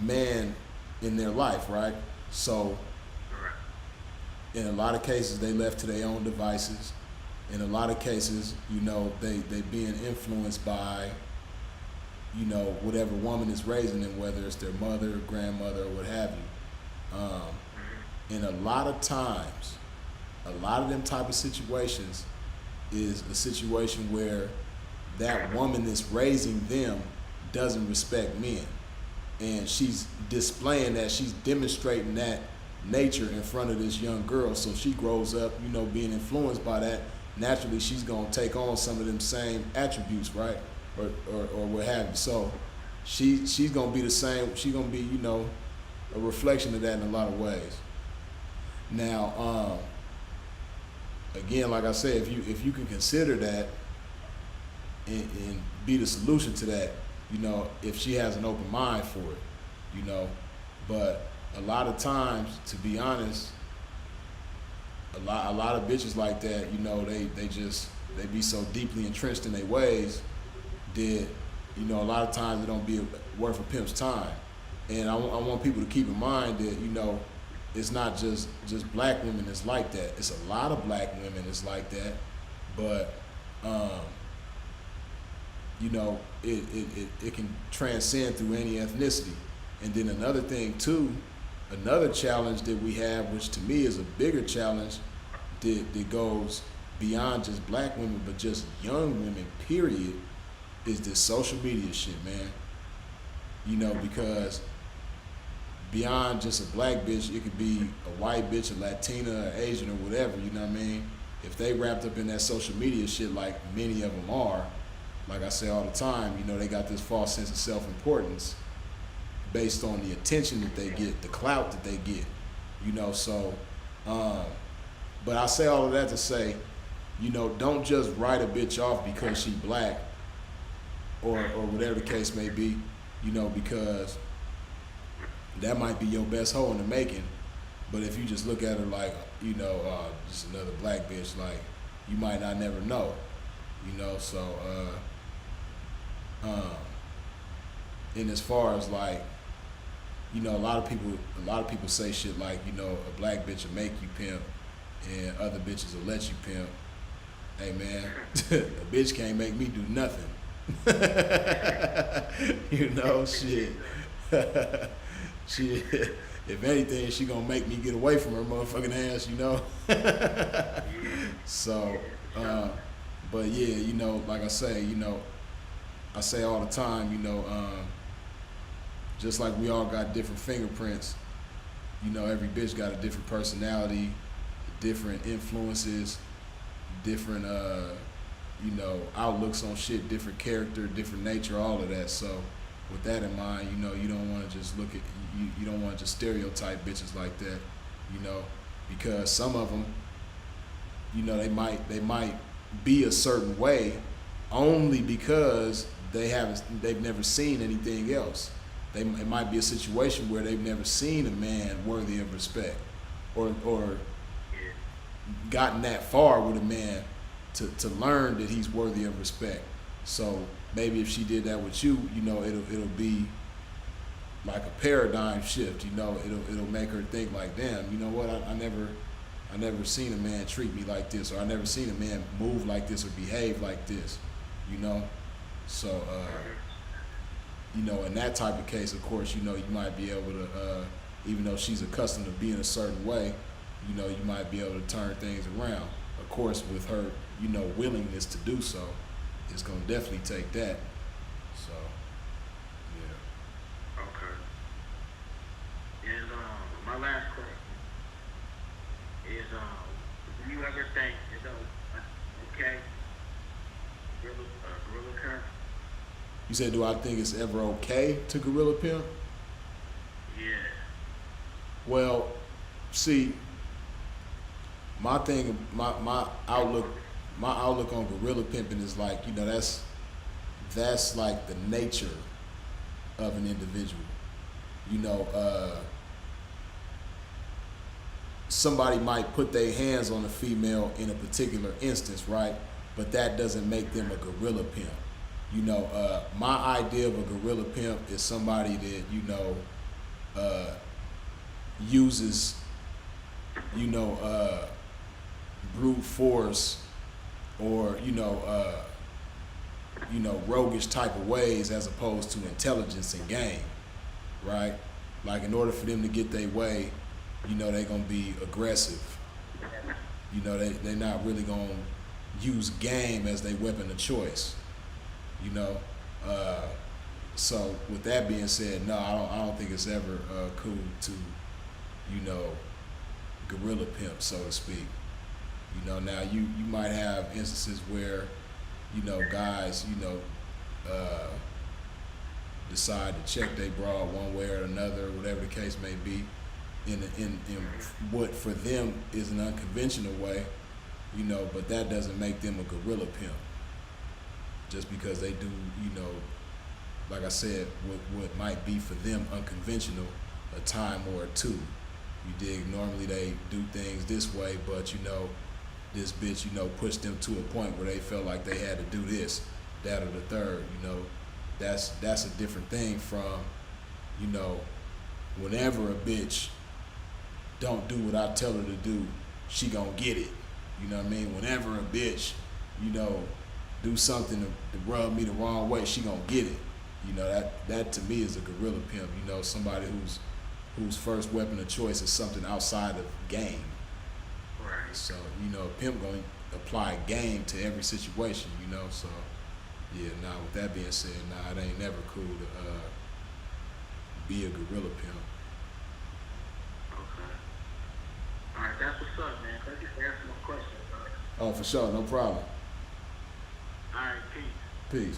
man in their life, right? So in a lot of cases, they left to their own devices. In a lot of cases, you know, they being influenced by, you know, whatever woman is raising them, whether it's their mother, grandmother, or what have you. And a lot of times, a lot of them type of situations is a situation where that woman that's raising them doesn't respect men. And she's displaying that, she's demonstrating that nature in front of this young girl. So she grows up, you know, being influenced by that. Naturally, she's gonna take on some of them same attributes, right? Or what have you. So she's gonna be the same, she's gonna be, you know, a reflection of that in a lot of ways. Now, again, like I said, if you can consider that and be the solution to that, you know, if she has an open mind for it, you know. But a lot of times, to be honest, a lot of bitches like that, you know, they be so deeply entrenched in their ways that, you know, a lot of times it don't be worth a pimp's time. And I want people to keep in mind that, you know, it's not just black women that's like that. It's a lot of black women that's like that, but you know, it can transcend through any ethnicity. And then another thing too, another challenge that we have, which to me is a bigger challenge, that goes beyond just black women, but just young women, period, is this social media shit, man. You know, because beyond just a black bitch, it could be a white bitch, a Latina, or Asian, or whatever, you know what I mean? If they wrapped up in that social media shit like many of them are, like I say all the time, you know, they got this false sense of self-importance based on the attention that they get, the clout that they get, you know, so, but I say all of that to say, you know, don't just write a bitch off because she black or whatever the case may be, you know, because that might be your best hoe in the making. But if you just look at her like, you know, just another black bitch, like, you might not never know, you know, so, and as far as like, you know, a lot of people say shit like, you know, a black bitch will make you pimp and other bitches will let you pimp. Hey man, a bitch can't make me do nothing. You know, shit. Shit. If anything, she gonna make me get away from her motherfucking ass, you know? So, but yeah, you know, like I say, you know, I say all the time, you know, just like we all got different fingerprints, you know, every bitch got a different personality, different influences, different, you know, outlooks on shit, different character, different nature, all of that. So with that in mind, you know, you don't want to just look at, you don't want to just stereotype bitches like that, you know, because some of them, you know, they might be a certain way only because they've never seen anything else. It might be a situation where they've never seen a man worthy of respect, or gotten that far with a man to learn that he's worthy of respect. So maybe if she did that with you, you know, it'll be like a paradigm shift. You know, it'll make her think like, damn, you know what? I never seen a man treat me like this, or I never seen a man move like this or behave like this. You know, so you know, in that type of case, of course, you know, you might be able to, even though she's accustomed to being a certain way, you know, you might be able to turn things around. Of course, with her, you know, willingness to do so, it's gonna definitely take that. So, yeah. Okay. And my last question is, do you ever think it's okay, gorilla pimp? You said, do I think it's ever okay to gorilla pimp? Yeah. Well, see, my thing, my outlook on gorilla pimping is like, you know, that's like the nature of an individual. You know, somebody might put their hands on a female in a particular instance, right? But that doesn't make them a gorilla pimp. You know, my idea of a gorilla pimp is somebody that, you know, uses, you know, brute force or, you know, roguish type of ways as opposed to intelligence and game, right? Like in order for them to get their way, you know, they're gonna be aggressive. You know, they're not really gonna use game as their weapon of choice. You know, so with that being said, no, I don't think it's ever cool to, you know, gorilla pimp, so to speak. You know, now you might have instances where, you know, guys, you know, decide to check their bra one way or another, whatever the case may be, in what for them is an unconventional way, you know, but that doesn't make them a gorilla pimp. Just because they do, you know, like I said, what might be for them unconventional a time or two. You dig? Normally they do things this way, but you know, this bitch, you know, pushed them to a point where they felt like they had to do this, that, or the third. You know, that's a different thing from, you know, whenever a bitch don't do what I tell her to do, she gonna get it. You know what I mean? Whenever a bitch, you know, do something to rub me the wrong way, she gonna get it. You know, that to me is a gorilla pimp. You know, somebody whose first weapon of choice is something outside of game. Right. So, you know, a pimp gonna apply game to every situation, you know, so yeah, nah, with that being said, nah, it ain't never cool to be a gorilla pimp. Okay. All right, that's what's up, man. Thank you for answering my questions, brother. Oh, for sure, no problem. All right, peace. Peace.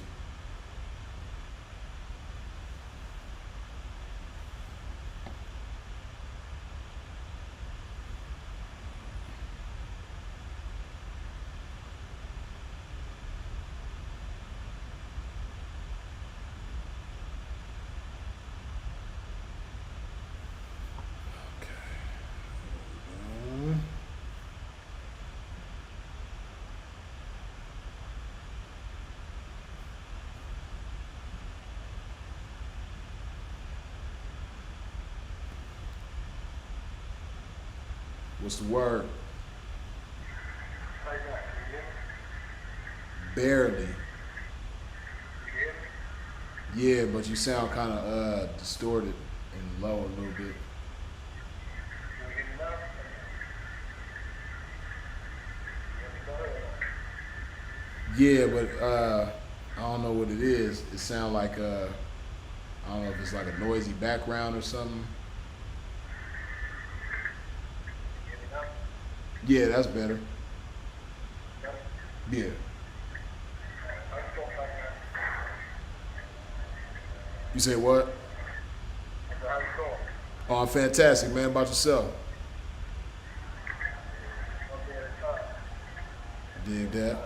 What's the word? Barely. Yeah, but you sound kind of distorted and low a little bit. Yeah, but I don't know what it is. It sounds like I don't know if it's like a noisy background or something. Yeah, that's better. Yeah. You say what? Oh, I'm fantastic, man. About yourself? Dig that.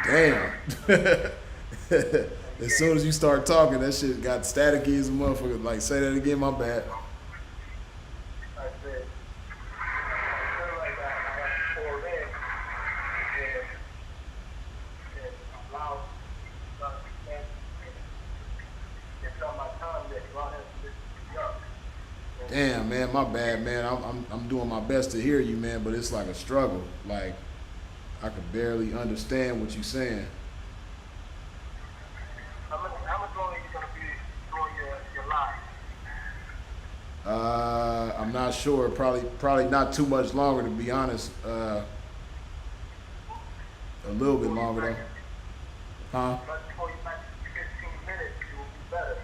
Damn. As soon as you start talking, that shit got staticky as a motherfucker. Like, say that again, my bad. Damn, man, my bad, man. I'm doing my best to hear you, man, but it's like a struggle. Like, I can barely understand what you're saying. How much longer are you gonna be doing your live? I'm not sure. Probably not too much longer, to be honest. A little bit longer though. Huh? But before you back to 15 minutes, it will be better.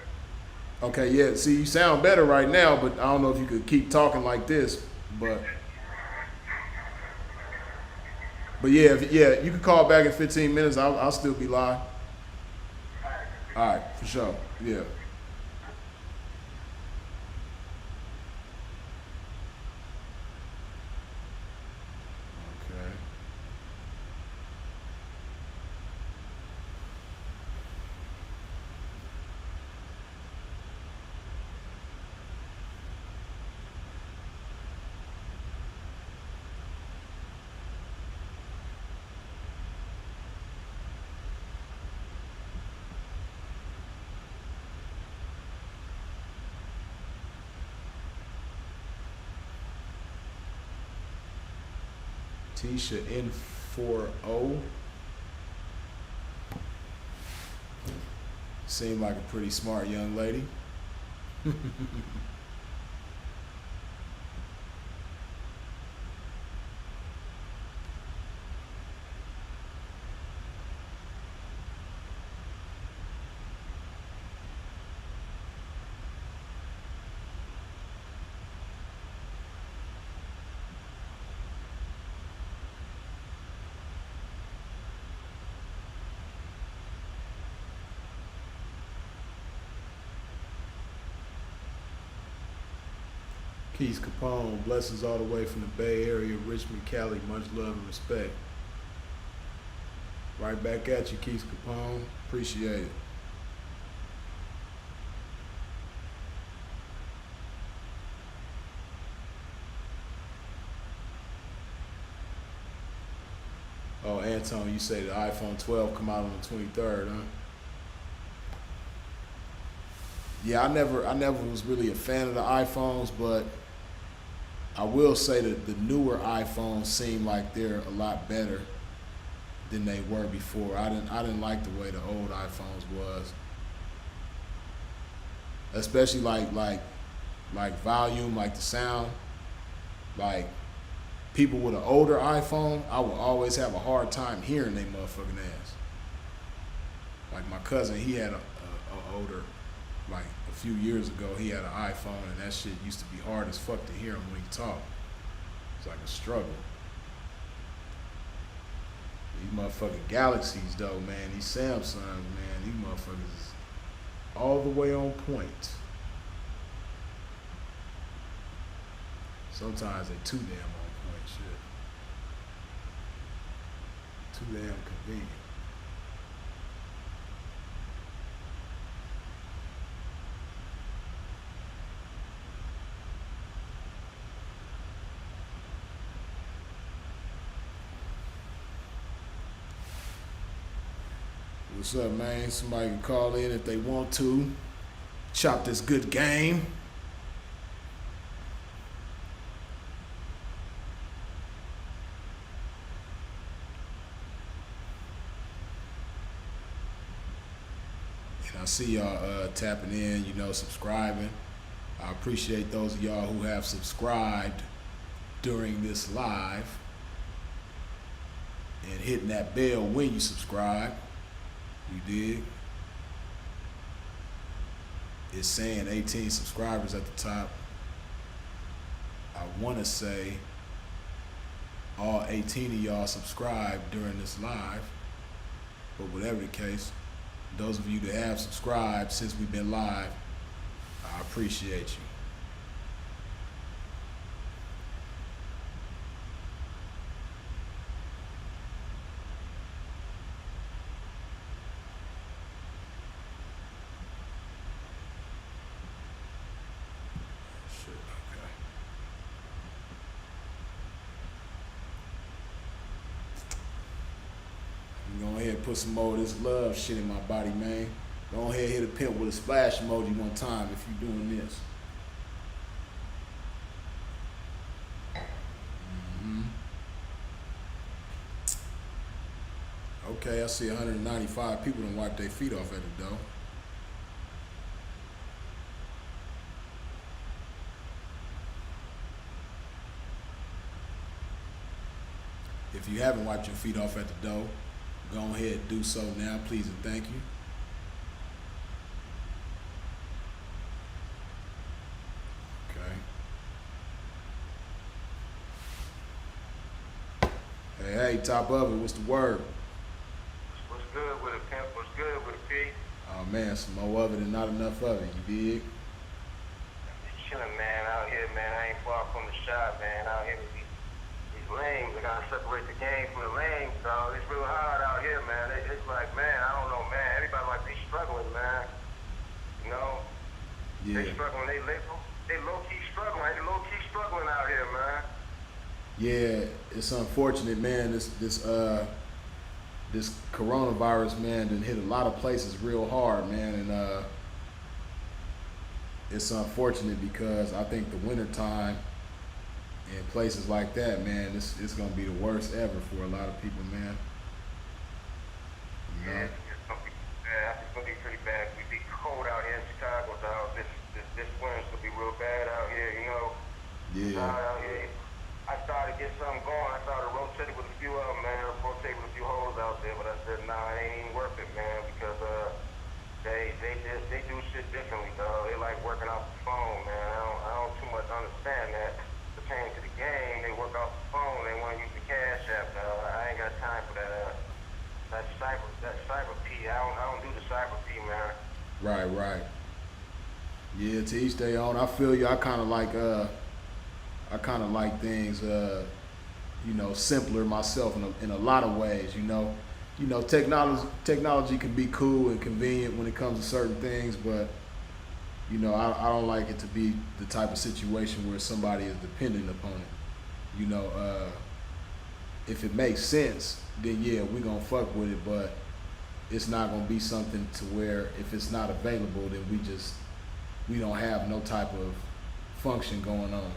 Okay, yeah. See, you sound better right now, but I don't know if you could keep talking like this. But yeah, yeah, you can call back in 15 minutes. I'll still be live. All right, for sure. Yeah. Okay. Tisha N40 seemed like a pretty smart young lady. Keith Capone, blessings all the way from the Bay Area, Richmond, Cali. Much love and respect. Right back at you, Keith Capone. Appreciate it. Oh, Anton, you say the iPhone 12 come out on the 23rd, huh? Yeah, I never was really a fan of the iPhones, but I will say that the newer iPhones seem like they're a lot better than they were before. I didn't like the way the old iPhones was, especially like volume, like the sound. Like people with an older iPhone, I would always have a hard time hearing they motherfucking ass. Like my cousin, he had a older, like a few years ago, he had an iPhone, and that shit used to be hard as fuck to hear him when he talked. It's like a struggle. These motherfucking Galaxies, though, man, these Samsungs, man, these motherfuckers is all the way on point. Sometimes they too damn on point, shit. Too damn convenient. What's up, man? Somebody can call in if they want to. Chop this good game. And I see y'all tapping in, subscribing. I appreciate those of y'all who have subscribed during this live and hitting that bell when you subscribe. You dig? It's saying 18 subscribers at the top. I want to say all 18 of y'all subscribed during this live, but whatever the case, those of you that have subscribed since we've been live, I appreciate you. Shit, okay. I'm gonna go ahead and put some more of this love shit in my body, man. Go ahead and hit a pimp with a splash emoji one time if you're doing this. Okay, I see 195 people done wipe their feet off at the door. If you haven't wiped your feet off at the door, go ahead and do so now, please and thank you. Okay. Hey, top of it, what's the word? What's good with it, Pimp? What's good with it, P? Oh man, some more of it and not enough of it, you dig? Just chilling, man, out here, man. I ain't far from the shop, man. Out here with these lanes. I gotta separate the game from the lanes, dog. It's real hard out here, man. It's like, man, I don't know, man. Everybody like they struggling, man. You know? Yeah. They struggling. They low-key struggling. They low-key struggling out here, man. Yeah, it's unfortunate, man. This coronavirus, man, done hit a lot of places real hard, man, and it's unfortunate because I think the winter time in places like that, man, it's gonna be the worst ever for a lot of people, man. You know? Yeah, it's gonna be pretty bad. We be cold out here in Chicago, dog. This winter's gonna be real bad out here, you know. Yeah. Out here. I started to get something going. I started rotating with a few of them, man. Rotating with a few hoes out there, but I said, nah, it ain't even worth it, man, because they do shit differently, dog. They like working off the phone, man. I don't too much understand that. Pertaining to the game, they work off the phone. They want to use the cash app, dog. I ain't got time for that cyber P. I don't do the cyber P, man. Right. Yeah, to each their own. I feel you. I kind of like things, simpler myself in a lot of ways. Technology can be cool and convenient when it comes to certain things, but I don't like it to be the type of situation where somebody is dependent upon it. if it makes sense, then yeah, we gonna fuck with it, but it's not gonna be something to where if it's not available, then we don't have no type of function going on.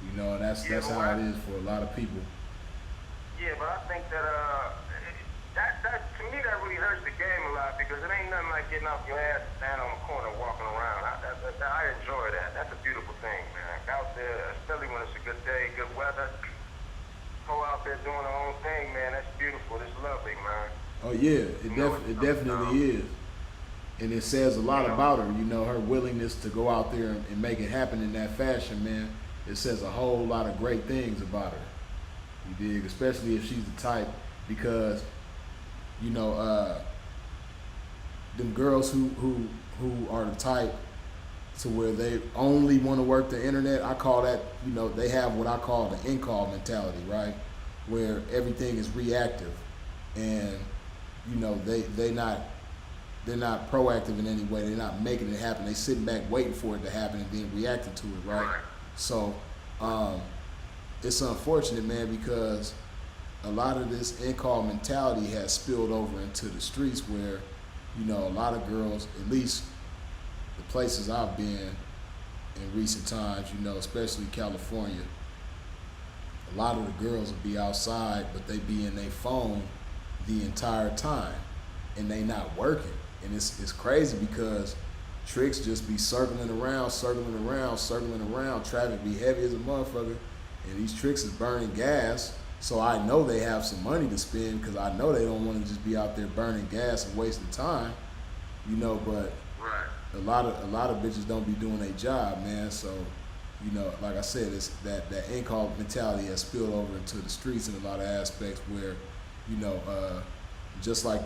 You know, and that's how it is for a lot of people. Yeah, but I think that that to me that really hurts the game a lot because it ain't nothing like getting off your ass and standing on the corner walking around. I enjoy that. That's a beautiful thing, man. Out there, especially when it's a good day, good weather, go out there doing their own thing, man. That's beautiful. It's lovely, man. Oh yeah, it definitely is, and it says a lot about her. You know, her willingness to go out there and make it happen in that fashion, man. It says a whole lot of great things about her. You dig? Especially if she's the type, because you know, them girls who are the type to where they only want to work the internet. I call that, you know, they have what I call the in-call mentality, right? Where everything is reactive, and you know they're not proactive in any way. They're not making it happen. They sitting back waiting for it to happen and then reacting to it, right? So it's unfortunate, man, because a lot of this in-call mentality has spilled over into the streets where, you know, a lot of girls, at least the places I've been in recent times, you know, especially California, a lot of the girls will be outside, but they be in their phone the entire time, and they not working. And it's crazy because tricks just be circling around. Traffic be heavy as a motherfucker, and these tricks is burning gas. So I know they have some money to spend because I know they don't want to just be out there burning gas and wasting time, you know. But a lot of bitches don't be doing their job, man. So, you know, like I said, it's that in-call mentality has spilled over into the streets in a lot of aspects where, you know, just like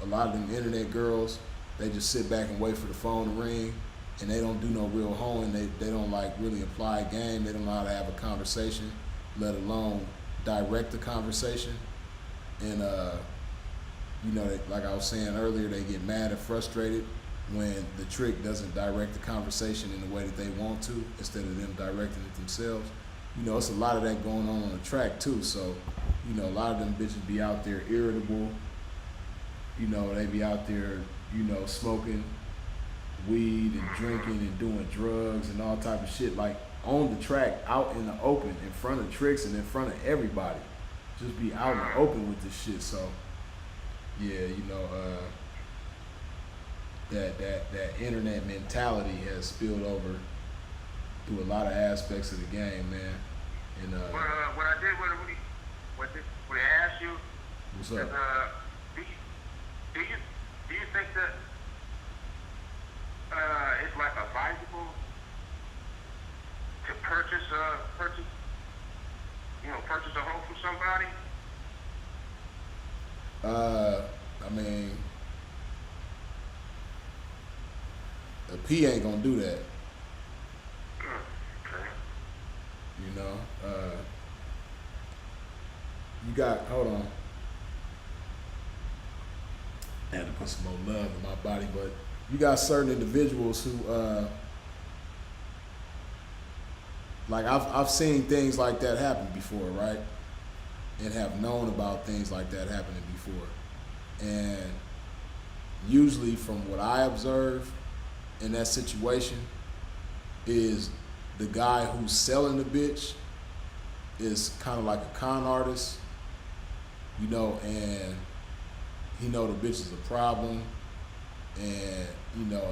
a lot of them internet girls, they just sit back and wait for the phone to ring, and they don't do no real hoeing. They don't like really apply a game. They don't know how to have a conversation, let alone direct the conversation. And you know, like I was saying earlier, they get mad and frustrated when the trick doesn't direct the conversation in the way that they want to, instead of them directing it themselves. You know, it's a lot of that going on the track too. So, you know, a lot of them bitches be out there irritable. You know, they be out there, you know, smoking weed and drinking and doing drugs and all type of shit, like on the track, out in the open, in front of tricks and in front of everybody. Just be out in the open with this shit. So, yeah, you know, that internet mentality has spilled over through a lot of aspects of the game, man. And what I did what I asked you, what's up? Do you think that it's like advisable to purchase a home from somebody? I mean, a P ain't gonna do that. Okay. You know, you got, hold on. I had to put some more love in my body, but you got certain individuals who, like I've seen things like that happen before, right? And have known about things like that happening before. And usually from what I observe in that situation is the guy who's selling the bitch is kind of like a con artist, you know, and he know the bitch is a problem, and you know,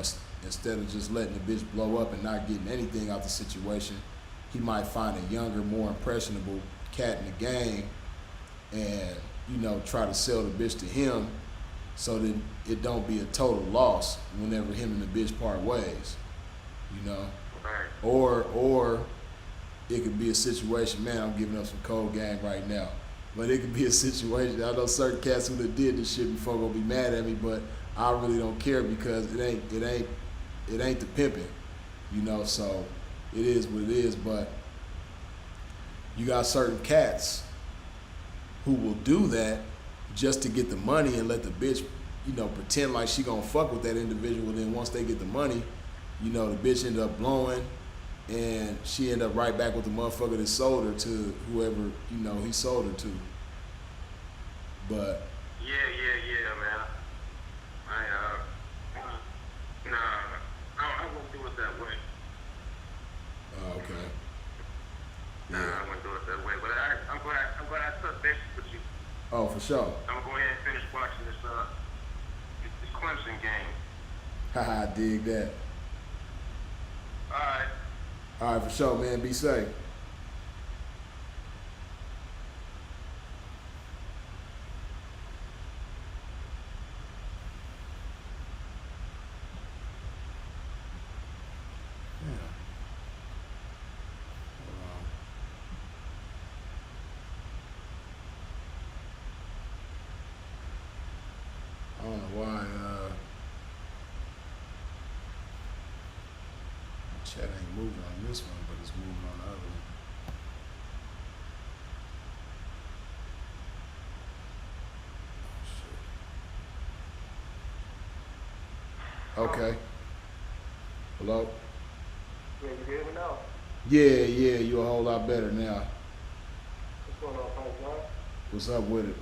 instead of just letting the bitch blow up and not getting anything out the situation, he might find a younger, more impressionable cat in the game, and you know, try to sell the bitch to him, so that it don't be a total loss whenever him and the bitch part ways, you know. Or it could be a situation, man, I'm giving up some cold game right now. But it could be a situation, I know certain cats who did this shit before gonna be mad at me, but I really don't care because it ain't the pimping, you know, so it is what it is. But you got certain cats who will do that just to get the money and let the bitch, you know, pretend like she gonna fuck with that individual. And then once they get the money, you know, the bitch end up blowing, and she end up right back with the motherfucker that sold her to whoever, you know, he sold her to. But Yeah, man. I won't do it that way. okay, Nah, yeah. I wouldn't do it that way. But I'm glad I touched base with you. Oh, for sure. I'm gonna go ahead and finish watching this Clemson game. Haha, dig that. All right. All right, for sure, man. Be safe. Yeah. I don't know why chat ain't moving on this one, but it's moving on the other one. Oh, shit. Okay. Hello? Yeah, you hear me now? Yeah, you a whole lot better now. What's going on, Frank John? What's up with it?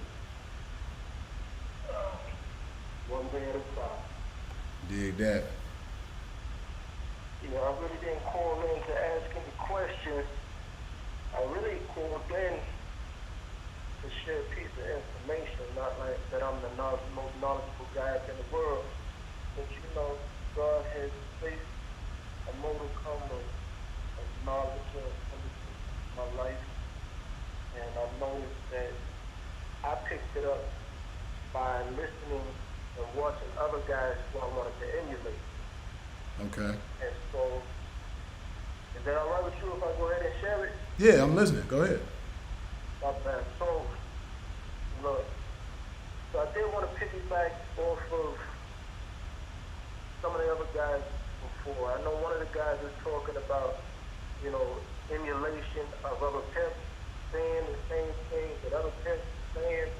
One day at a time. Dig that. You know, I really didn't call in to ask any questions. I really called in to share a piece of information, not like that I'm the most knowledgeable guy in the world. But you know, God has placed a modicum of knowledge into my life. And I noticed that I picked it up by listening and watching other guys who I wanted to emulate. Okay. And so, is that all right with you if I go ahead and share it? Yeah, I'm listening. Go ahead. Not bad. So, look, so I did want to piggyback off of some of the other guys before. I know one of the guys was talking about, you know, emulation of other pimps saying the same thing that other pimps are saying.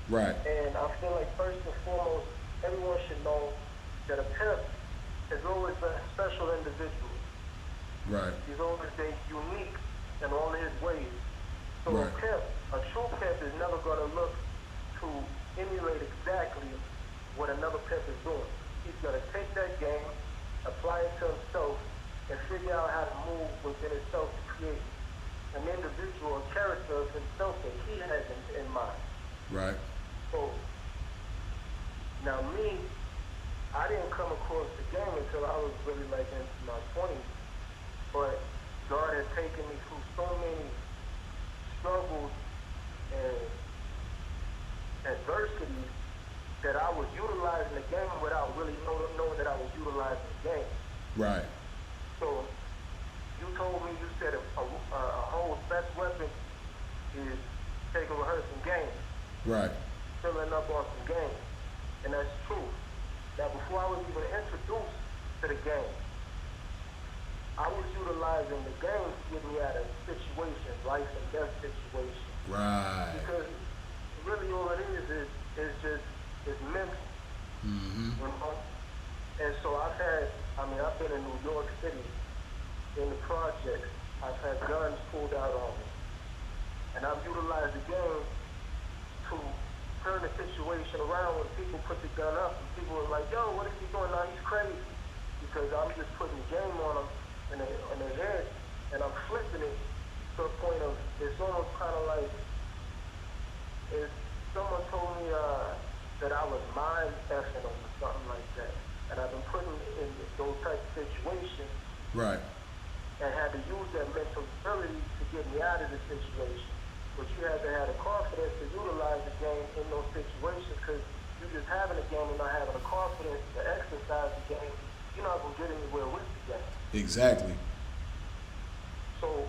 Right. And I feel like first and foremost, everyone should know that a pimp has always been a special individual. Right. He's always been unique in all his ways. So Right. a true pimp is never going to look to emulate exactly what another pimp is doing. He's going to take that game, apply it to himself, and figure out how to move within himself to create an individual character of himself that he has in mind. Right. So, now me, I didn't come across the game until I was really like into my 20s. But God had taken me through so many struggles and adversities that I was utilizing the game without really knowing that I was utilizing the game. Right. So, you told me, you said a whole best weapon is taking rehearsing games. Right. Filling up on some games. And that's true. Now, before I was even introduced to the game, I was utilizing the game to get me out of situations, life and death situations. Right. Because really all it is just mental. Mm-hmm. You know? And so I've been in New York City in the projects. I've had guns pulled out on me. And I've utilized the game to turn the situation around when people put the gun up and people were like, yo, what is he doing now? He's crazy. Because I'm just putting the game on them in their head and I'm flipping it to a point of, it's almost kind of like, if someone told me that I was mind effing them or something like that. And I've been putting in those types of situations. Right. And had to use that mental ability to get me out of the situation. But you have to have the confidence to utilize the game in those situations, because you just having a game and not having the confidence to exercise the game, you're not going to get anywhere with the game. Exactly. So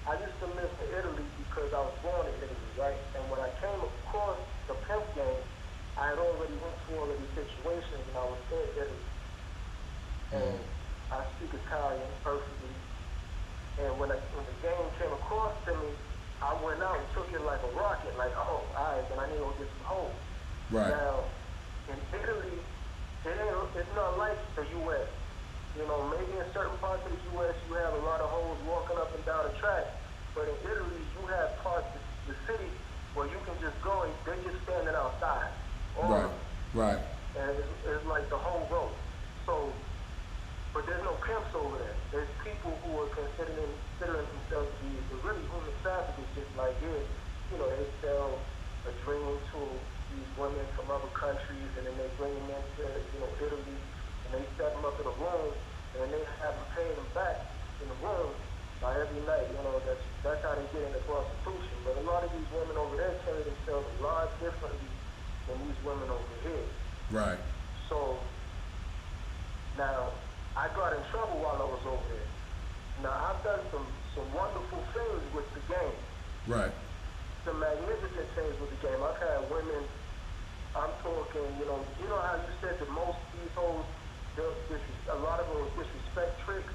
I used to live in Italy because I was born in Italy, right? And when I came across the Pimp game, I had already went through all of these situations when I was in Italy. And I speak Italian perfectly. And when the game came across to me, I went out and took it like a rocket, like, oh, all right, then I need to go get some hope. Right. Now, in Italy, it's not like the U.S. You know, maybe in certain parts of the U.S. you have a lot of hoes walking up and down the track, but in Italy you have parts of the city Well, you can just go and they're just standing outside. All Right. of them. Right. And it's like the whole row. So, but there's no pimps over there. There's people who are considering themselves to be the really human traffickers, just like here. You know, they sell a dream to these women from other countries, and then they bring them into, Italy, and they set them up in a room, and they have them pay them back in the room by every night. That's how they get into prostitution. But a lot of these women over there carry themselves a lot differently than these women over here. Right. So now I got in trouble while I was over there. Now I've done some wonderful things with the game. Right. Some magnificent things with the game. I've had women, I'm talking, you know how you said that most of these hoes, a lot of them are disrespect tricks.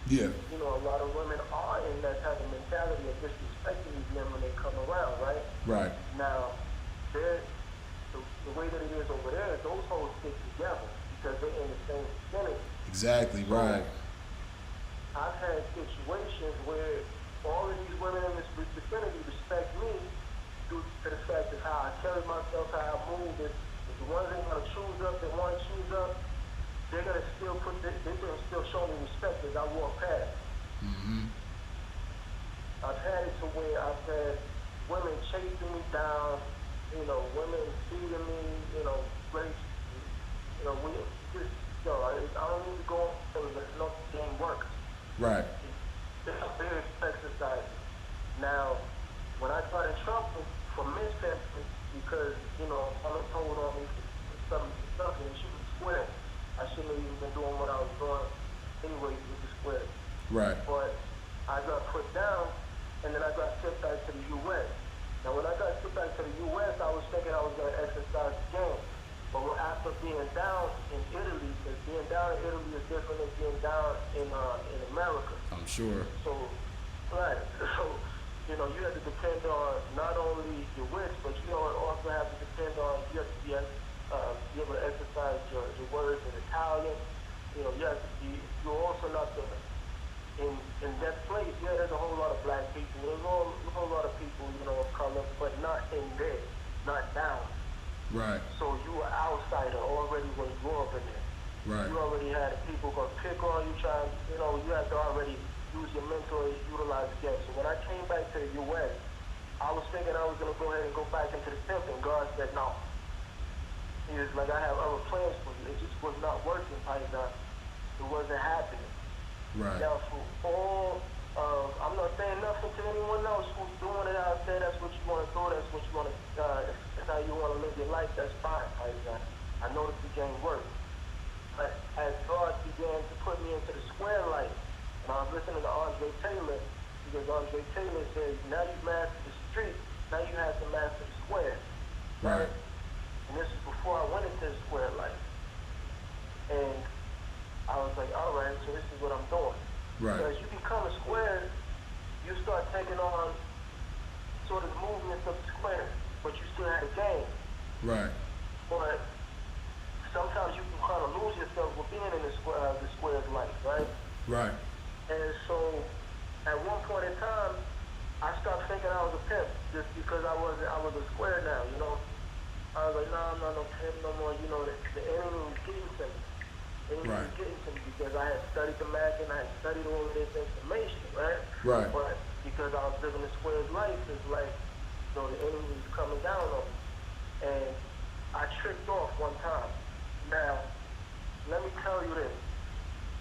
Yeah. A lot of women are in that type of mentality of disrespecting these men when they come around, right? Right. Now, the way that it is over there, those hoes stick together because they're in the same vicinity. Exactly. Right. I've had situations where all of these women in this vicinity respect me due to the fact of how I carry myself, how I move. If the ones that want to choose up, they want to choose up, they're gonna still show me respect as I walk past. Mm-hmm. I've had it to where I've had women chasing me down, women feeding me, grapes, we just, I don't need to go on there's no game works. Right. It's a big exercise. Now, when I got in trouble for mispimping, because, someone told on me something, and she was square. I shouldn't have even been doing what I was doing anyways with the square. Right. But I got put down, and then I got sent back to the U.S. Now, when I got sent back to the U.S., I was thinking I was going to exercise again. But after being down in Italy, because being down in Italy is different than being down in America. I'm sure. So, right. So, you have to depend on not only your wits, but you also have to depend on you have to be able to exercise your words in Italian. You have to be. You're also not in that place. Yeah, there's a whole lot of black people. There's a whole lot of people, of color, but not in there, not down. Right. So you were outsider already when you grew up in there. Right. You already had people gonna pick on you, you had to already use your mentor and utilize again. So when I came back to the U.S., I was thinking I was gonna go ahead and go back into the pimp, and God said no. He was like, I have other plans for you. It just was not working, Paisan. It wasn't happening. Right. Now, for all I'm not saying nothing to anyone else who's doing it out there. That's what you want to do. That's what you want to. That's how you want to live your life. That's fine, Paisan. I know that the game works. But as God began to put me into the square life, and I was listening to Andre Taylor, because Andre Taylor says, now you've mastered the street, now you have to master the square. Right. And this is before I went into the square life. And I was like, all right, so this is what I'm doing. Right. So as you become a square, you start taking on sort of the movements of the square, but you still have a game. Right. But sometimes you can kind of lose yourself with being in the square's life, right? Right. And so at one point in time, I stopped thinking I was a pimp just because I was a square now, I was like, no, I'm not no pimp no more. The enemy was getting to me. The enemy was getting to me because I had studied the Mac and I had studied all of this information, right? Right. But because I was living the square's life, it's like, the enemy was coming down on me. And I tricked off one time. Now, let me tell you this.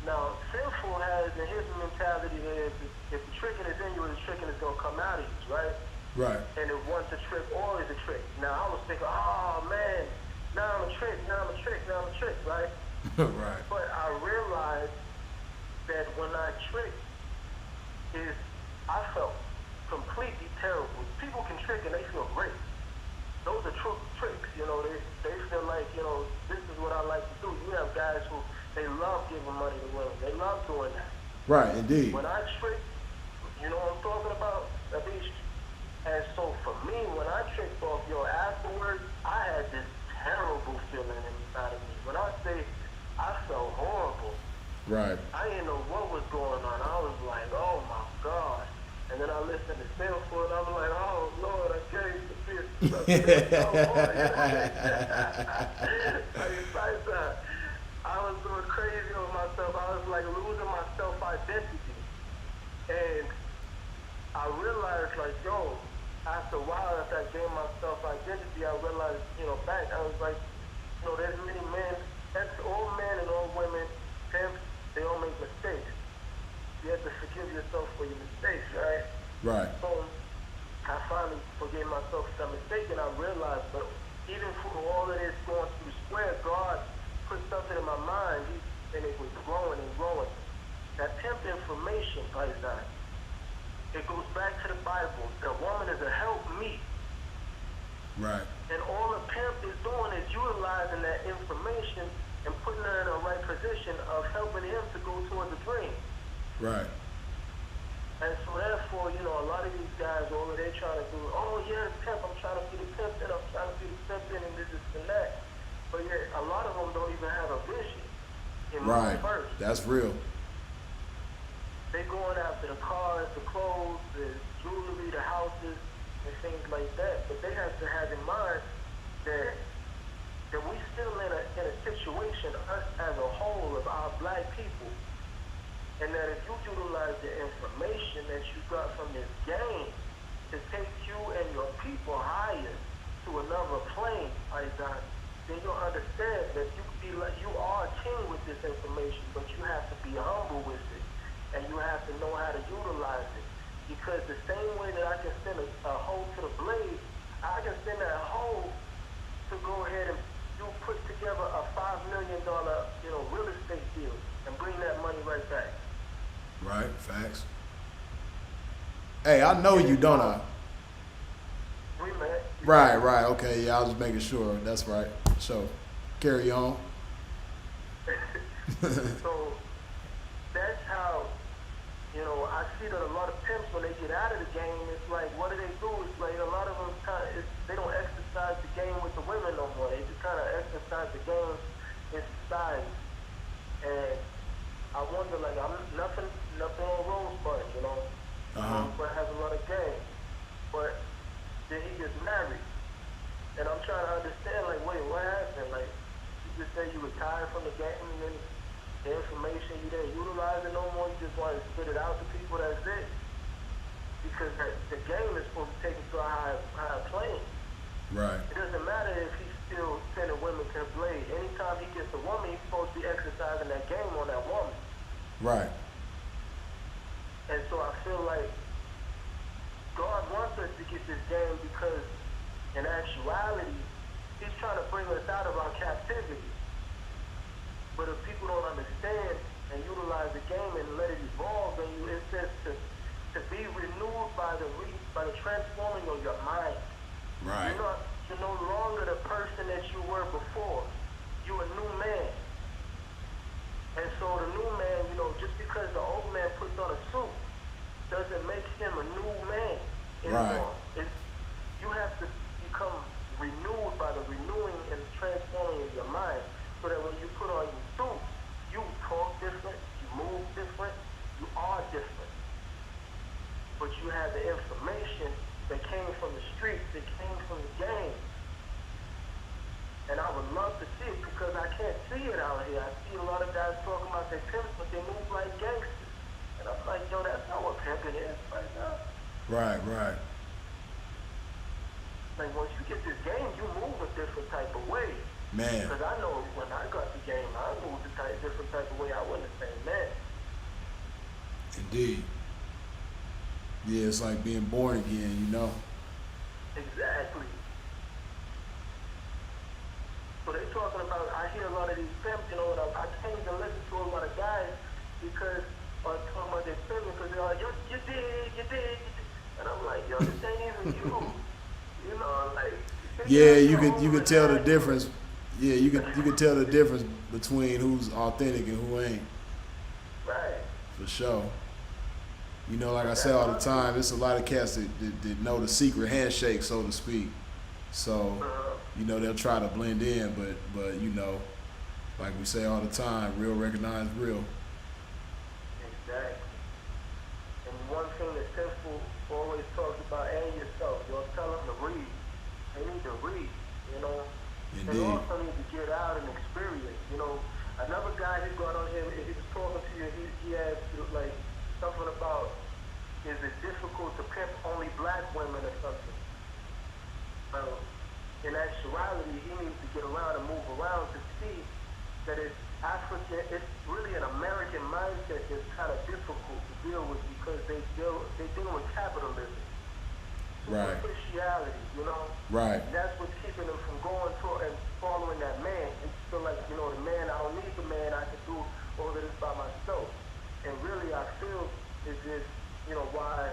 Now, Sinful has, in his mentality, is if the tricking is in you, the tricking is going to come out of you, right? Right. And if one's a trick, always a trick. Now, I was thinking, oh, man, now I'm a trick, right? Right. But I realized that when I tricked, I felt completely terrible. People can trick and they feel great. Those are true tricks, they feel like, this is what I like to do. You have guys who, they love giving money to women. They love doing that. Right, indeed. When I trick, you know what I'm talking about? And so for me, when I tricked off, afterwards, I had this terrible feeling inside of me. When I say I felt horrible, right. I didn't know what was going on. I was like, oh my God. And then I listened to Sinful and I was like, oh Lord, I gave the fist. I was going crazy on myself. I was like losing my self-identity. And I realized like, yo, after a while, after I gained my self-identity, I realized, back, I was like, there's many men, that's all men and all women, pimps, they all make mistakes. You have to forgive yourself for your mistakes, right? Right. So I finally forgave myself for that mistake, and I realized, but even through all of this going through square, God put something in my mind, and it was growing and growing. That pimp information, Paisan, it goes back to the Bible. The woman is a help me. Right. And all the pimp is doing is utilizing that information and putting her in a right position of helping him to go towards the dream. Right. And so therefore, a lot of these guys, all that they're trying to do, oh yeah, pimp, I'm trying to be the pimpin', I'm trying to be the pimpin', and this and that. But yet, a lot of them don't even have a vision in Right. mind first. That's real. They're going after the cars, the clothes, the jewelry, the houses, and things like that. But they have to have in mind that we still in a situation, us as a whole, of our black people, and that if you utilize the information that you got from this game to take you and your people higher to another plane, Isaac, then you'll understand that you are king with this information, but you have to be humble with it, and you have to know how to utilize it. Because the same way that I can send a hoe to the blade, I can send that hoe to go ahead and put together a $5 million, real estate deal and bring that money right back. Right. Facts. Hey, I know you, don't I? We met. Right. Right. Okay. Yeah, I was just making sure. That's right. So, carry on. So that's how, I see that a lot of pimps, when they get out of the game, it's like, what do? It's like a lot of them they don't exercise the game with the women no more. They just kind of exercise the game in society. And I wonder, like, I'm nothing on Rosebud, Rosebud has a lot of game. But then he gets married. And I'm trying to understand, like, wait, what happened? Like, you just said you retired from the game, and then the information, you didn't utilize it no more, you just wanted to spit it out to people, that's it. Because the game is supposed to take it to a higher plane. Right. It doesn't matter if he's still sending women to the blade. Anytime he gets a woman, he's supposed to be exercising that game on that woman. Right. And so I feel like God wants us to get this game because, in actuality, he's trying to bring us out of our captivity. But if people don't understand and utilize the game and let it evolve, then it says to be renewed by the transforming of your mind. Right. You're no longer the person that you were before. You're a new man. And so the new man, just because the old man puts on a suit doesn't make him a new man anymore. Right. You have to become renewed by the renewing and transforming of your mind, so that when you put on your suit, you talk different, you move different, you are different. But you have the information that came from the streets, that came from the game. And I would love to see it because I can't see it out here. I see a lot of guys talking about their pimps, but they move like gangsters. And I'm like, yo, that's not what pimping is right now. Right. Right. Like, once you get this game, you move a different type of way. Man. Because I know when I got the game, I moved a different type of way. I wasn't the same man. Indeed. Yeah, it's like being born again, Exactly. So they talking about, I hear a lot of these pimps, and I can't even listen to a lot of guys because talking about their pimping because they're like, you did. And I'm like, yo, this ain't even you. Like. Yeah, you could tell the difference. Yeah, you could tell the difference between who's authentic and who ain't. Right. For sure. Like I say all the time, it's a lot of cats that know the secret handshake, so to speak. So, they'll try to blend in, but like we say all the time, real recognize real. Exactly. And one thing that Simple always talks about, and yourself, you'll tell them to read. to read, you know. They Indeed. also need to get out and experience, you know. Another guy he got on him, he was talking to you, he asked you, like, something about, is it difficult to pimp only black women or something? Well, in actuality, he needs to get around and move around to see that it's African, it's really an American mindset that's kind of difficult to deal with because they deal with capitalism. Right. Superficiality, you know? Right. And that's what's keeping them from going to and following that man. They feel like, you know, the man, I don't need the man, I can do all of this by myself. And really, I feel is this, you know, why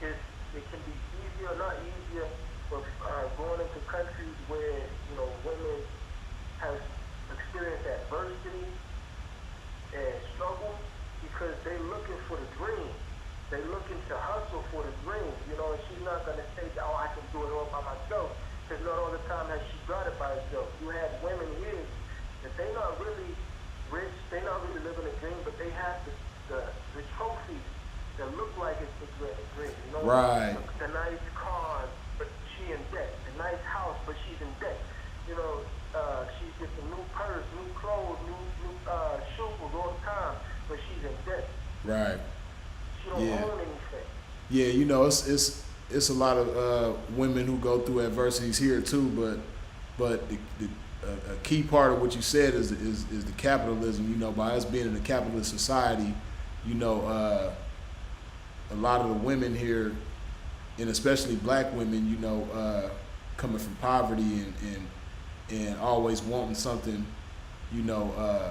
it can be easier, not easier, but going into countries where, you know, women have experienced adversity and struggle because they're looking for the dream. They're looking to hustle for the dream, you know, and she's not going to say, oh, I can do it all by myself, because not all the time has she got it by herself. You have women here that they're not really rich, they're not really living a dream, but they have the trophies that look like it's the dream, you know? Right. The nice cars, but she in debt. The nice house, but she's in debt. You know, she's getting new purse, new clothes, new shoes all the time, but she's in debt. Right. She don't own anything. Yeah, you know, it's a lot of women who go through adversities here too, but a key part of what you said is the capitalism. You know, by us being in a capitalist society, you know, a lot of the women here, and especially black women, you know, coming from poverty and always wanting something, you know,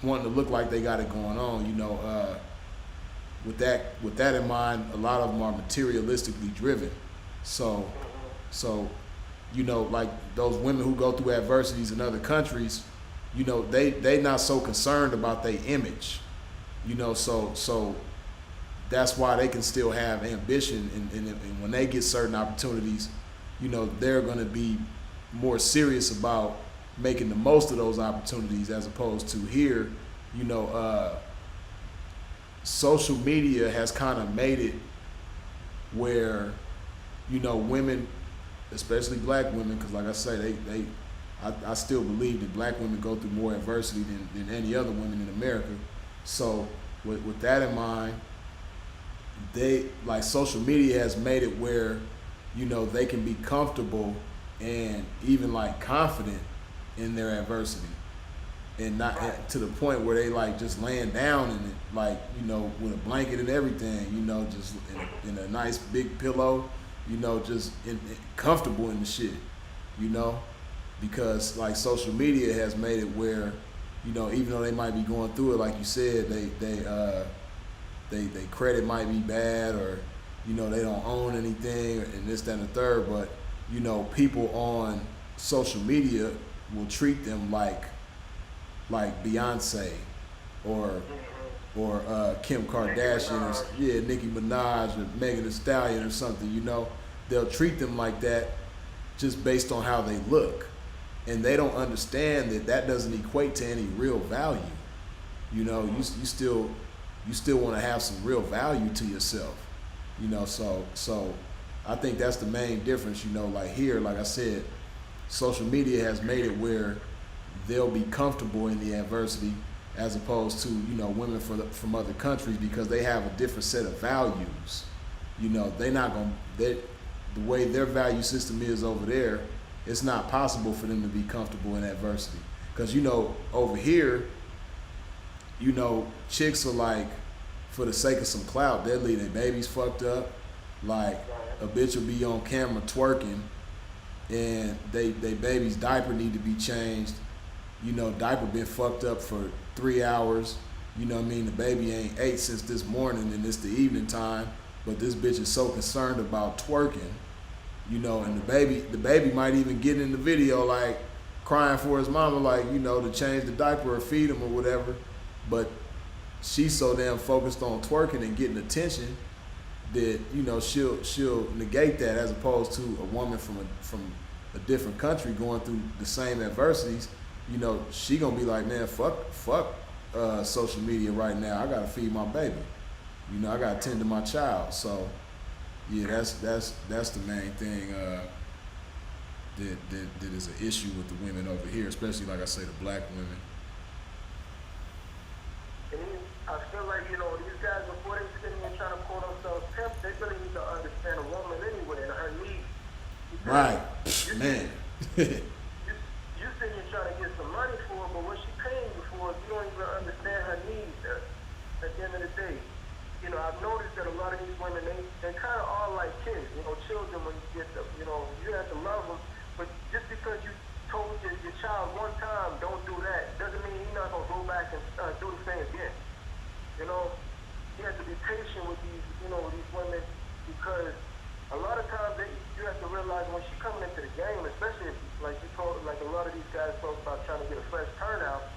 wanting to look like they got it going on, you know, with that in mind, a lot of them are materialistically driven. So, you know, like those women who go through adversities in other countries, you know, they not so concerned about their image, you know, so that's why they can still have ambition, and when they get certain opportunities, you know, they're going to be more serious about making the most of those opportunities, as opposed to here, you know, social media has kind of made it where, you know, women, especially black women, because like I say, I still believe that black women go through more adversity than any other women in America. So with that in mind, social media has made it where, you know, they can be comfortable and even like confident in their adversity, and not to the point where they like just laying down in it, like, you know, with a blanket and everything, you know, just in a nice big pillow, you know, just comfortable in the shit, you know, because like social media has made it where, you know, even though they might be going through it, like you said, they credit might be bad, or, you know, they don't own anything, and this, that, and the third, but, you know, people on social media will treat them like Beyonce or Kim Kardashian, or Nicki Minaj, or Megan Thee Stallion or something, you know. They'll treat them like that just based on how they look, and they don't understand that doesn't equate to any real value. You know, you still want to have some real value to yourself, you know. So I think that's the main difference, you know. Like here, like I said, social media has made it where they'll be comfortable in the adversity, as opposed to, you know, women from other countries, because they have a different set of values. You know, the way their value system is over there, it's not possible for them to be comfortable in adversity. Because, you know, over here, you know, chicks are like, for the sake of some clout, they'll leave their babies fucked up. Like, a bitch will be on camera twerking, and they baby's diaper need to be changed. You know, diaper been fucked up for 3 hours. You know what I mean? The baby ain't ate since this morning, and it's the evening time. But this bitch is so concerned about twerking, you know, and the baby might even get in the video like crying for his mama, like, you know, to change the diaper or feed him or whatever. But she's so damn focused on twerking and getting attention that, you know, she'll negate that, as opposed to a woman from a different country going through the same adversities. You know, she gonna be like, man, fuck social media right now. I gotta feed my baby. You know, I gotta tend to my child. So, yeah, that's the main thing. that is an issue with the women over here, especially like I say, the black women. And I feel like, these guys, before they sitting here trying to call themselves pimps, they really need to understand a woman anyway and her needs. Right, man. You sitting here trying to get some money for her, but what she paying you for, if you don't even understand her needs at the end of the day. I've noticed that a lot of these women, they kind of are like kids, children when you get them. You have to love them, but just because you told your child one time, don't do that, doesn't mean he's not going to go back and do the thing again. You have to be patient with these women, because a lot of times you have to realize when she's coming into the game, especially if, like a lot of these guys talk about trying to get a fresh turnout,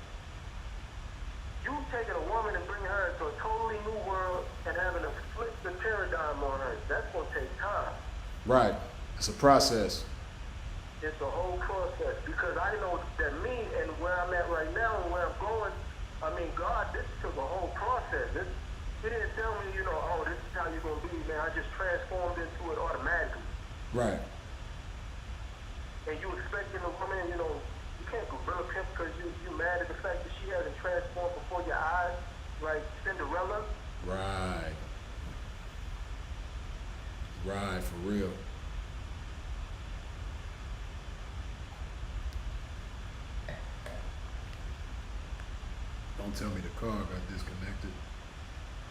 you taking a woman and bringing her into a totally new world and having to flip the paradigm on her, that's going to take time. Right. It's a process. It's a whole process, because I know that me and where I'm at right now and where I'm going, God, this took a whole process. He didn't tell me, oh, this is how you're going to be, man. I just transformed into it automatically. Right. And you expecting a woman, you can't gorilla pimp because you mad at the fact that she hasn't transformed before your eyes, like Cinderella. Right. Right, for real. Don't tell me the car got disconnected.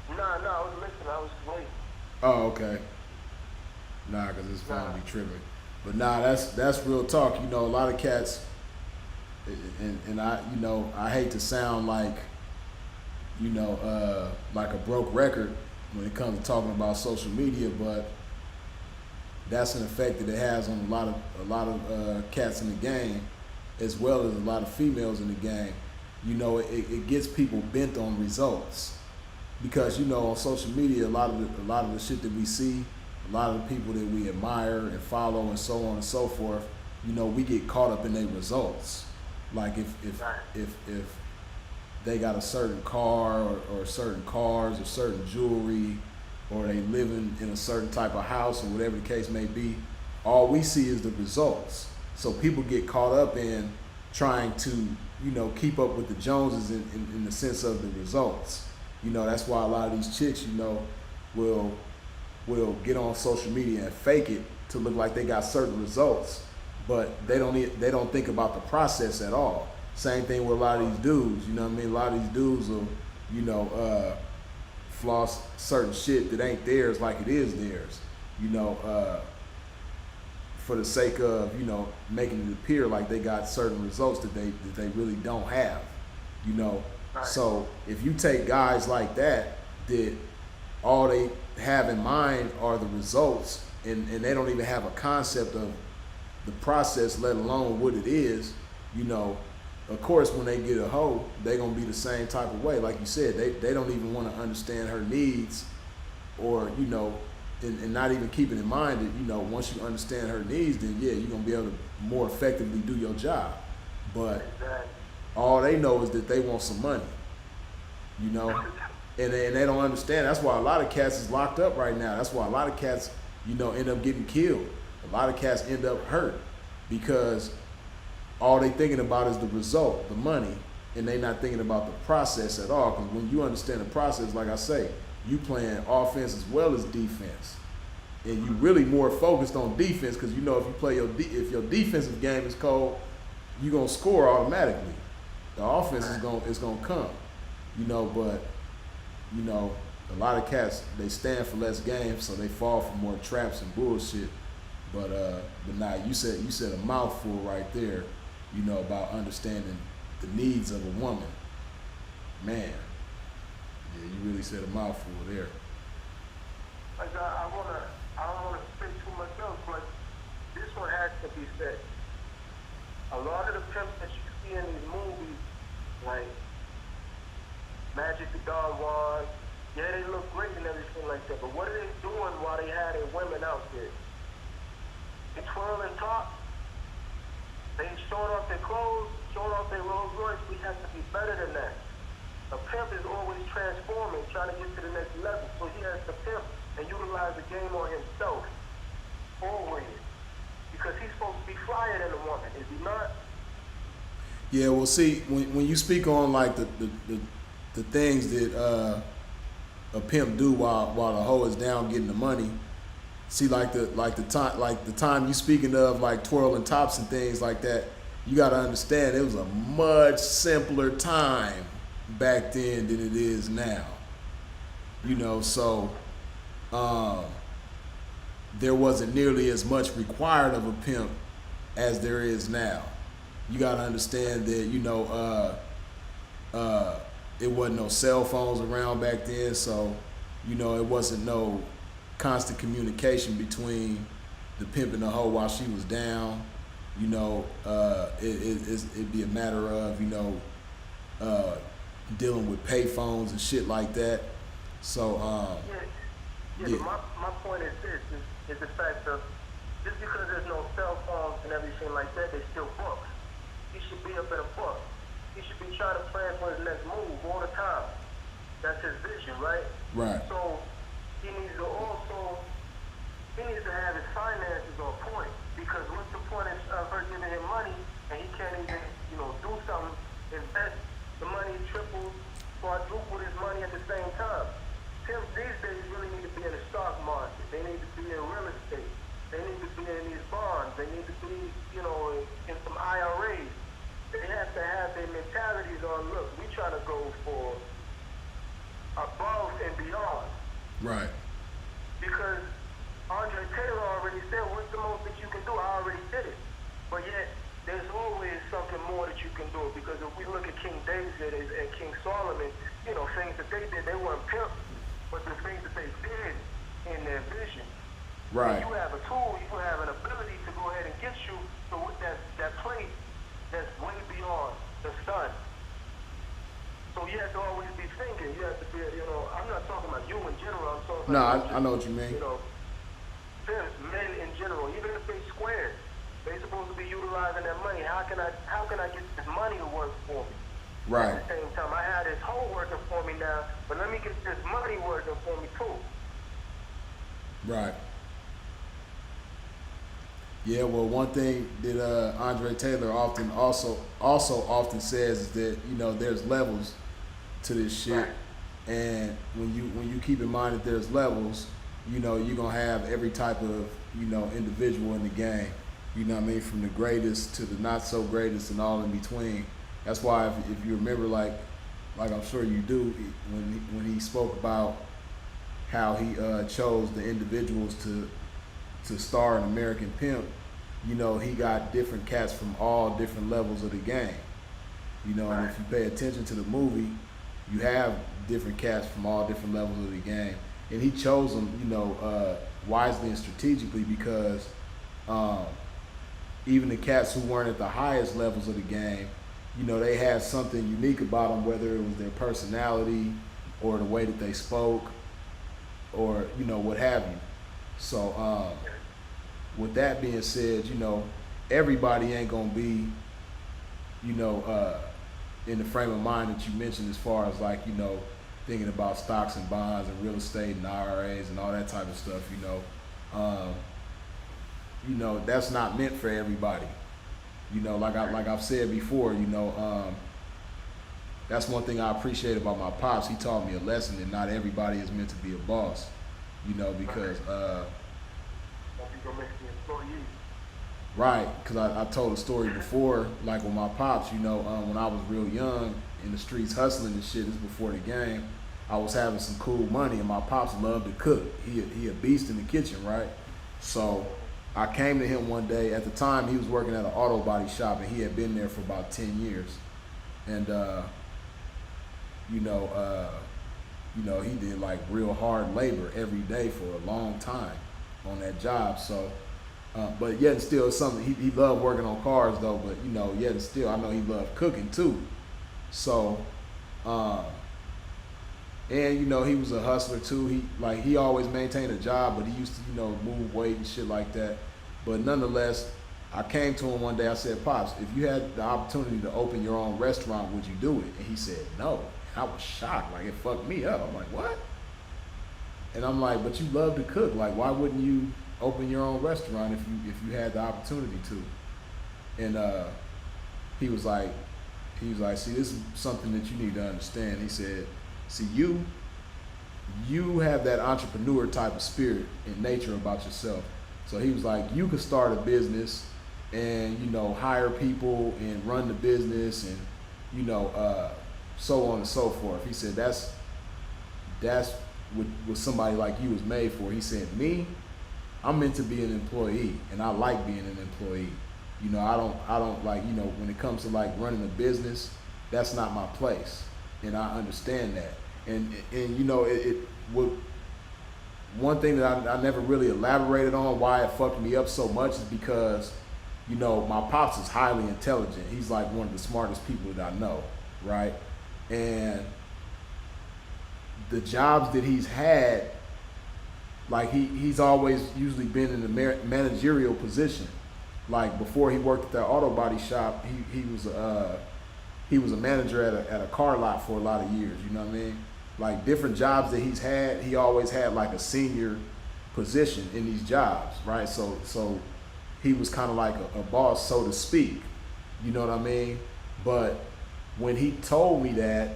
Nah, I was listening. I was waiting. Oh, okay. Nah, cause this phone be tripping. But nah, that's real talk. A lot of cats, and I, I hate to sound like, like a broke record when it comes to talking about social media, but that's an effect that it has on a lot of cats in the game, as well as a lot of females in the game. It gets people bent on results, because on social media, a lot of the shit that we see, a lot of the people that we admire and follow and so on and so forth, we get caught up in their results. Like if they got a certain car or certain cars or certain jewelry, or they live in a certain type of house or whatever the case may be, all we see is the results. So people get caught up in trying to, keep up with the Joneses in the sense of the results. That's why a lot of these chicks, will get on social media and fake it to look like they got certain results, but they don't think about the process at all. Same thing with a lot of these dudes, A lot of these dudes will, floss certain shit that ain't theirs like it is theirs, for the sake of, making it appear like they got certain results that they really don't have, So if you take guys like that all they have in mind are the results, and they don't even have a concept of the process, let alone what it is, of course, when they get a hoe, they gonna be the same type of way. Like you said, they don't even want to understand her needs, or and not even keeping in mind that once you understand her needs, then yeah, you're gonna be able to more effectively do your job. But all they know is that they want some money, and they don't understand. That's why a lot of cats is locked up right now. That's why a lot of cats, end up getting killed. A lot of cats end up hurt because all they thinking about is the result, the money, and they not thinking about the process at all. Because when you understand the process, like I say, you playing offense as well as defense, and you really more focused on defense because if you play if your defensive game is cold, you gonna score automatically. The offense is gonna come, but a lot of cats, they stand for less games, so they fall for more traps and bullshit. But nah, you said a mouthful right there, about understanding the needs of a woman. Man, yeah, you really said a mouthful there. Like I don't wanna say too much else, but this one has to be said. A lot of the pimps that you see in these movies, like Magic the Don Juan, yeah, they look great and everything like that, but what are they doing while they had their women out there? They twirling top, they showing off their clothes, showing off their Rolls Royce. We have to be better than that. A pimp is always transforming, trying to get to the next level, so he has to pimp and utilize the game on himself, always. Because because he's supposed to be flyer than a woman, is he not? Yeah, well, see, when you speak on like the things that a pimp do while the hoe is down getting the money, see, like the time you speaking of like twirling tops and things like that, you got to understand it was a much simpler time back then than it is now. You know, so there wasn't nearly as much required of a pimp as there is now. You got to understand that, you know, it wasn't no cell phones around back then, so, you know, it wasn't no constant communication between the pimp and the hoe while she was down. You know, it'd be a matter of, you know, dealing with pay phones and shit like that. So, Yeah, but my point is this, is the fact of, just because there's no cell phones and everything like that, there's still books. He should be up in a book. He should be trying to plan for his next move all the time. That's his vision, right? right, So he needs to have his finances on point, because what's the point of her giving him money and he can't even, you know, do something, invest the money, triple, quadruple his money at the same time. Pimps these days really need to be in the stock market. They need to be in real estate. They need to be in these bonds. They need to be, you know, in some IRAs. They have to have their mentalities on, look, we trying to go for above and beyond. right, Because Andre Taylor already said, what's the most that you can do? I already did it. But yet, there's always something more that you can do. Because if we look at King David and King Solomon, you know, things that they did, they weren't pimps, but the things that they did in their vision. right, You have a tool, you have an ability to go ahead and get you to that place that's way beyond the sun. So you have to always be thinking. You have to be, you know, I'm not talking about you in general. I'm talking no, about I know what you mean. you know, men in general. Even if they square, they supposed to be utilizing that money. How can I get this money to work for me? Right, At the same time, I have this whole working for me now, but let me get this money working for me too. right. Yeah, well, one thing that Andre Taylor also often says is that, you know, there's levels to this shit, Right. and when you keep in mind that there's levels, you know, you're gonna have every type of, you know, individual in the game. You know what I mean, from the greatest to the not so greatest and all in between. That's why if you remember, like I'm sure you do, when he spoke about how he chose the individuals to star in American Pimp, you know, he got different cats from all different levels of the game. You know, and if you pay attention to the movie, you have different cats from all different levels of the game. And he chose them, you know, wisely and strategically, because even the cats who weren't at the highest levels of the game, you know, they had something unique about them, whether it was their personality or the way that they spoke or, you know, what have you. So, with that being said, you know, everybody ain't gonna be, you know, in the frame of mind that you mentioned, as far as, like, you know, thinking about stocks and bonds and real estate and IRAs and all that type of stuff. You know, that's not meant for everybody. You know, like I've said before, you know, that's one thing I appreciate about my pops. He taught me a lesson that not everybody is meant to be a boss. You know, because right, because I told a story before, like with my pops, you know, when I was real young in the streets hustling and shit, this is before the game, I was having some cool money, and my pops loved to cook. He a beast in the kitchen, right? So I came to him one day. At the time, he was working at an auto body shop, and he had been there for about 10 years. And you know, he did like real hard labor every day for a long time on that job. So, but yet and still, it's something he loved working on cars though. But you know, yet and still, I know he loved cooking too. So, and you know, he was a hustler too. He always maintained a job, but he used to, you know, move weight and shit like that. But nonetheless, I came to him one day. I said, "Pops, if you had the opportunity to open your own restaurant, would you do it?" And he said, "No." I was shocked. Like, it fucked me up. I'm like, "What?" And I'm like, "But you love to cook. Like, why wouldn't you open your own restaurant if you had the opportunity to. And he was like, see, this is something that you need to understand. He said, see, you have that entrepreneur type of spirit and nature about yourself. So he was like, you could start a business and, you know, hire people and run the business and, you know, so on and so forth. He said, that's what somebody like you was made for. He said, me, I'm meant to be an employee and I like being an employee. You know, I don't like, you know, when it comes to like running a business, that's not my place. And I understand that. And you know, one thing that I never really elaborated on why it fucked me up so much is because, you know, my pops is highly intelligent. He's like one of the smartest people that I know, right? And the jobs that he's had, like he's always usually been in a managerial position. Like before he worked at that auto body shop, he was a manager at a car lot for a lot of years. You know what I mean? Like different jobs that he's had, he always had like a senior position in these jobs, right? So he was kind of like a boss, so to speak. You know what I mean? But when he told me that,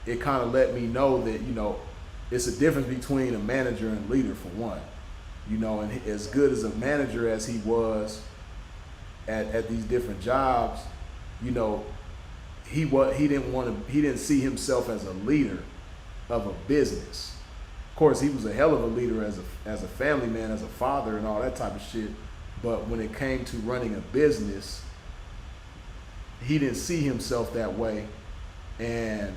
it kind of let me know that, you know, it's a difference between a manager and a leader for one. You know, and as good as a manager as he was at these different jobs, you know, he didn't see himself as a leader of a business. Of course, he was a hell of a leader as a family man, as a father and all that type of shit. But when it came to running a business, he didn't see himself that way. And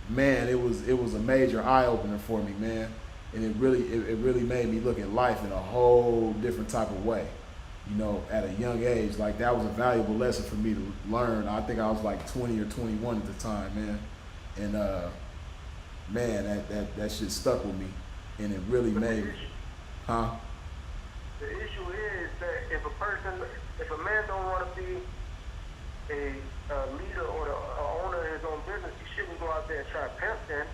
man, it was a major eye opener for me, man. And it really made me look at life in a whole different type of way. You know, at a young age, like that was a valuable lesson for me to learn. I think I was like 20 or 21 at the time, man. And man, that shit stuck with me, and it really made me, huh? The issue is that if a man don't want to be a leader or the owner of his own business, he shouldn't go out there and try to pimp then.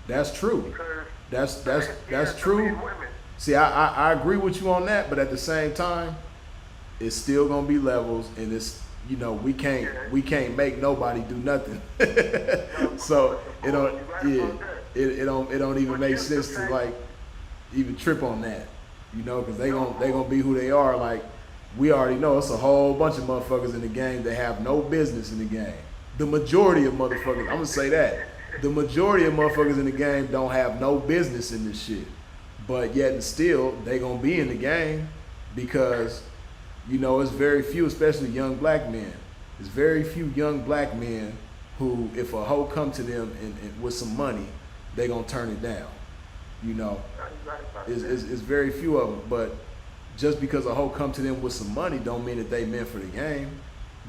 That's true. Because That's true. See, I agree with you on that, but at the same time, it's still gonna be levels, and it's, you know, we can't make nobody do nothing. So it don't even make sense to like even trip on that, you know, because they gonna be who they are. Like we already know, it's a whole bunch of motherfuckers in the game that have no business in the game. The majority of motherfuckers, I'm gonna say that. The majority of motherfuckers in the game don't have no business in this shit. But yet and still, they gonna be in the game because, you know, it's very few, especially young black men. There's very few young black men who, if a hoe come to them and with some money, they gonna turn it down. You know, it's very few of them. But just because a hoe come to them with some money don't mean that they meant for the game.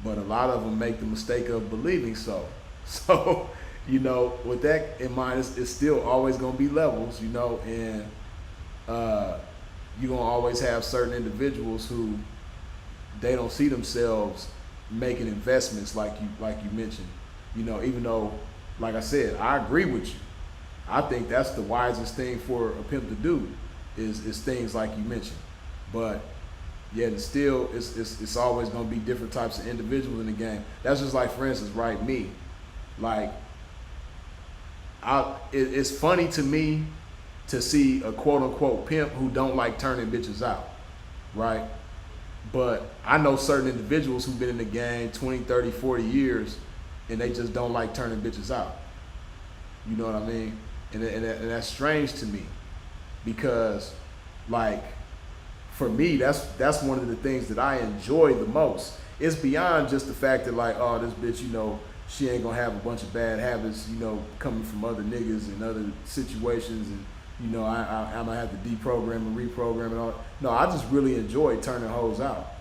But a lot of them make the mistake of believing so. So, you know, with that in mind, it's still always going to be levels, you know, and you're going to always have certain individuals who they don't see themselves making investments like you mentioned, you know, even though, like I said, I agree with you. I think that's the wisest thing for a pimp to do is things like you mentioned. But yet and still, it's always going to be different types of individuals in the game. That's just like, for instance, right, me. Like, it's funny to me to see a quote-unquote pimp who don't like turning bitches out, right? But I know certain individuals who've been in the game 20, 30, 40 years, and they just don't like turning bitches out. You know what I mean? And that's strange to me because, like, for me, that's one of the things that I enjoy the most. It's beyond just the fact that, like, oh, this bitch, you know, she ain't gonna have a bunch of bad habits, you know, coming from other niggas and other situations, and you know, I'm gonna have to deprogram and reprogram and all. No, I just really enjoy turning hoes out.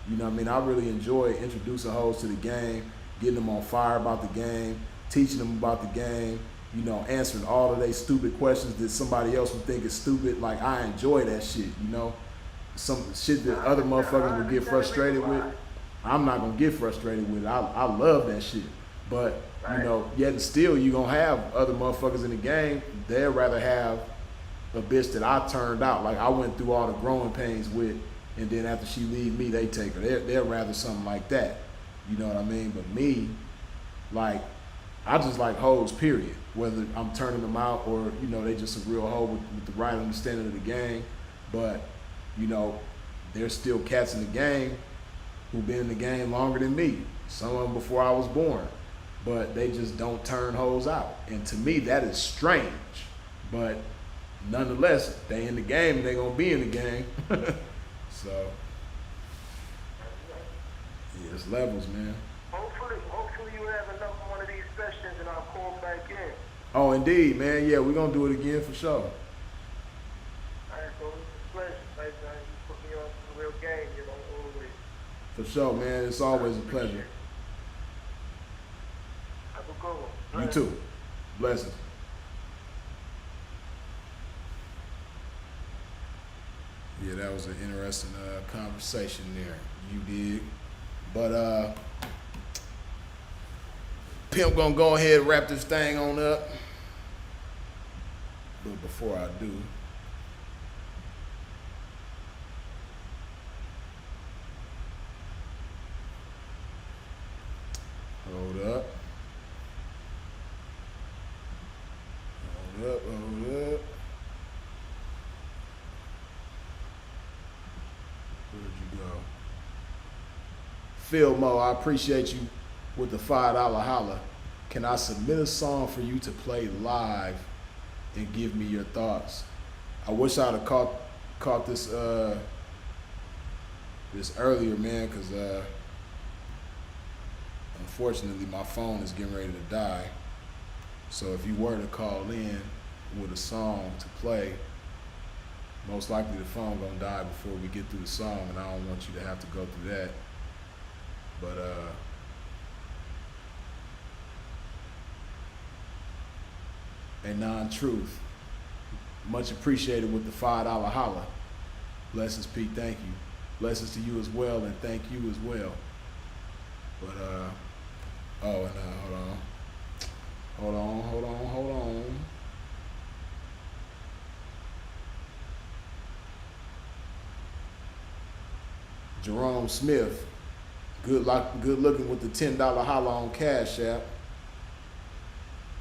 You know what I mean? I really enjoy introducing hoes to the game, getting them on fire about the game, teaching them about the game, you know, answering all of their stupid questions that somebody else would think is stupid. Like, I enjoy that shit, you know? Some shit that other motherfuckers would get frustrated with, I'm not gonna get frustrated with it. I love that shit. But, you know, yet and still, you're going to have other motherfuckers in the game. They'd rather have a bitch that I turned out. Like I went through all the growing pains with, and then after she leave me, they take her. They're rather something like that. You know what I mean? But me, like, I just like hoes, period. Whether I'm turning them out or, you know, they just a real hoe with the right understanding of the game. But, you know, there's still cats in the game who've been in the game longer than me. Some of them before I was born. But they just don't turn hoes out. And to me, that is strange. But nonetheless, they in the game and they gonna be in the game. So, yeah, it's levels, man. Hopefully you have enough of one of these sessions and I'll call back in. Oh, indeed, man. Yeah, we're gonna do it again for sure. Alright, so it's a pleasure. Like, you put me on some real game, you know, always. For sure, man. It's always a pleasure. Have a good one. You too. Blessings. Yeah, that was an interesting conversation there. You did. But Pimp gonna go ahead and wrap this thing on up. But before I do, hold up. Hold up. Where'd you go? Phil Mo, I appreciate you with the $5 holla. Can I submit a song for you to play live and give me your thoughts? I wish I'd have caught this this earlier, man, because unfortunately my phone is getting ready to die. So if you were to call in with a song to play, most likely the phone gonna die before we get through the song, and I don't want you to have to go through that. But a non-truth, much appreciated with the $5 holla. Blessings, Pete. Thank you. Blessings to you as well, and thank you as well. But hold on. Jerome Smith, good looking with the $10 holla on Cash App.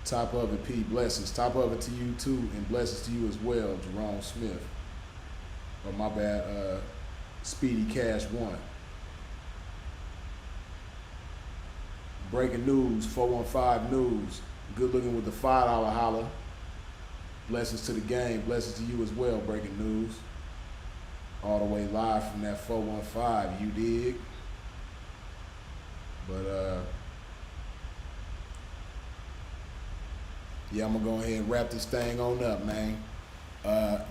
Top of it, P. Blessings. Top of it to you too, and blessings to you as well, Jerome Smith. Oh, my bad, Speedy Cash 1. Breaking news, 415 News. Good looking with the $5 holla. Blessings to the game. Blessings to you as well, Breaking News. All the way live from that 415, you dig? But yeah, I'm gonna go ahead and wrap this thing on up, man.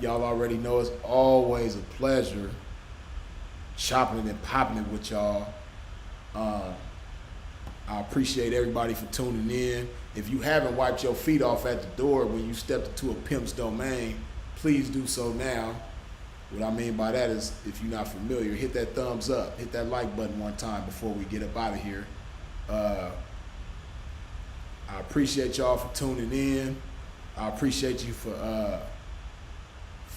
Y'all already know it's always a pleasure chopping it and popping it with y'all. I appreciate everybody for tuning in. If you haven't wiped your feet off at the door when you stepped into a Pimp's domain, please do so now. What I mean by that is, if you're not familiar, hit that thumbs up, hit that like button one time before we get up out of here. I appreciate y'all for tuning in. I appreciate you for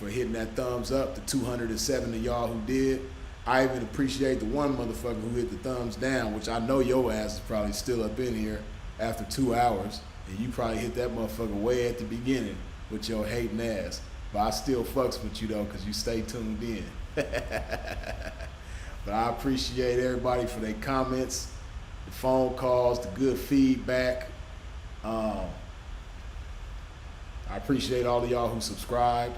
hitting that thumbs up, the 207 of y'all who did. I even appreciate the one motherfucker who hit the thumbs down, which I know your ass is probably still up in here after 2 hours, and you probably hit that motherfucker way at the beginning with your hating ass. But I still fucks with you though, because you stay tuned in. But I appreciate everybody for their comments, the phone calls, the good feedback. I appreciate all of y'all who subscribed,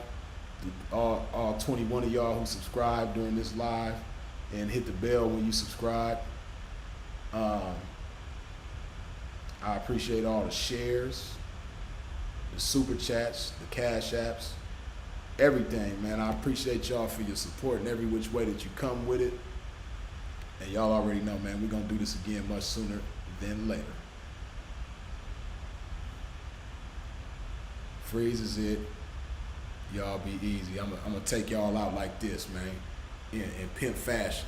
all 21 of y'all who subscribed during this live and hit the bell when you subscribe. I appreciate all the shares, the super chats, the cash apps, everything, man. I appreciate y'all for your support in every which way that you come with it. And y'all already know, man, we're going to do this again much sooner than later. Freeze is it. Y'all be easy. I'm going to take y'all out like this, man, in pimp fashion.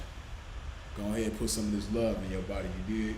Go ahead and put some of this love in your body, you dig?